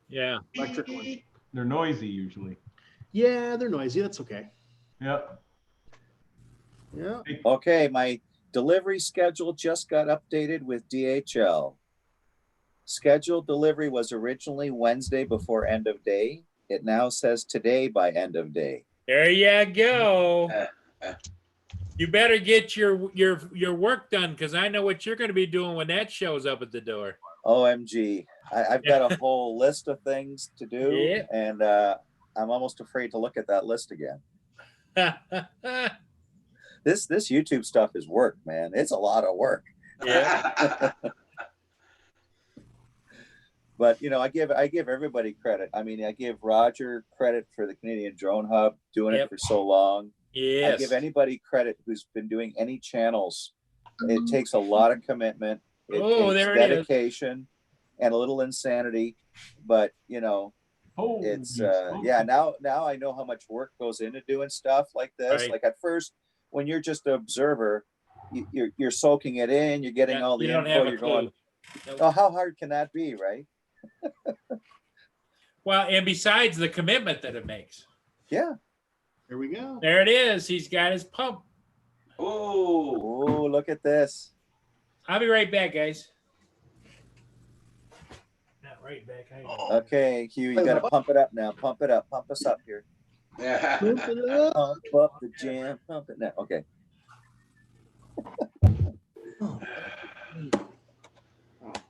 Yeah. electric one. They're noisy usually. Yeah, they're noisy. That's okay. Yeah. Yeah. Okay, my delivery schedule just got updated with DHL. Scheduled delivery was originally Wednesday before end of day. It now says today by end of day. There you go. You better get your work done, because I know what you're going to be doing when that shows up at the door. OMG. I've got a whole list of things to do, Yeah. and I'm almost afraid to look at that list again. This YouTube stuff is work, man. It's a lot of work. Yeah. But you know, I give everybody credit. I mean, I give Roger credit for the Canadian Drone Hub doing Yep. it for so long. I Yes. give anybody credit who's been doing any channels. It takes a lot of commitment. It Oh, takes there it is. dedication and a little insanity. But you know, Oh, it's yes. yeah. Now I know how much work goes into doing stuff like this. Right. Like at first, when you're just an observer, you're soaking it in. You're getting Yeah, all the you don't info. have a You're going, clue. oh, how hard can that be, right? Well, and besides the commitment that it makes. Yeah. Here we go. There it is. He's got his pump. Oh, Oh, look at this. I'll be right back, guys. Not right back. Okay, Hugh, you got to pump it up now. Pump it up. Pump us up here. yeah. Pump it up. Pump up the jam. Pump it now. Okay.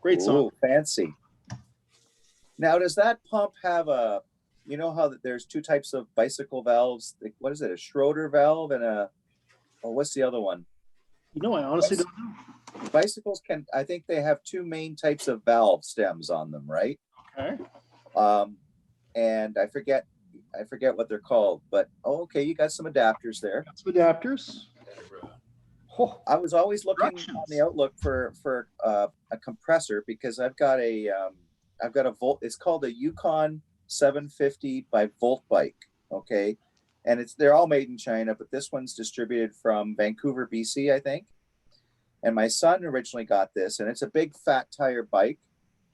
Great song. Ooh, fancy. Now, does that pump have a, you know how that there's two types of bicycle valves? Like, what is it? A Schroeder valve and a, oh, what's the other one? You know, I honestly don't know. Bicycles can, I think they have two main types of valve stems on them, right? Okay. And I forget what they're called, but oh, okay, you got some adapters there. Got some adapters. Oh, I was always looking on Instructions. the outlook for a compressor because I've got a Volt. It's called a Yukon 750 by Volt Bike. Okay, and they're all made in China, but this one's distributed from Vancouver, BC, I think. And my son originally got this, and it's a big fat tire bike.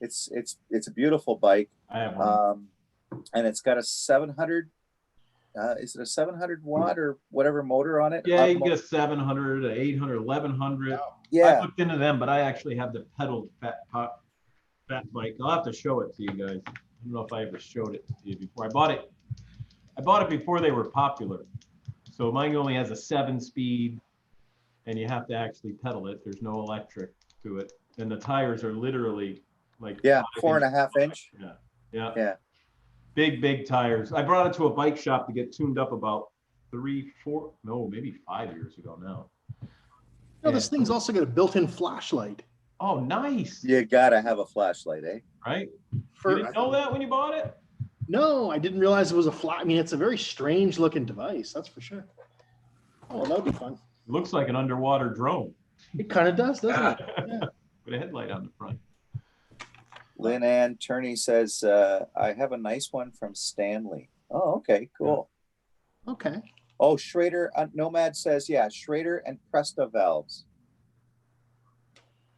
It's a beautiful bike, I have one. and it's got a 700. Is it a 700 watt or whatever motor on it? Yeah, you can get a 700, a 800, 1100. I Yeah. looked into them, but I actually have the pedaled fat bike. I'll have to show it to you guys. I don't know if I ever showed it to you before. I bought it before they were popular. So mine only has a 7-speed, and you have to actually pedal it. There's no electric to it. And the tires are literally like Yeah, 5 4.5 inch. Yeah. Yeah. Big tires. I brought it to a bike shop to get tuned up about maybe 5 years ago now. you know, this thing's also got a built-in flashlight. Oh, nice. You gotta have a flashlight, eh? Right? For, You didn't know that when you bought it? No, I didn't realize it was a flash. I mean, it's a very strange looking device, that's for sure. Oh, that would be fun. Looks like an underwater drone It kind of does, doesn't it? Yeah. with a headlight on the front. Lynn Ann Turney says, I have a nice one from Stanley. Oh, okay, cool. Okay. Oh, Schrader, Nomad says, yeah, Schrader and Presta valves.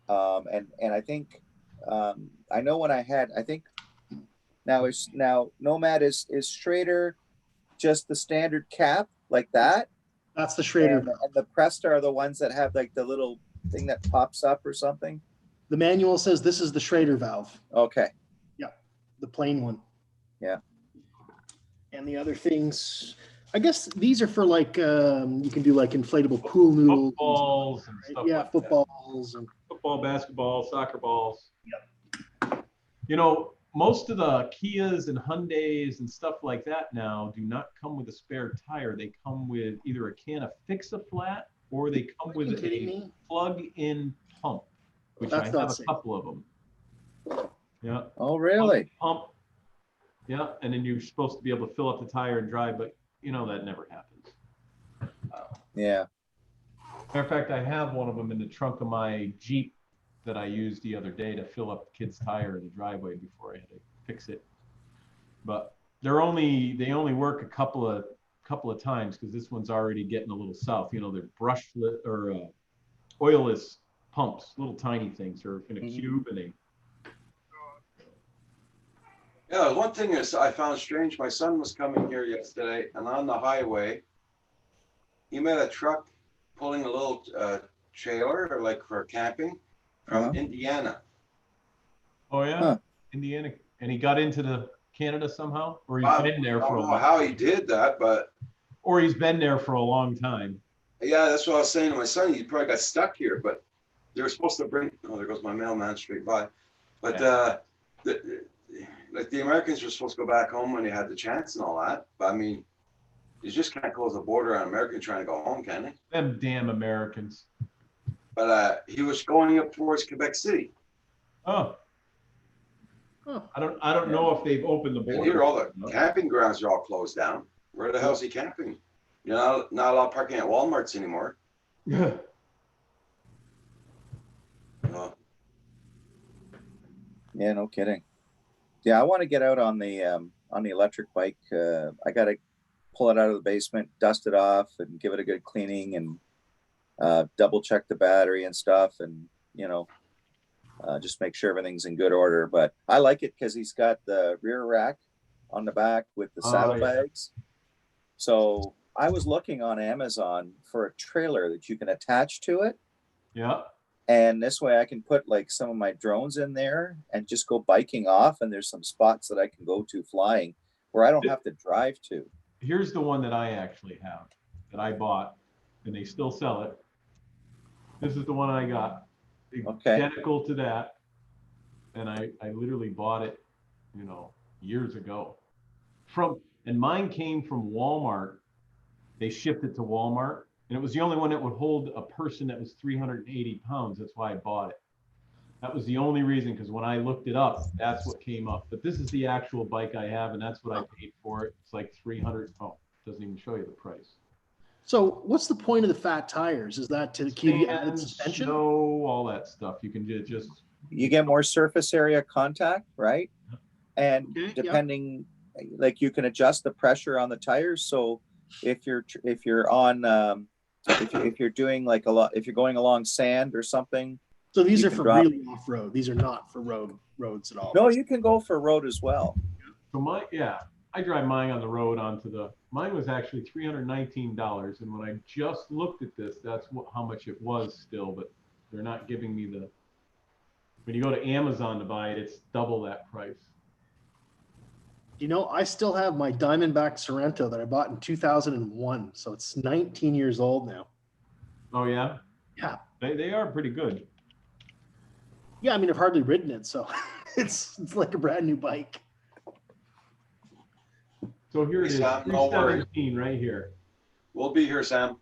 And I think, I know when I think now Nomad is Schrader just the standard cap like that? That's the Schrader. And the Presta are the ones that have like the little thing that pops up or something? The manual says this is the Schrader valve, Okay. the plain one. Yeah. And the other things, I guess these are for like, you can do like inflatable pool noodles. Footballs and Right? stuff Yeah, like that. footballs and Football, basketball, soccer balls. You know, most of the Kias and Hyundais and stuff like that now do not come with a spare tire. They come with either a can of Fix-A-Flat or they come Are you with kidding a me? plug-in pump, which That's I not have a safe. couple of them. Yeah. Oh, really? Pump. Yeah, and then you're supposed to be able to fill up the tire and drive, but you know that never happens. Yeah. Matter of fact, I have one of them in the trunk of my Jeep that I used the other day to fill up the kid's tire in the driveway before I had to fix it. But they only work a couple of times because this one's already getting a little south. You know, they're brushless or oilless pumps, little tiny things. They're in a cube and they. Yeah, one thing is I found strange. My son was coming here yesterday, and on the highway, he met a truck pulling a little trailer, or like for camping, from Indiana. Oh yeah, Huh. Indiana, and he got into the Canada somehow, or he's been there I for a don't know long, how he did that, but or he's been there for a long time. yeah, that's what I was saying to my son. He probably got stuck here, but they were supposed to bring. Oh, there goes my mailman straight by. But like the Americans were supposed to go back home when they had the chance and all that. But I mean, you just can't close the border on Americans trying to go home, can they? Them damn Americans. But he was going up towards Quebec City. Oh, Huh. I don't know if they've opened the And border. here, all the camping grounds are all closed down. Where the hell's he camping? You're not allowed parking at Walmarts anymore. Yeah, no kidding. Yeah, I want to get out on the electric bike. I got to pull it out of the basement, dust it off, and give it a good cleaning, and double check the battery and stuff, and just make sure everything's in good order. But I like it because he's got the rear rack on the back with the saddlebags. So I was looking on Amazon for a trailer that you can attach to it. Yeah. And this way I can put like some of my drones in there and just go biking off. And there's some spots that I can go to flying where I don't have to drive to. Here's the one that I actually have that I bought, and they still sell it. This is the one I got. Okay. Identical to that. And I literally bought it, years ago. And mine came from Walmart. They shipped it to Walmart. And it was the only one that would hold a person that was 380 pounds. That's why I bought it. That was the only reason, because when I looked it up, that's what came up. But this is the actual bike I have, and that's what I paid for it. It's like 300. Oh, it doesn't even show you the price. So what's the point of the fat tires? Is that to keep you added suspension? Snow, all that stuff. You can just. You get more surface area contact, right? And Okay, depending, like you can adjust the pressure on the tires. So if you're on, if you're doing like if you're going along sand or something. So these you are can for drop- really off road. These are not for roads at all. No, you can go for road as well. So I drive mine on the road mine was actually $319. And when I just looked at this, that's how much it was still, but they're not giving me when you go to Amazon to buy it, it's double that price. I still have my Diamondback Sorrento that I bought in 2001. So it's 19 years old now. Oh yeah? Yeah. They are pretty good. Yeah, I mean, I've hardly ridden it, so it's like a brand new bike. So here it is, Sam, no worries. 317 right here. We'll be here, Sam.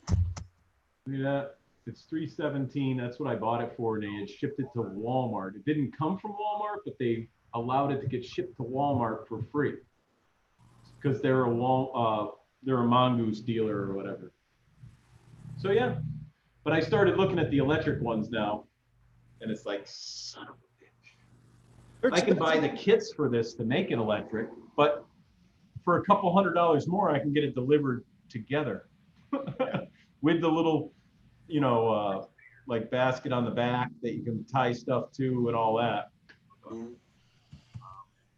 Look at that. It's 317. That's what I bought it for, and they had shipped it to Walmart. It didn't come from Walmart, but they allowed it to get shipped to Walmart for free because they're a Mongoose dealer or whatever. So yeah, but I started looking at the electric ones now, and it's like, son of a bitch. I can buy the kits for this to make it electric, but for a couple $100 more, I can get it delivered together with the little, like basket on the back that you can tie stuff to and all that.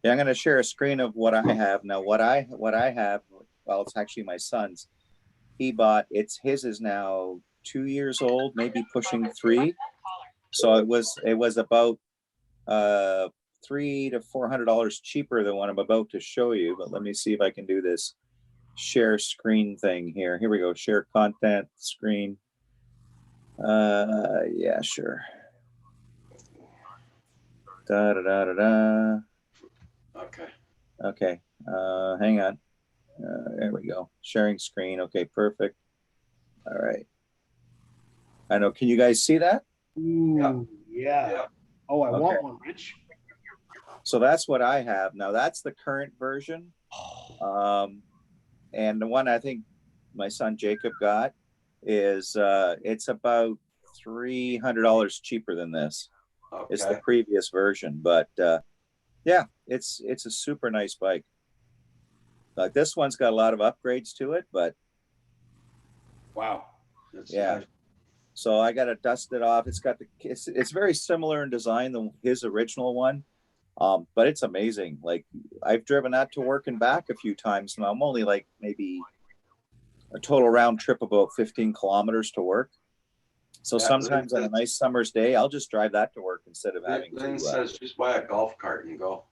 Yeah, I'm going to share a screen of what I have now. What I have, well, it's actually my son's. He bought his is now 2 years old, maybe pushing 3. So it was about $300 to $400 cheaper than what I'm about to show you. But let me see if I can do this share screen thing here. Here we go. Share content screen. Yeah, sure. Da da da da da. Okay. Okay. Hang on. There we go. Sharing screen. Okay, perfect. All right. I know. Can you guys see that? Ooh, yeah. Yeah. Oh, I Okay. want one, Rich. So that's what I have now. That's the current version. And the one I think my son Jacob got is it's about $300 cheaper than this. It's the Okay. previous version, but yeah, it's a super nice bike. Like this one's got a lot of upgrades to it, but Wow. That's yeah. nice. So I got to dust it off. It's very similar in design than his original one, but it's amazing. Like I've driven that to work and back a few times, and I'm only like maybe a total round trip about 15 kilometers to work. So Yeah, sometimes on a nice summer's day, I'll just drive that to work instead of having Lynn to. says just buy a golf cart and go.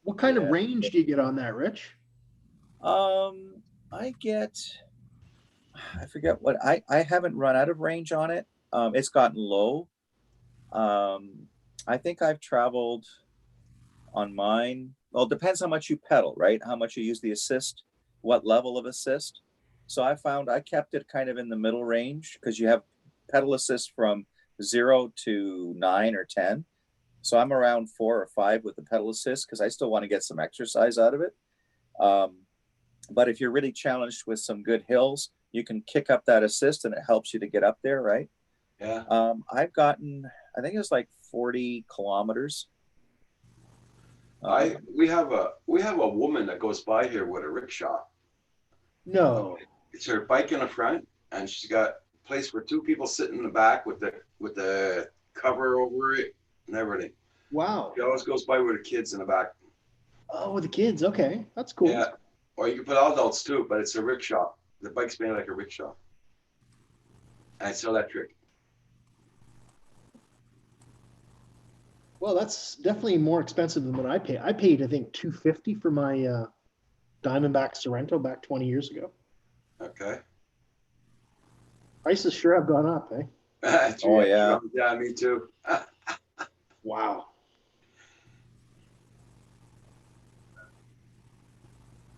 What kind Yeah. of range do you get on that, Rich? I forget what I haven't run out of range on it. It's gotten low. I think I've traveled on mine. Well, it depends how much you pedal, right? How much you use the assist, what level of assist. So I found I kept it kind of in the middle range because you have pedal assist from 0 to 9 or 10. So I'm around 4 or 5 with the pedal assist because I still want to get some exercise out of it. But if you're really challenged with some good hills, you can kick up that assist and it helps you to get up there, right? Yeah. I've gotten, I think it's like 40 kilometers. We have a woman that goes by here with a rickshaw. No. It's her bike in the front, and she's got a place where 2 people sit in the back with the cover over it and everything. Wow. She always goes by with the kids in the back. Oh, with the kids. Okay, that's cool. Yeah. Or you can put adults too, but it's a rickshaw. The bike's made like a rickshaw. And it's electric. Well, that's definitely more expensive than what I paid. I paid, I think, $250 for my Diamondback Sorrento back 20 years ago. Okay. Prices sure have gone up, eh? Oh, yeah. Yeah, me too. Wow.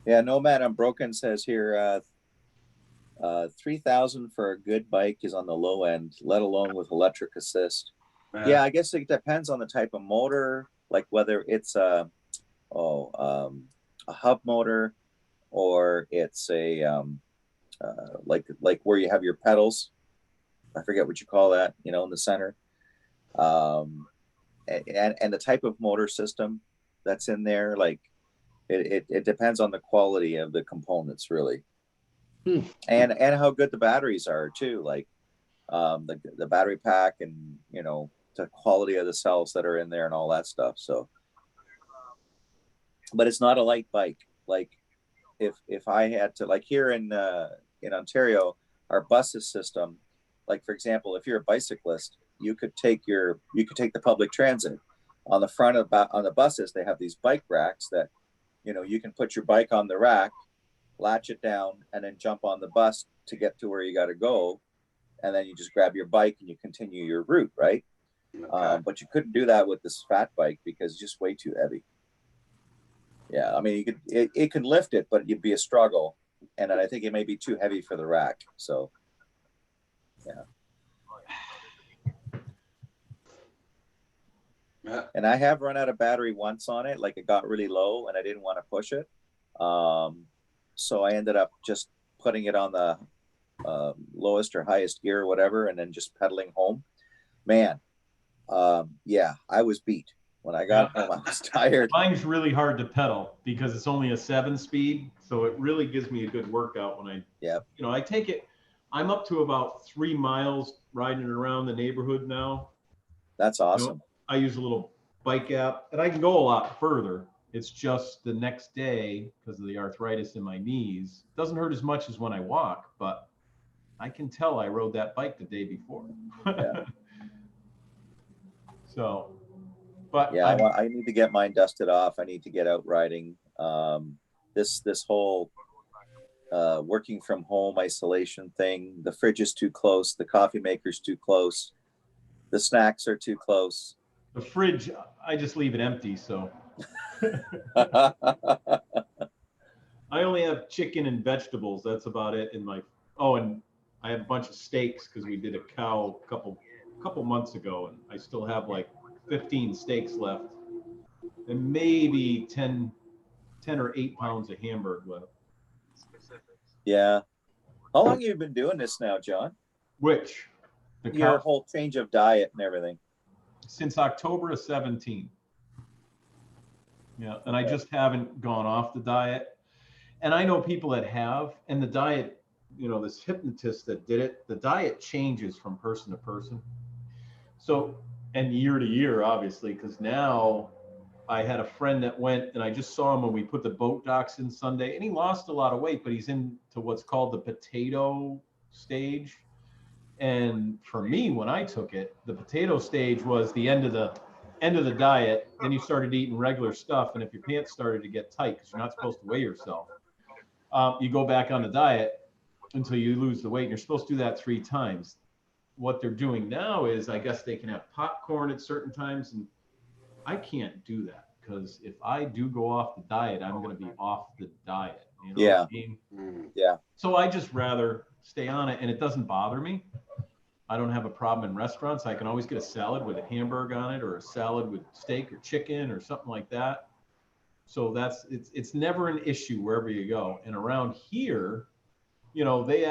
Yeah, Nomad Unbroken says here, 3,000 for a good bike is on the low end, let alone with electric assist. Yeah, I guess it depends on the type of motor, like whether it's a hub motor or it's a like where you have your pedals. I forget what you call that, in the center. And the type of motor system that's in there, like it depends on the quality of the components, really. And how good the batteries are too, like the battery pack and the quality of the cells that are in there and all that stuff. So, but it's not a light bike. Like if I had to, like here in Ontario, our buses system, like for example, if you're a bicyclist, you could take the public transit. On the front on the buses, they have these bike racks that you can put your bike on the rack, latch it down, and then jump on the bus to get to where you got to go, and then you just grab your bike and you continue your route, right? Okay. But you couldn't do that with this fat bike because it's just way too heavy. Yeah, I mean, it can lift it, but it'd be a struggle, and I think it may be too heavy for the rack. So, yeah. Yeah. And I have run out of battery once on it, like it got really low, and I didn't want to push it. So I ended up just putting it on the lowest or highest gear or whatever, and then just pedaling home. Man, yeah, I was beat. When I got home, I was tired. Mine's really hard to pedal because it's only a 7-speed, so it really gives me a good workout when I take it. I'm up to about 3 miles riding around the neighborhood now. That's awesome. I use a little bike app, and I can go a lot further. It's just the next day, because of the arthritis in my knees, it doesn't hurt as much as when I walk, but I can tell I rode that bike the day before. Yeah. So, but Yeah, I need to get mine dusted off. I need to get out riding. This whole working from home isolation thing, the fridge is too close, the coffee maker's too close, the snacks are too close. the fridge, I just leave it empty. So I only have chicken and vegetables. That's about it in my, and I have a bunch of steaks because we did a cow a couple months ago, and I still have like 15 steaks left and maybe 10 or 8 pounds of hamburger left. Yeah. How long have you been doing this now, John? Which? Your whole change of diet and everything. Since October of 17. Yeah, and I just haven't gone off the diet. And I know people that have, and the diet, this hypnotist that did it, the diet changes from person to person. So, and year to year, obviously, because now I had a friend that went, and I just saw him when we put the boat docks in Sunday, and he lost a lot of weight, but he's into what's called the potato stage. And for me, when I took it, the potato stage was the end of the diet. Then you started eating regular stuff, and if your pants started to get tight, because you're not supposed to weigh yourself, you go back on the diet until you lose the weight. And you're supposed to do that 3 times. What they're doing now is, I guess they can have popcorn at certain times, and I can't do that, because if I do go off the diet, I'm going to be off the diet. You know what I mean? Yeah. So I just rather stay on it, and it doesn't bother me. I don't have a problem in restaurants. I can always get a salad with a hamburger on it, or a salad with steak or chicken or something like that. So it's never an issue wherever you go. And around here, they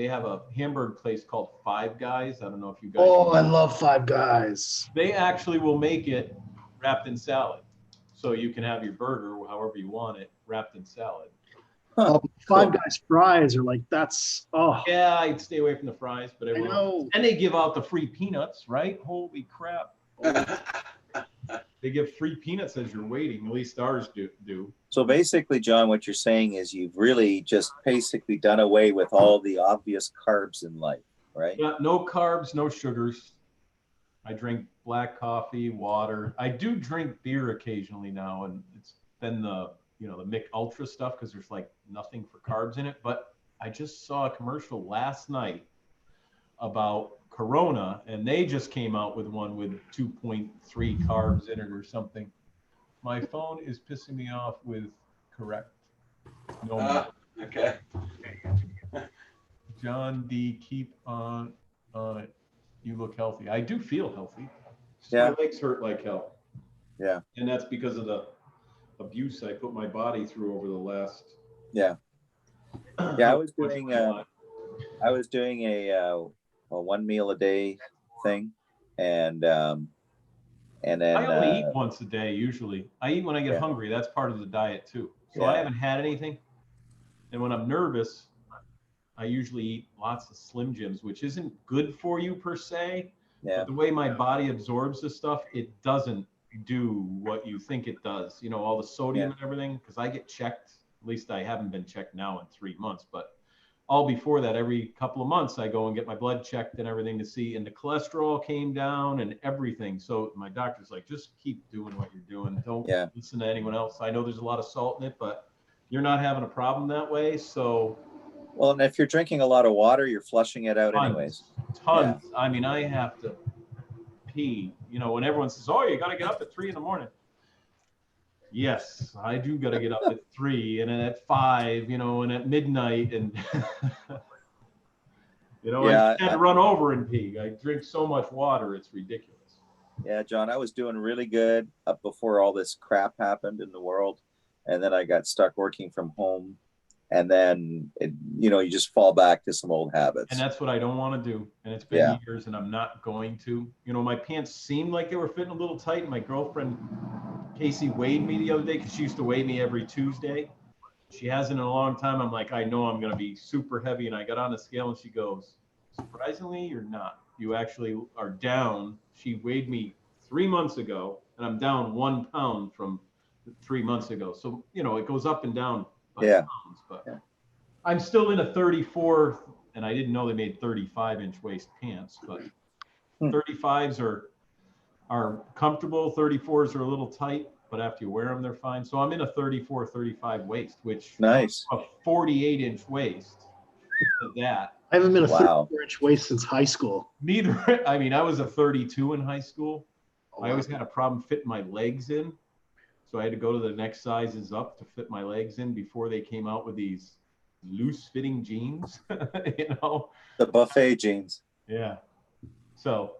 have a hamburger place called Five Guys. I don't know if you guys. Oh, I love Five Guys. They actually will make it wrapped in salad. So you can have your burger however you want it, wrapped in salad. Five Guys fries are like, that's, oh. Yeah, I'd stay away from the fries, but I know. And they give out the free peanuts, right? Holy crap. They give free peanuts as you're waiting. At least ours do. So basically, John, what you're saying is you've really just basically done away with all the obvious carbs in life, right? Yeah, no carbs, no sugars. I drink black coffee, water. I do drink beer occasionally now, and it's been the Mick Ultra stuff, because there's like nothing for carbs in it. But I just saw a commercial last night about Corona, and they just came out with one with 2.3 carbs in it or something. My phone is pissing me off with correct. No. Okay. John D, keep on it. You look healthy. I do feel healthy. Yeah. My legs hurt like hell. Yeah. And that's because of the abuse I put my body through over the last. Yeah. Yeah, I was doing a 1 meal a day thing, and then I only eat once a day usually. I eat when I get hungry. That's part of the diet too. So I haven't had anything, and when I'm nervous, I usually eat lots of Slim Jims, which isn't good for you per se. Yeah. But the way my body absorbs this stuff, it doesn't do what you think it does. All the sodium and everything, because I get checked. At least I haven't been checked now in 3 months, but all before that, every couple of months, I go and get my blood checked and everything to see, and the cholesterol came down and everything. So my doctor's like, just keep doing what you're doing. Don't listen to anyone else. I know there's a lot of salt in it, but you're not having a problem that way. So. Well, and if you're drinking a lot of water, you're flushing it out anyways. Tons. Yeah. I mean, I have to pee. When everyone says, "Oh, you got to get up at 3 a.m." Yes, I do got to get up at 3, and then at 5, and at midnight, and I can't run over and pee. I drink so much water, it's ridiculous. Yeah, John, I was doing really good up before all this crap happened in the world, and then I got stuck working from home, and then you just fall back to some old habits. And that's what I don't want to do. And it's been years, and I'm not going to. My pants seemed like they were fitting a little tight. And my girlfriend Casey weighed me the other day, because she used to weigh me every Tuesday. She hasn't in a long time. I'm like, I know I'm going to be super heavy. And I got on the scale, and she goes, surprisingly, you're not. You actually are down. She weighed me 3 months ago, and I'm down 1 pound from 3 months ago. So, you know, it goes up and down by Yeah. pounds, but Yeah. I'm still in a 34, and I didn't know they made 35-inch waist pants, but 35s are comfortable. 34s are a little tight, but after you wear them, they're fine. So I'm in a 34, 35 waist, which Nice. a 48-inch waist at that. I haven't been a Wow. 34-inch waist since high school. Neither, I mean, I was a 32 in high school. Oh, I always had a problem fitting my legs in. So I had to go to the next sizes up to fit my legs in before they came out with these loose fitting jeans, you know? The buffet jeans. Yeah. So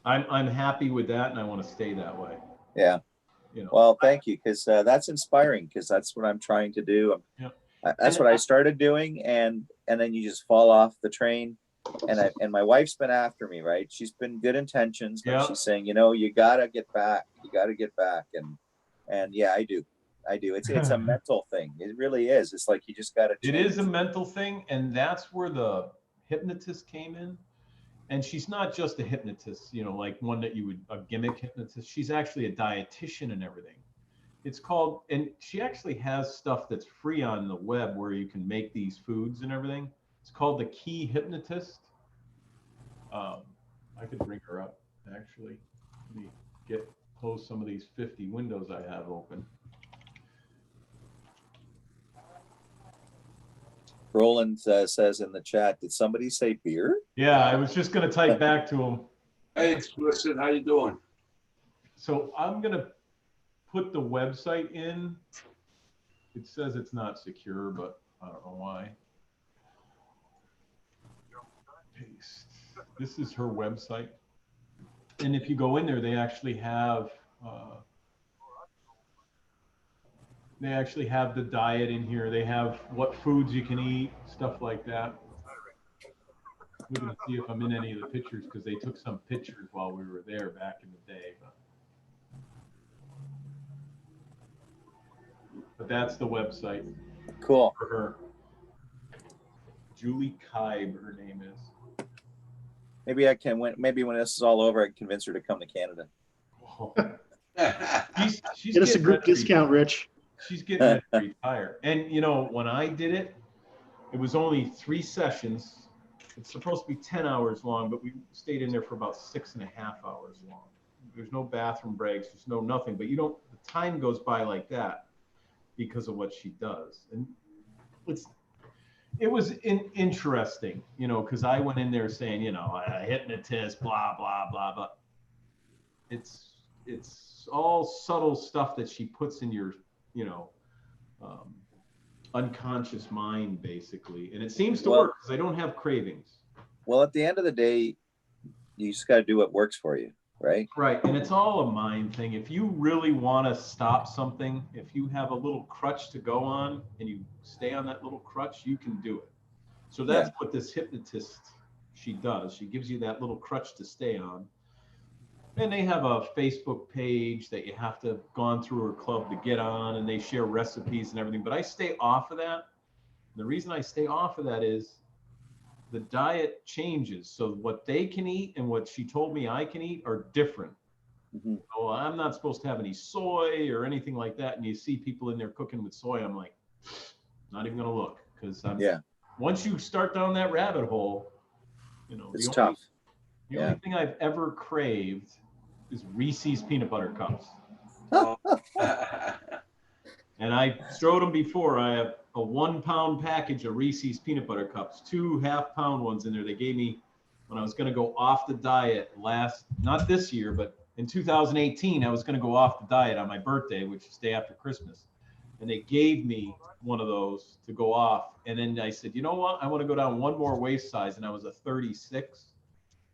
I'm happy with that, and I want to stay that way. Yeah. You know. Well, thank you, because that's inspiring, because that's what I'm trying to do. Yeah. That's what I started doing, and then you just fall off the train. And my wife's been after me, right? She's been good intentions, but Yeah. she's saying, you know, you gotta get back. You gotta get back. And yeah, I do. It's a mental thing. It really is. It's like you just gotta It change. is a mental thing, and that's where the hypnotist came in. And she's not just a hypnotist, you know, like one that you would, a gimmick hypnotist. She's actually a dietitian and everything. It's called, and she actually has stuff that's free on the web where you can make these foods and everything. It's called the Key Hypnotist. I could bring her up, actually. Let me close some of these 50 windows I have open. Roland says in the chat, did somebody say beer? Yeah, I was just going to type back to him. Hey, Explicit, how you doing? So I'm going to put the website in. It says it's not secure, but I don't know why. Paste. This is her website. And if you go in there, they actually have the diet in here. They have what foods you can eat, stuff like that. We're going to see if I'm in any of the pictures, because they took some pictures while we were there back in the day. But that's the website. Cool. For her. Julie Kibe, her name is. Maybe I can maybe when this is all over, I can convince her to come to Canada. Whoa. She's Get us a getting group ready to discount, Rich. She's getting ready to retire. And you know, when I did it, it was only 3 sessions. It's supposed to be 10 hours long, but we stayed in there for about 6.5 hours long. There's no bathroom breaks, there's no nothing, but the time goes by like that because of what she does. And it was interesting, you know, because I went in there saying, you know, a hypnotist, blah, blah, blah, blah. It's all subtle stuff that she puts in your, you know, unconscious mind, basically. And it seems to work because I don't have cravings. Well, at the end of the day, you just got to do what works for you, right? Right. And it's all a mind thing. If you really want to stop something, if you have a little crutch to go on and you stay on that little crutch, you can do it. So that's what this hypnotist, she does. She gives you that little crutch to stay on. And they have a Facebook page that you have to have gone through her club to get on, and they share recipes and everything. But I stay off of that. The reason I stay off of that is the diet changes. So what they can eat and what she told me I can eat are different. Mm-hmm. So I'm not supposed to have any soy or anything like that. And you see people in there cooking with soy. I'm like, not even going to look, because once you start down that rabbit hole, you know, it's tough. The only thing I've ever craved is Reese's peanut butter cups. And I showed them before. I have a 1-pound package of Reese's peanut butter cups, 2 half-pound ones in there. They gave me when I was going to go off the diet not this year, but in 2018, I was going to go off the diet on my birthday, which is day after Christmas. And they gave me one of those to go off. And then I said, you know what? I want to go down one more waist size. And I was a 36.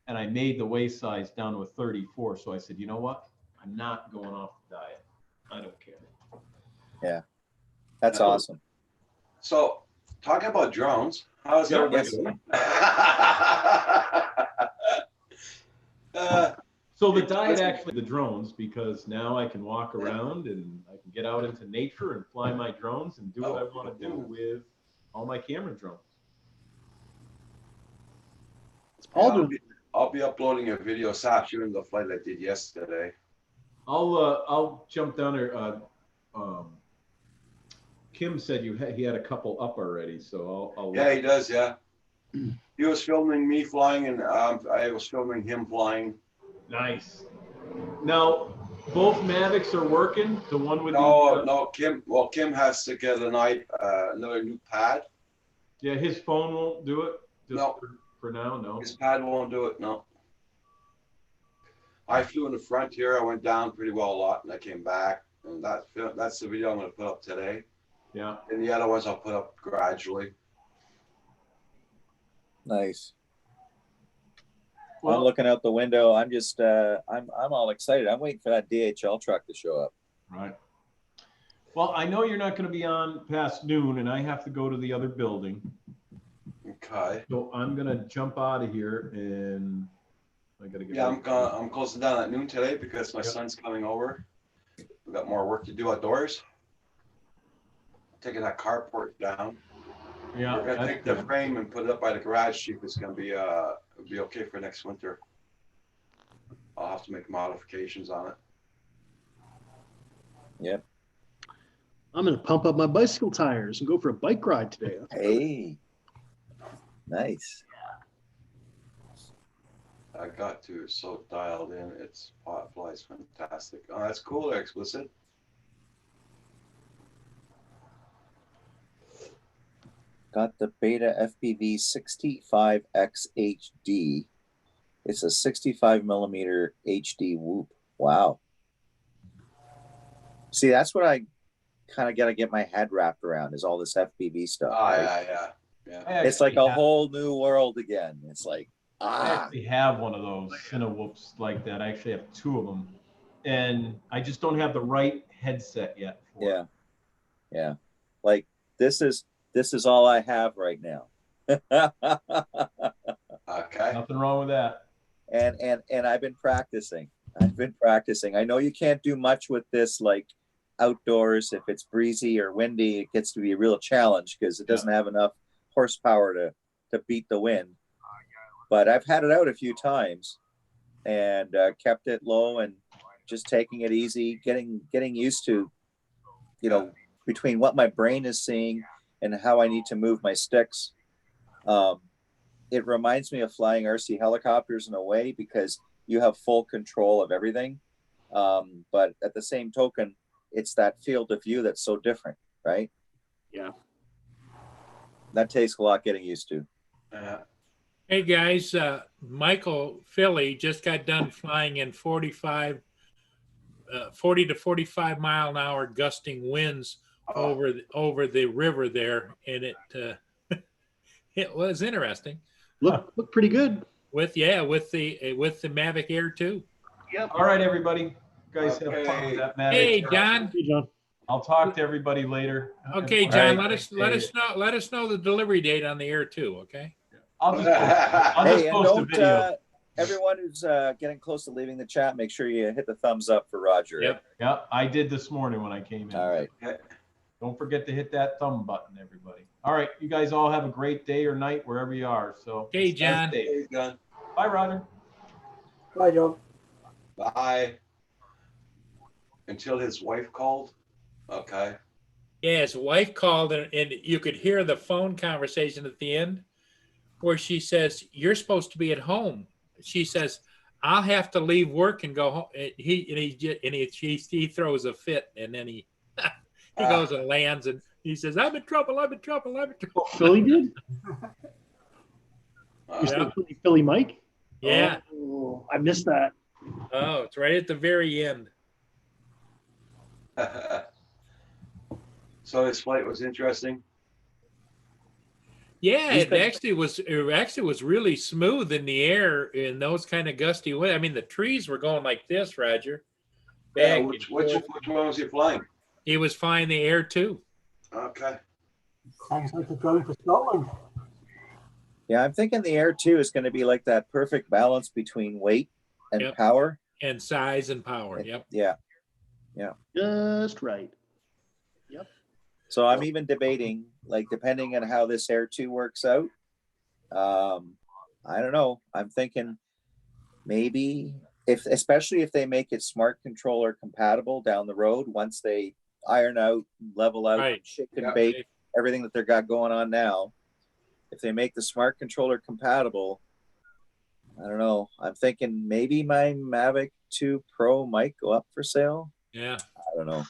And I made the waist size down to a 34. So I said, you know what? I'm not going off the diet. I don't care. Yeah. That's awesome. So, talking about drones, how's everybody doing? So the diet actually, the drones, because now I can walk around and I can get out into nature and fly my drones and do what I want to do with all my camera drones. I'll be uploading a video, Sap, shooting the flight I did yesterday. I'll jump down there. Kim said he had a couple up already, so I'll Yeah, he does. Yeah. He was filming me flying, and I was filming him flying. Nice. Now, both Mavics are working. The one with No, Kim. Well, Kim has to get another new pad. Yeah, his phone won't do it. Just No. for now, no. His pad won't do it. No. I flew in the front here. I went down pretty well a lot, and I came back. And that's the video I'm going to put up today. Yeah. And the other ones I'll put up gradually. Nice. Well, I'm looking out the window. I'm just, I'm all excited. I'm waiting for that DHL truck to show up. Right. Well, I know you're not going to be on past noon, and I have to go to the other building. Okay. So I'm going to jump out of here, and I got to get. Yeah, I'm closing down at noon today because my son's coming over. We got more work to do outdoors. Taking that carport down. Yeah. We're gonna take the frame and put it up by the garage. See if it's gonna be okay for next winter. I'll have to make modifications on it. Yep. I'm going to pump up my bicycle tires and go for a bike ride today. Hey. Nice. I got to so dialed in. It's flies fantastic. Oh, that's cool. They're explicit. Got the Beta FPV 65X HD. It's a 65 millimeter HD whoop. Wow. See, that's what I kind of got to get my head wrapped around is all this FPV stuff. Oh, right? yeah. It's like a whole new world again. It's like, I actually have one of those Cinewhoops like that. I actually have two of them, and I just don't have the right headset yet. Yeah. Yeah. Like this is all I have right now. Okay. Nothing wrong with that. And I've been practicing. I know you can't do much with this, like outdoors. If it's breezy or windy, it gets to be a real challenge because it doesn't have enough horsepower to beat the wind. But I've had it out a few times and kept it low and just taking it easy, getting used to, between what my brain is seeing and how I need to move my sticks. It reminds me of flying RC helicopters in a way because you have full control of everything. But at the same token, it's that field of view that's so different, right? Yeah. That takes a lot getting used to. Hey guys, Michael Philly just got done flying in 40 to 45 mile an hour gusting winds over the river there, and it was interesting. Look pretty good. With the Mavic Air 2. Yep. All right, everybody. You guys have fun with that Mavic. Hey, John. Hey, John. I'll talk to everybody later. Okay, John. Let us know the delivery date on the Air 2. Okay. I'll just post a video. Everyone who's getting close to leaving the chat, make sure you hit the thumbs up for Roger. Yep. Yeah, I did this morning when I came in. All right. Don't forget to hit that thumb button, everybody. All right, you guys all have a great day or night wherever you are. So, hey, John. Hey, John. Bye, Roger. Bye, John. Bye. Until his wife called. Okay. Yeah, his wife called, and you could hear the phone conversation at the end where she says, "You're supposed to be at home." She says, "I'll have to leave work and go home." He throws a fit, and then he goes and lands, and he says, "I'm in trouble. I'm in trouble. I'm in trouble." Philly did? You Yeah. said Philly Mike? Yeah. Oh, I missed that. Oh, it's right at the very end. So his flight was interesting. Yeah, it actually was really smooth in the air in those kind of gusty winds. I mean, the trees were going like this, Roger. Yeah, which one was he flying? He was flying the Air 2. Okay. Sounds like a drone for Scotland. Yeah, I'm thinking the Air 2 is going to be like that perfect balance between weight and power. And size and power. Yep. Yeah. Just right. Yep. So I'm even debating, like, depending on how this Air 2 works out, I don't know. I'm thinking maybe especially if they make it smart controller compatible down the road, once they iron out, level out, Right. shake and Yeah. bake everything that they've got going on now. If they make the smart controller compatible, I don't know. I'm thinking maybe my Mavic 2 Pro might go up for sale. Yeah. I don't know.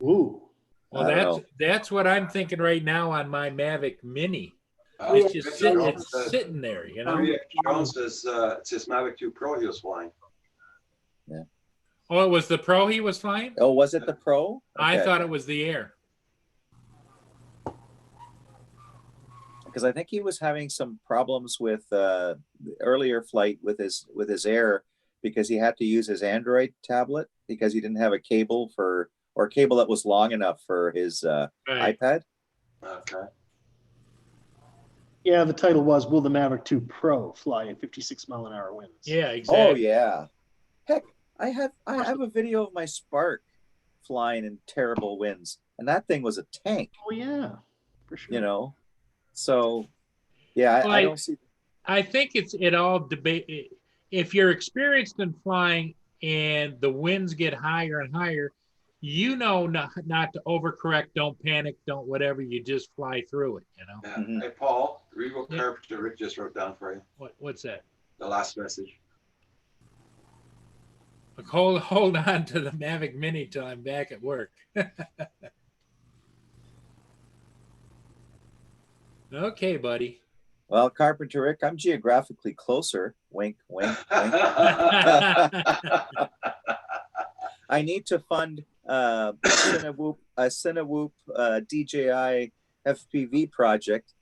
Ooh. Well, I don't that's what I'm thinking right now on my Mavic Mini. Uh, It's just Jones it's said- sitting there, you know. Jones says it's his Mavic 2 Pro he was flying. Oh, it was the Pro he was flying? Oh, was it the Pro? I Okay. thought it was the Air. Because I think he was having some problems with the earlier flight with his Air, because he had to use his Android tablet because he didn't have a cable or a cable that was long enough for his Right. iPad. Okay. Yeah, the title was "Will the Maverick 2 Pro Fly in 56-mile-an-hour winds?" Yeah, exactly. Oh yeah. Heck, I have a video of my Spark flying in terrible winds, and that thing was a tank, Oh yeah, for sure. you know. So yeah, Well, I don't see. I think it all debate. If you're experienced in flying and the winds get higher and higher, you know not to overcorrect, don't panic, don't whatever. You just fly through it. You know Yeah. Mhm. Hey, Paul, read what Yeah. Carpenter Rick just wrote down for you. what's that? The last message. Like, hold on to the Mavic Mini till I'm back at work. Okay, buddy. Well, Carpenter Rick, I'm geographically closer. Wink, wink, wink. I need to fund a Cinewhoop DJI FPV project.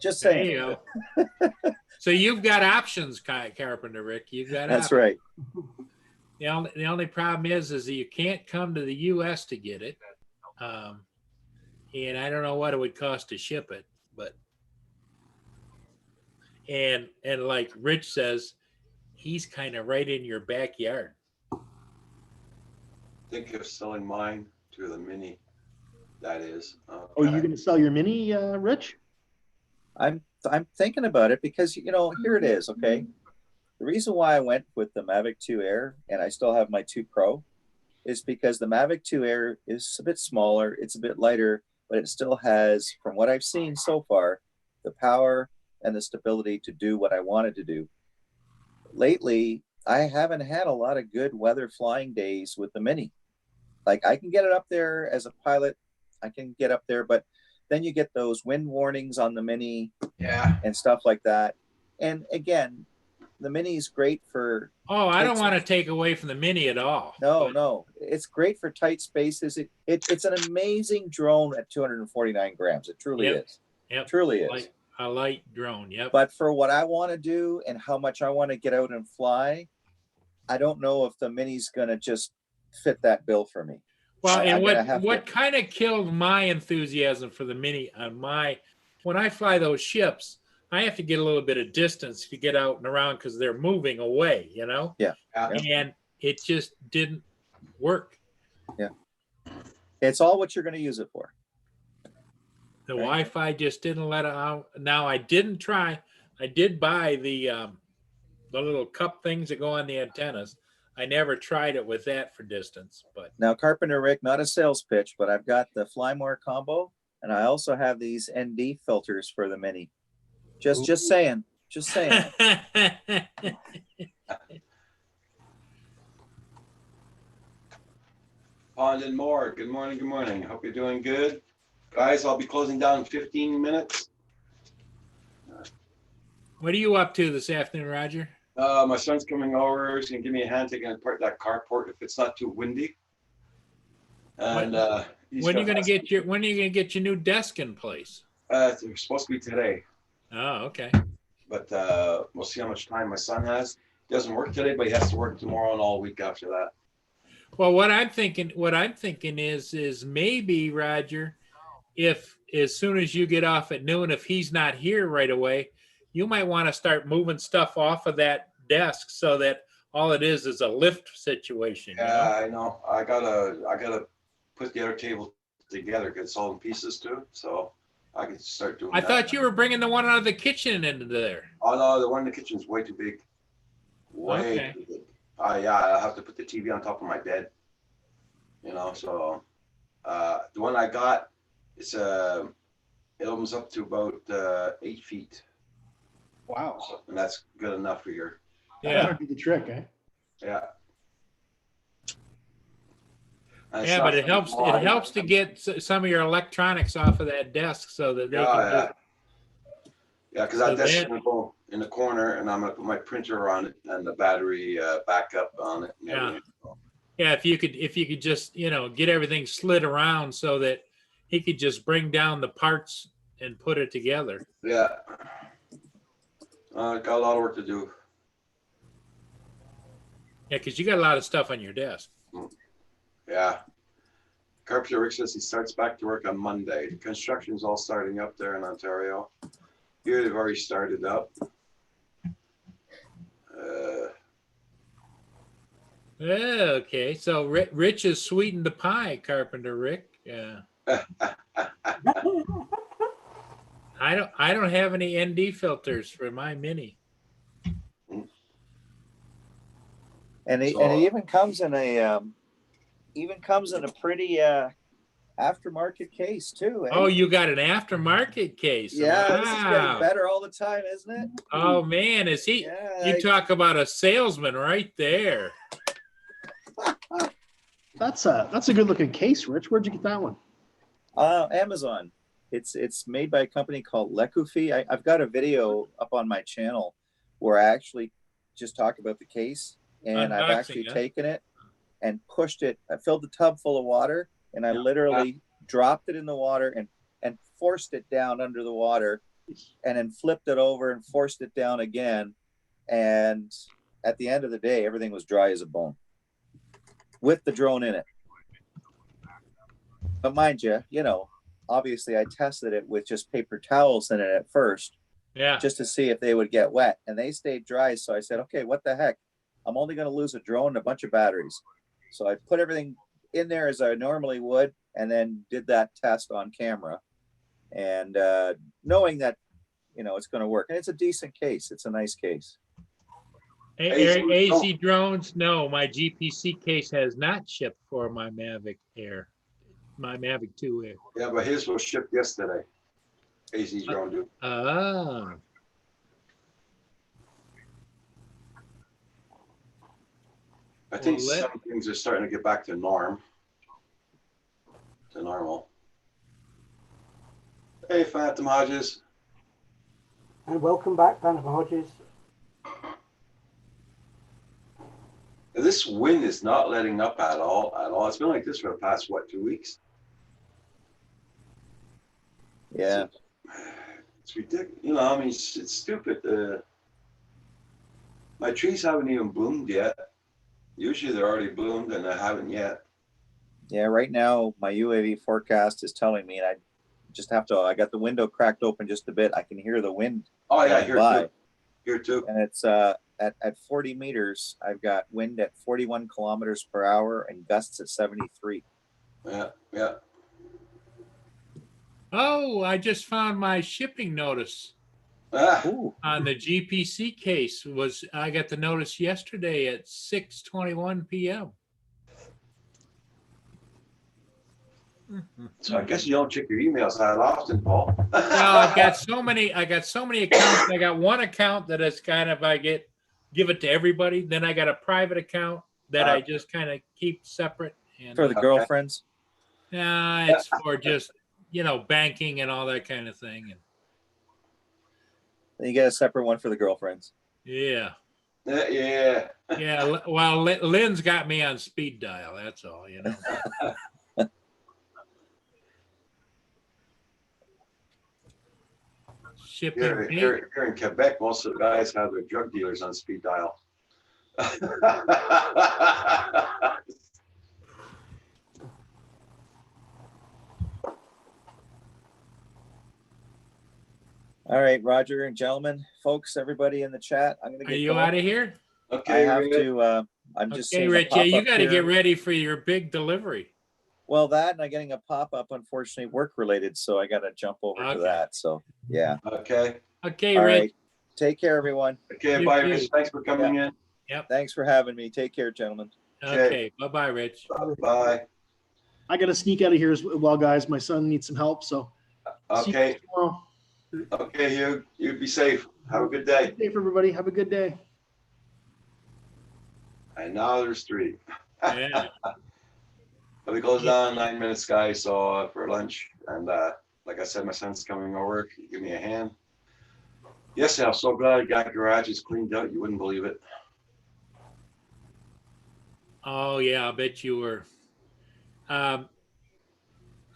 Just There saying. you go. So you've got options, Carpenter Rick. You've got That's options. right. The only problem is that you can't come to the U.S. to get it, and I don't know what it would cost to ship it, but and like Rich says, he's kind of right in your backyard. Think of selling mine to the Mini. That is. Oh, you're going to sell your Mini, Rich? I'm thinking about it because, you know, here it is. Okay. The reason why I went with the Mavic 2 Air and I still have my 2 Pro is because the Mavic 2 Air is a bit smaller. It's a bit lighter, but it still has, from what I've seen so far, the power and the stability to do what I wanted to do. Lately, I haven't had a lot of good weather flying days with the Mini. Like, I can get it up there as a pilot. I can get up there, but then you get those wind warnings on the Mini and stuff like that. And again, the Mini is great for. Oh, I don't want to take away from the Mini at all. No, it's great for tight spaces. It's an amazing drone at 249 grams. It truly is. Yep. It truly is. A light drone. Yep. But for what I want to do and how much I want to get out and fly, I don't know if the Mini's going to just fit that bill for me. Well, and I'm what kind of killed my enthusiasm for the Mini when I fly those ships, I have to get a little bit of distance to get out and around because they're moving away, you know? Yeah. And it just didn't work. Yeah. It's all what you're going to use it for. The Wi-Fi just didn't let it out. Now I didn't try. I did buy the little cup things that go on the antennas. I never tried it with that for distance, but Now, Carpenter Rick, not a sales pitch, but I've got the Flymore combo, and I also have these ND filters for the Mini. Just saying. Pond and more. Good morning. Hope you're doing good. Guys, I'll be closing down in 15 minutes. What are you up to this afternoon, Roger? My son's coming over. He's gonna give me a hand taking apart that carport if it's not too windy. And When are you gonna get your new desk in place? It's supposed to be today, Oh, okay. but we'll see how much time my son has. He doesn't work today, but he has to work tomorrow and all week after that. Well, what I'm thinking is maybe, Roger, if as soon as you get off at noon, if he's not here right away, you might want to start moving stuff off of that desk so that all it is a lift situation. You know? Yeah, I know. I gotta put the other table together, get it's all in pieces too. So I can start doing I that. thought you were bringing the one out of the kitchen into there. Oh no, the one in the kitchen is way too big. Way Okay. too big. Yeah, I'll have to put the TV on top of my bed. You know, so the one I got, it's it opens up to about 8 feet, Wow. and that's good enough for your That Yeah. might be the trick, eh? yeah. And it's Yeah, not but it very helps. It wide. helps to get some of your electronics off of that desk so that they Yeah, can yeah. just. Yeah, because So that desk's then- gonna go in the corner, and I'm gonna put my printer on it and the battery backup on it. And Yeah. everything. Yeah, if you could just get everything slid around so that he could just bring down the parts and put it together. Yeah. Got a lot of work to do. Yeah, because you got a lot of stuff on your desk. Yeah. Carpenter Rick says he starts back to work on Monday. The construction's all starting up there in Ontario. Here they've already started up. Okay, so Rich has sweetened the pie, Carpenter Rick. Yeah. I don't have any ND filters for my Mini. And it even comes in a pretty aftermarket case too. Eh? Oh, you got an aftermarket case. Yeah, this is getting Wow. better all the time, isn't it? Oh man, is he? Yeah, You talk about a salesman right there. That's a good looking case, Rich. Where'd you get that one? Amazon. It's made by a company called Lekufi. I've got a video up on my channel where I actually just talk about the case, and I've Unboxing, actually yeah. taken it and pushed it. I filled the tub full of water, and I literally dropped it in the water and forced it down under the water, and then flipped it over and forced it down again. And at the end of the day, everything was dry as a bone with the drone in it. But mind you, obviously I tested it with just paper towels in it at first, Yeah. just to see if they would get wet, and they stayed dry. So I said, okay, what the heck? I'm only going to lose a drone and a bunch of batteries. So I put everything in there as I normally would, and then did that test on camera, and knowing that, it's going to work. And it's a decent case. It's a nice case. AC drones? No, my GPC case has not shipped for my Mavic Air, my Mavic 2 Air. Yeah, but his was shipped yesterday. AZ drone dude. Ah. I think Well, some things are starting to get back to normal. Hey, Phantom Hodges. And welcome back, Phantom Hodges. This wind is not letting up at all. It's been like this for the past, 2 weeks? Yeah. It's ridiculous. I mean, it's stupid. My trees haven't even bloomed yet. Usually they're already bloomed, and they haven't yet. Yeah, right now my UAV forecast is telling me, and I just have to, I got the window cracked open just a bit. I can hear the wind. Oh yeah, going here by. too. Here too. And it's at 40 meters, I've got wind at 41 kilometers per hour and gusts at 73. Yeah, yeah. Oh, I just found my shipping notice Ah, Ooh, on the GPC case. I got the notice yesterday at 6:21 p.m. so I guess you don't check your emails that often, Paul. Well, I got so many accounts. I got one account that is kind of give it to everybody. Then I got a private account that I just kind of keep separate. And for the girlfriends. it's for just banking and all that kind of thing. And Then you get a separate one for the girlfriends. yeah, Yeah. yeah. Well, Lynn's got me on speed dial. That's all. Shipping. Here in Quebec, most of the guys have their drug dealers on speed dial. All right, Roger and gentlemen, folks, everybody in the chat. I'm going to Are get you going. out of here? I Okay, have Rick. to, I'm just Okay, seeing a Rich. Yeah, you pop-up got to here. get ready for your big delivery. Well, that and I'm getting a pop-up, unfortunately, work related. So I got to jump over to Okay. that. So yeah. Okay. Okay, All Rich. right. Take care, everyone. Okay, You bye, too. Rich. Thanks for coming in. Yep. Thanks for having me. Take care, gentlemen. Okay. Bye-bye, Rich. Bye. I got to sneak out of here as well, guys. My son needs some help. So see you Okay. tomorrow. Okay, you be safe. Have a good day. Good day for everybody. Have a good day. And now there's 3. Yeah. But it goes down 9 minutes, guys. So for lunch, and like I said, my son's coming over. Can you give me a hand? Yes, I'm so glad I got garages cleaned out. You wouldn't believe it. Oh yeah, I bet you were. I'm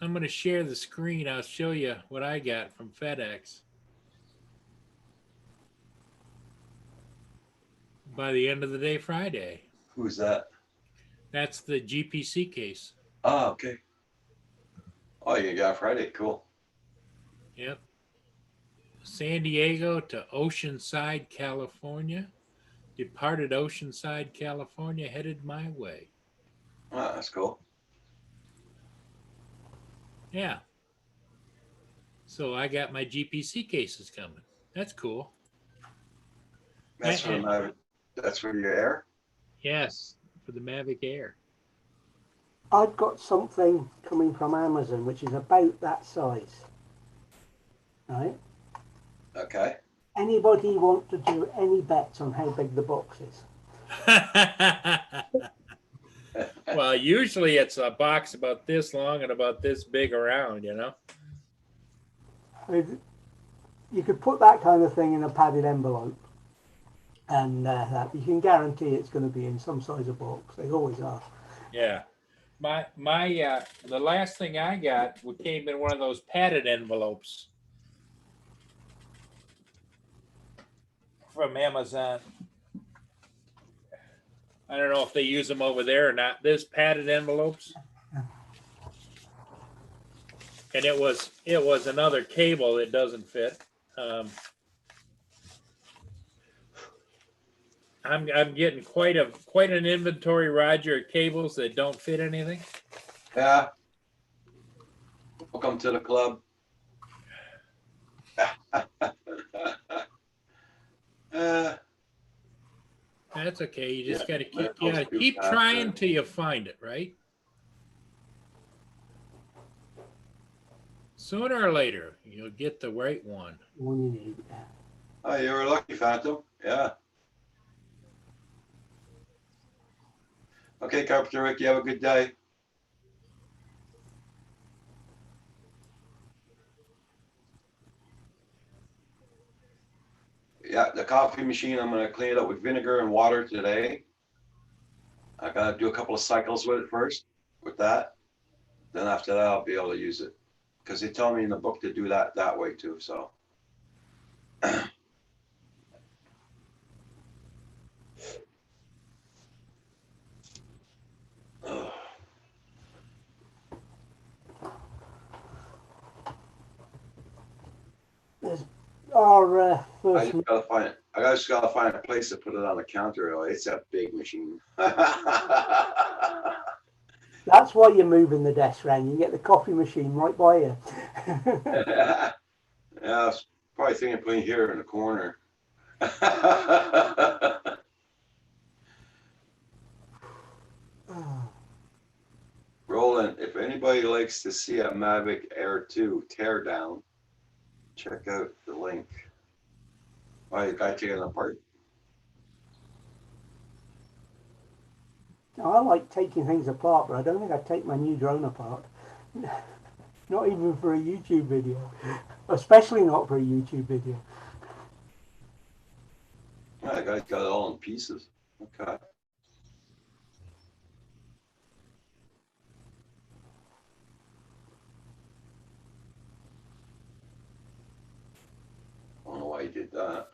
going to share the screen. I'll show you what I got from FedEx. By the end of the day, Friday. Who's that? That's the GPC case. Oh, okay. Oh, you got Friday. Cool. Yep. San Diego to Oceanside, California. Departed Oceanside, California, headed my way. Oh, that's cool. Yeah. So I got my GPC cases coming. That's cool. That's for my, that's for your air. Yes, for the Mavic Air. I've got something coming from Amazon which is about that size. Right? Okay. Anybody want to do any bets on how big the box is? Well, usually it's a box about this long and about this big around, you know? You could put that kind of thing in a padded envelope, and you can guarantee it's going to be in some size of box. They always are. Yeah. My the last thing I got came in one of those padded envelopes from Amazon. I don't know if they use them over there or not. There's padded envelopes. And it was another cable that doesn't fit. I'm getting quite an inventory, Roger, of cables that don't fit anything. Yeah. Welcome to the club. That's okay. You just Yeah, gotta keep trying till you find it, right? Sooner or later, you'll get the right one. When you need. Oh, you were lucky, Phantom. Yeah. Okay, Carpenter Rick, you have a good day. Yeah, the coffee machine, I'm gonna clean it up with vinegar and water today. I gotta do a couple of cycles with it first, with that. Then after that, I'll be able to use it. Because they tell me in the book to do that way too, so. There's our I first. just gotta find a place to put it on the counter. It's a big machine. That's why you're moving the desk around. You get the coffee machine right by you. Yeah, I was probably thinking of putting it here in the corner. Roland, if anybody likes to see a Mavic Air 2 teardown, check out the link. Oh, you got taken apart? I like taking things apart, but I don't think I'd take my new drone apart. Not even for a YouTube video. Especially not for a YouTube video. Yeah, the guy's got it all in pieces. Okay. I don't know why he did that.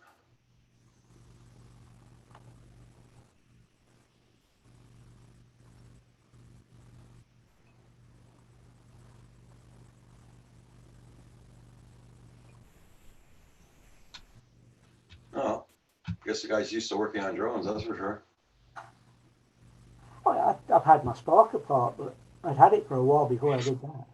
Oh, I guess the guy's used to working on drones, that's for sure. I've had my Spark apart, but I'd had it for a while before I did that.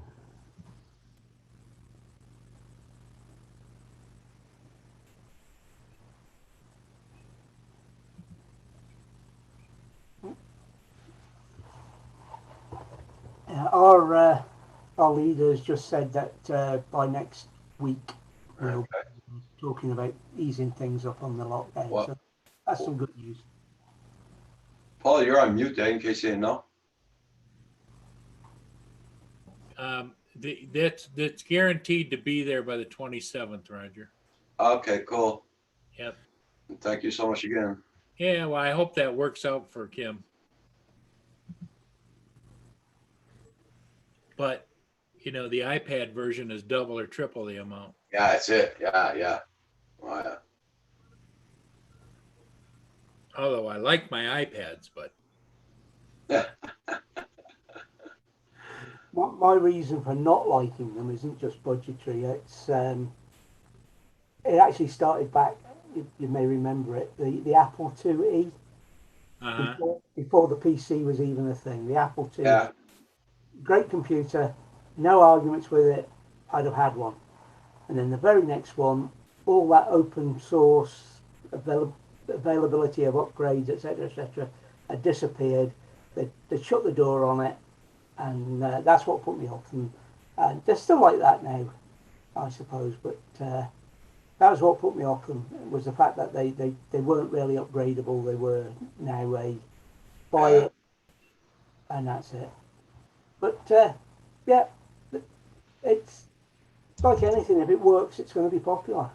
Yeah, our leaders just said that by next week we'll Okay. be talking about easing things up on the lockdown. Well- So that's some good news. Paul, you're on mute there in case you didn't know. That's guaranteed to be there by the 27th, Roger. Okay, cool. Yep. Thank you so much again. Yeah, well, I hope that works out for Kim. But, you know, the iPad version is double or triple the amount. Yeah, that's it. Yeah. Wow. Although I like my iPads, but My reason for not liking them isn't just budgetary. It actually started back. You may remember it. The Apple IIe before the PC was even a thing. The Apple II. Yeah. Great computer, no arguments with it. I'd have had one. And then the very next one, all that open source availability of upgrades, etc., had disappeared. They shut the door on it, and that's what put me off. And they're still like that now, I suppose. But that was what put me off them, was the fact that they weren't really upgradable. They were now a buy it, and that's it. But yeah, it's like anything. If it works, it's going to be popular.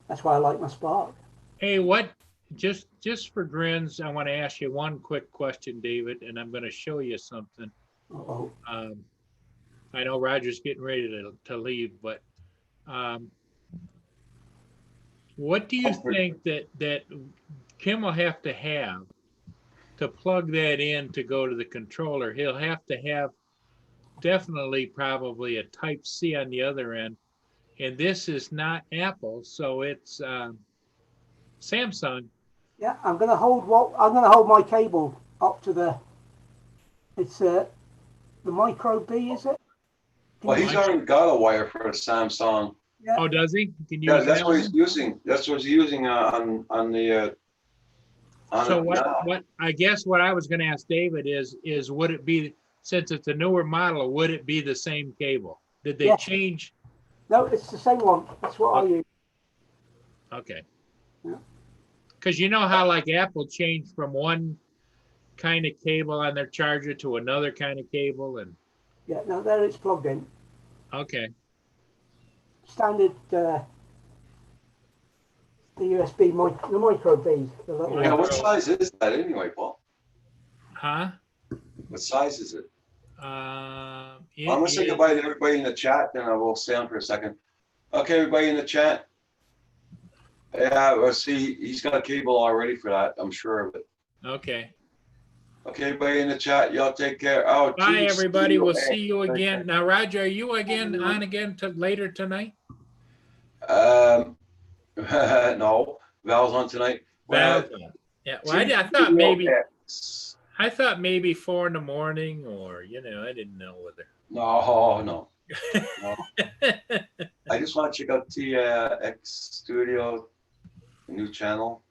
That's why I like my Spark. hey, what? Just for grins, I want to ask you one quick question, David, and I'm going to show you something. Uh-oh. I know Roger's getting ready to leave, but what do you think that Kim will have to plug that in to go to the controller? He'll have to have definitely probably a Type C on the other end. And this is not Apple, so it's Samsung. Yeah, I'm going to hold my cable up to the. It's the Micro B, is it? Well, he's already got a wire for a Samsung. Yeah. Oh, does he? Can you Yeah, use that's that what one? he's using. That's what he's using on the. So it now. what I guess what I was going to ask David is would it be, since it's a newer model, would it be the same cable? Did they Yeah. change? No, it's the same one. That's what I use. Okay. Yeah. Because you know how like Apple changed from one kind of cable on their charger to another kind of cable, and Yeah, no, there it's plugged in. okay. Standard. The USB, the Micro B. The little Yeah, one. what size is that anyway, Paul? Huh? What size is it? It I'm gonna say is- goodbye to everybody in the chat, then I will stay on for a second. Okay, everybody in the chat. Yeah, well, see, he's got a cable already for that. I'm sure of it. Okay. Okay, everybody in the chat, y'all take care. Oh, Bye, geez, everybody. We'll okay. see you again. Now, Roger, are you on again later tonight? No, Val's on tonight. Val? Yeah. Well, I thought maybe 4 in the morning, or I didn't know whether. No. I just want to check out TX Studio, the new channel.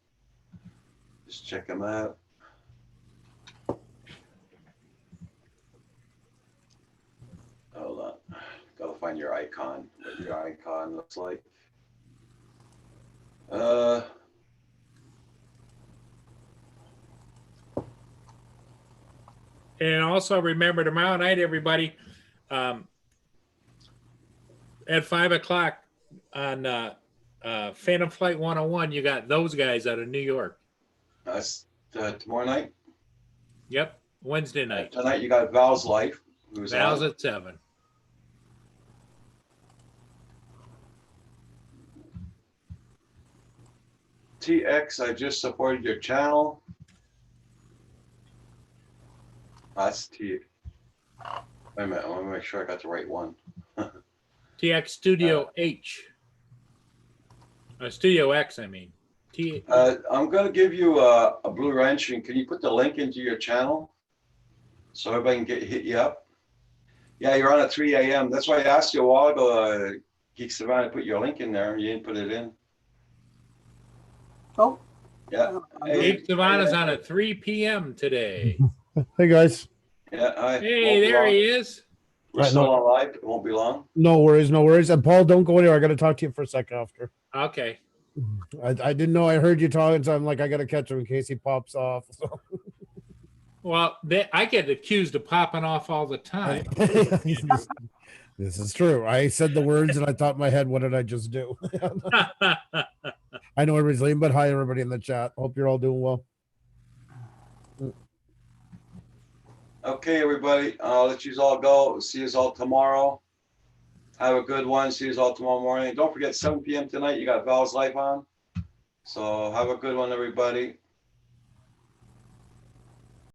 Just check them out. Hold on. Gotta find your icon. What your icon looks like. And also remember tomorrow night, everybody, at 5 o'clock on Phantom Flight 101, you got those guys out of New York. That's tomorrow night. Yep, Wednesday night. Tonight you got Val's Life. Who's Val's on. at 7. TX, I just supported your channel. That's T. Wait a minute, I want to make sure I got the right one. TX Studio H. Studio X, I mean. I'm going to give you a blue wrench, and can you put the link into your channel so everybody can hit you up? Yeah, you're on at 3 a.m. That's why I asked you a while ago, Geek Savannah, put your link in there. You didn't put it in. Oh, Yeah. Dave Savannah's on at 3 p.m. today. Hey guys. Yeah. Hey, there he is. We're still on live. It won't be long. No worries, no worries. And Paul, don't go anywhere. I got to talk to you for a second after. Okay. I didn't know I heard you talking, so I'm like, I got to catch him in case he pops off. So. Well, I get accused of popping off all the time. This is true. I said the words and I thought in my head, what did I just do? I know everybody's leaving, but hi, everybody in the chat. Hope you're all doing well. Okay, everybody. I'll let you all go. See you all tomorrow. Have a good one. See you all tomorrow morning. Don't forget 7 p.m. tonight. You got Val's Life on. So have a good one, everybody.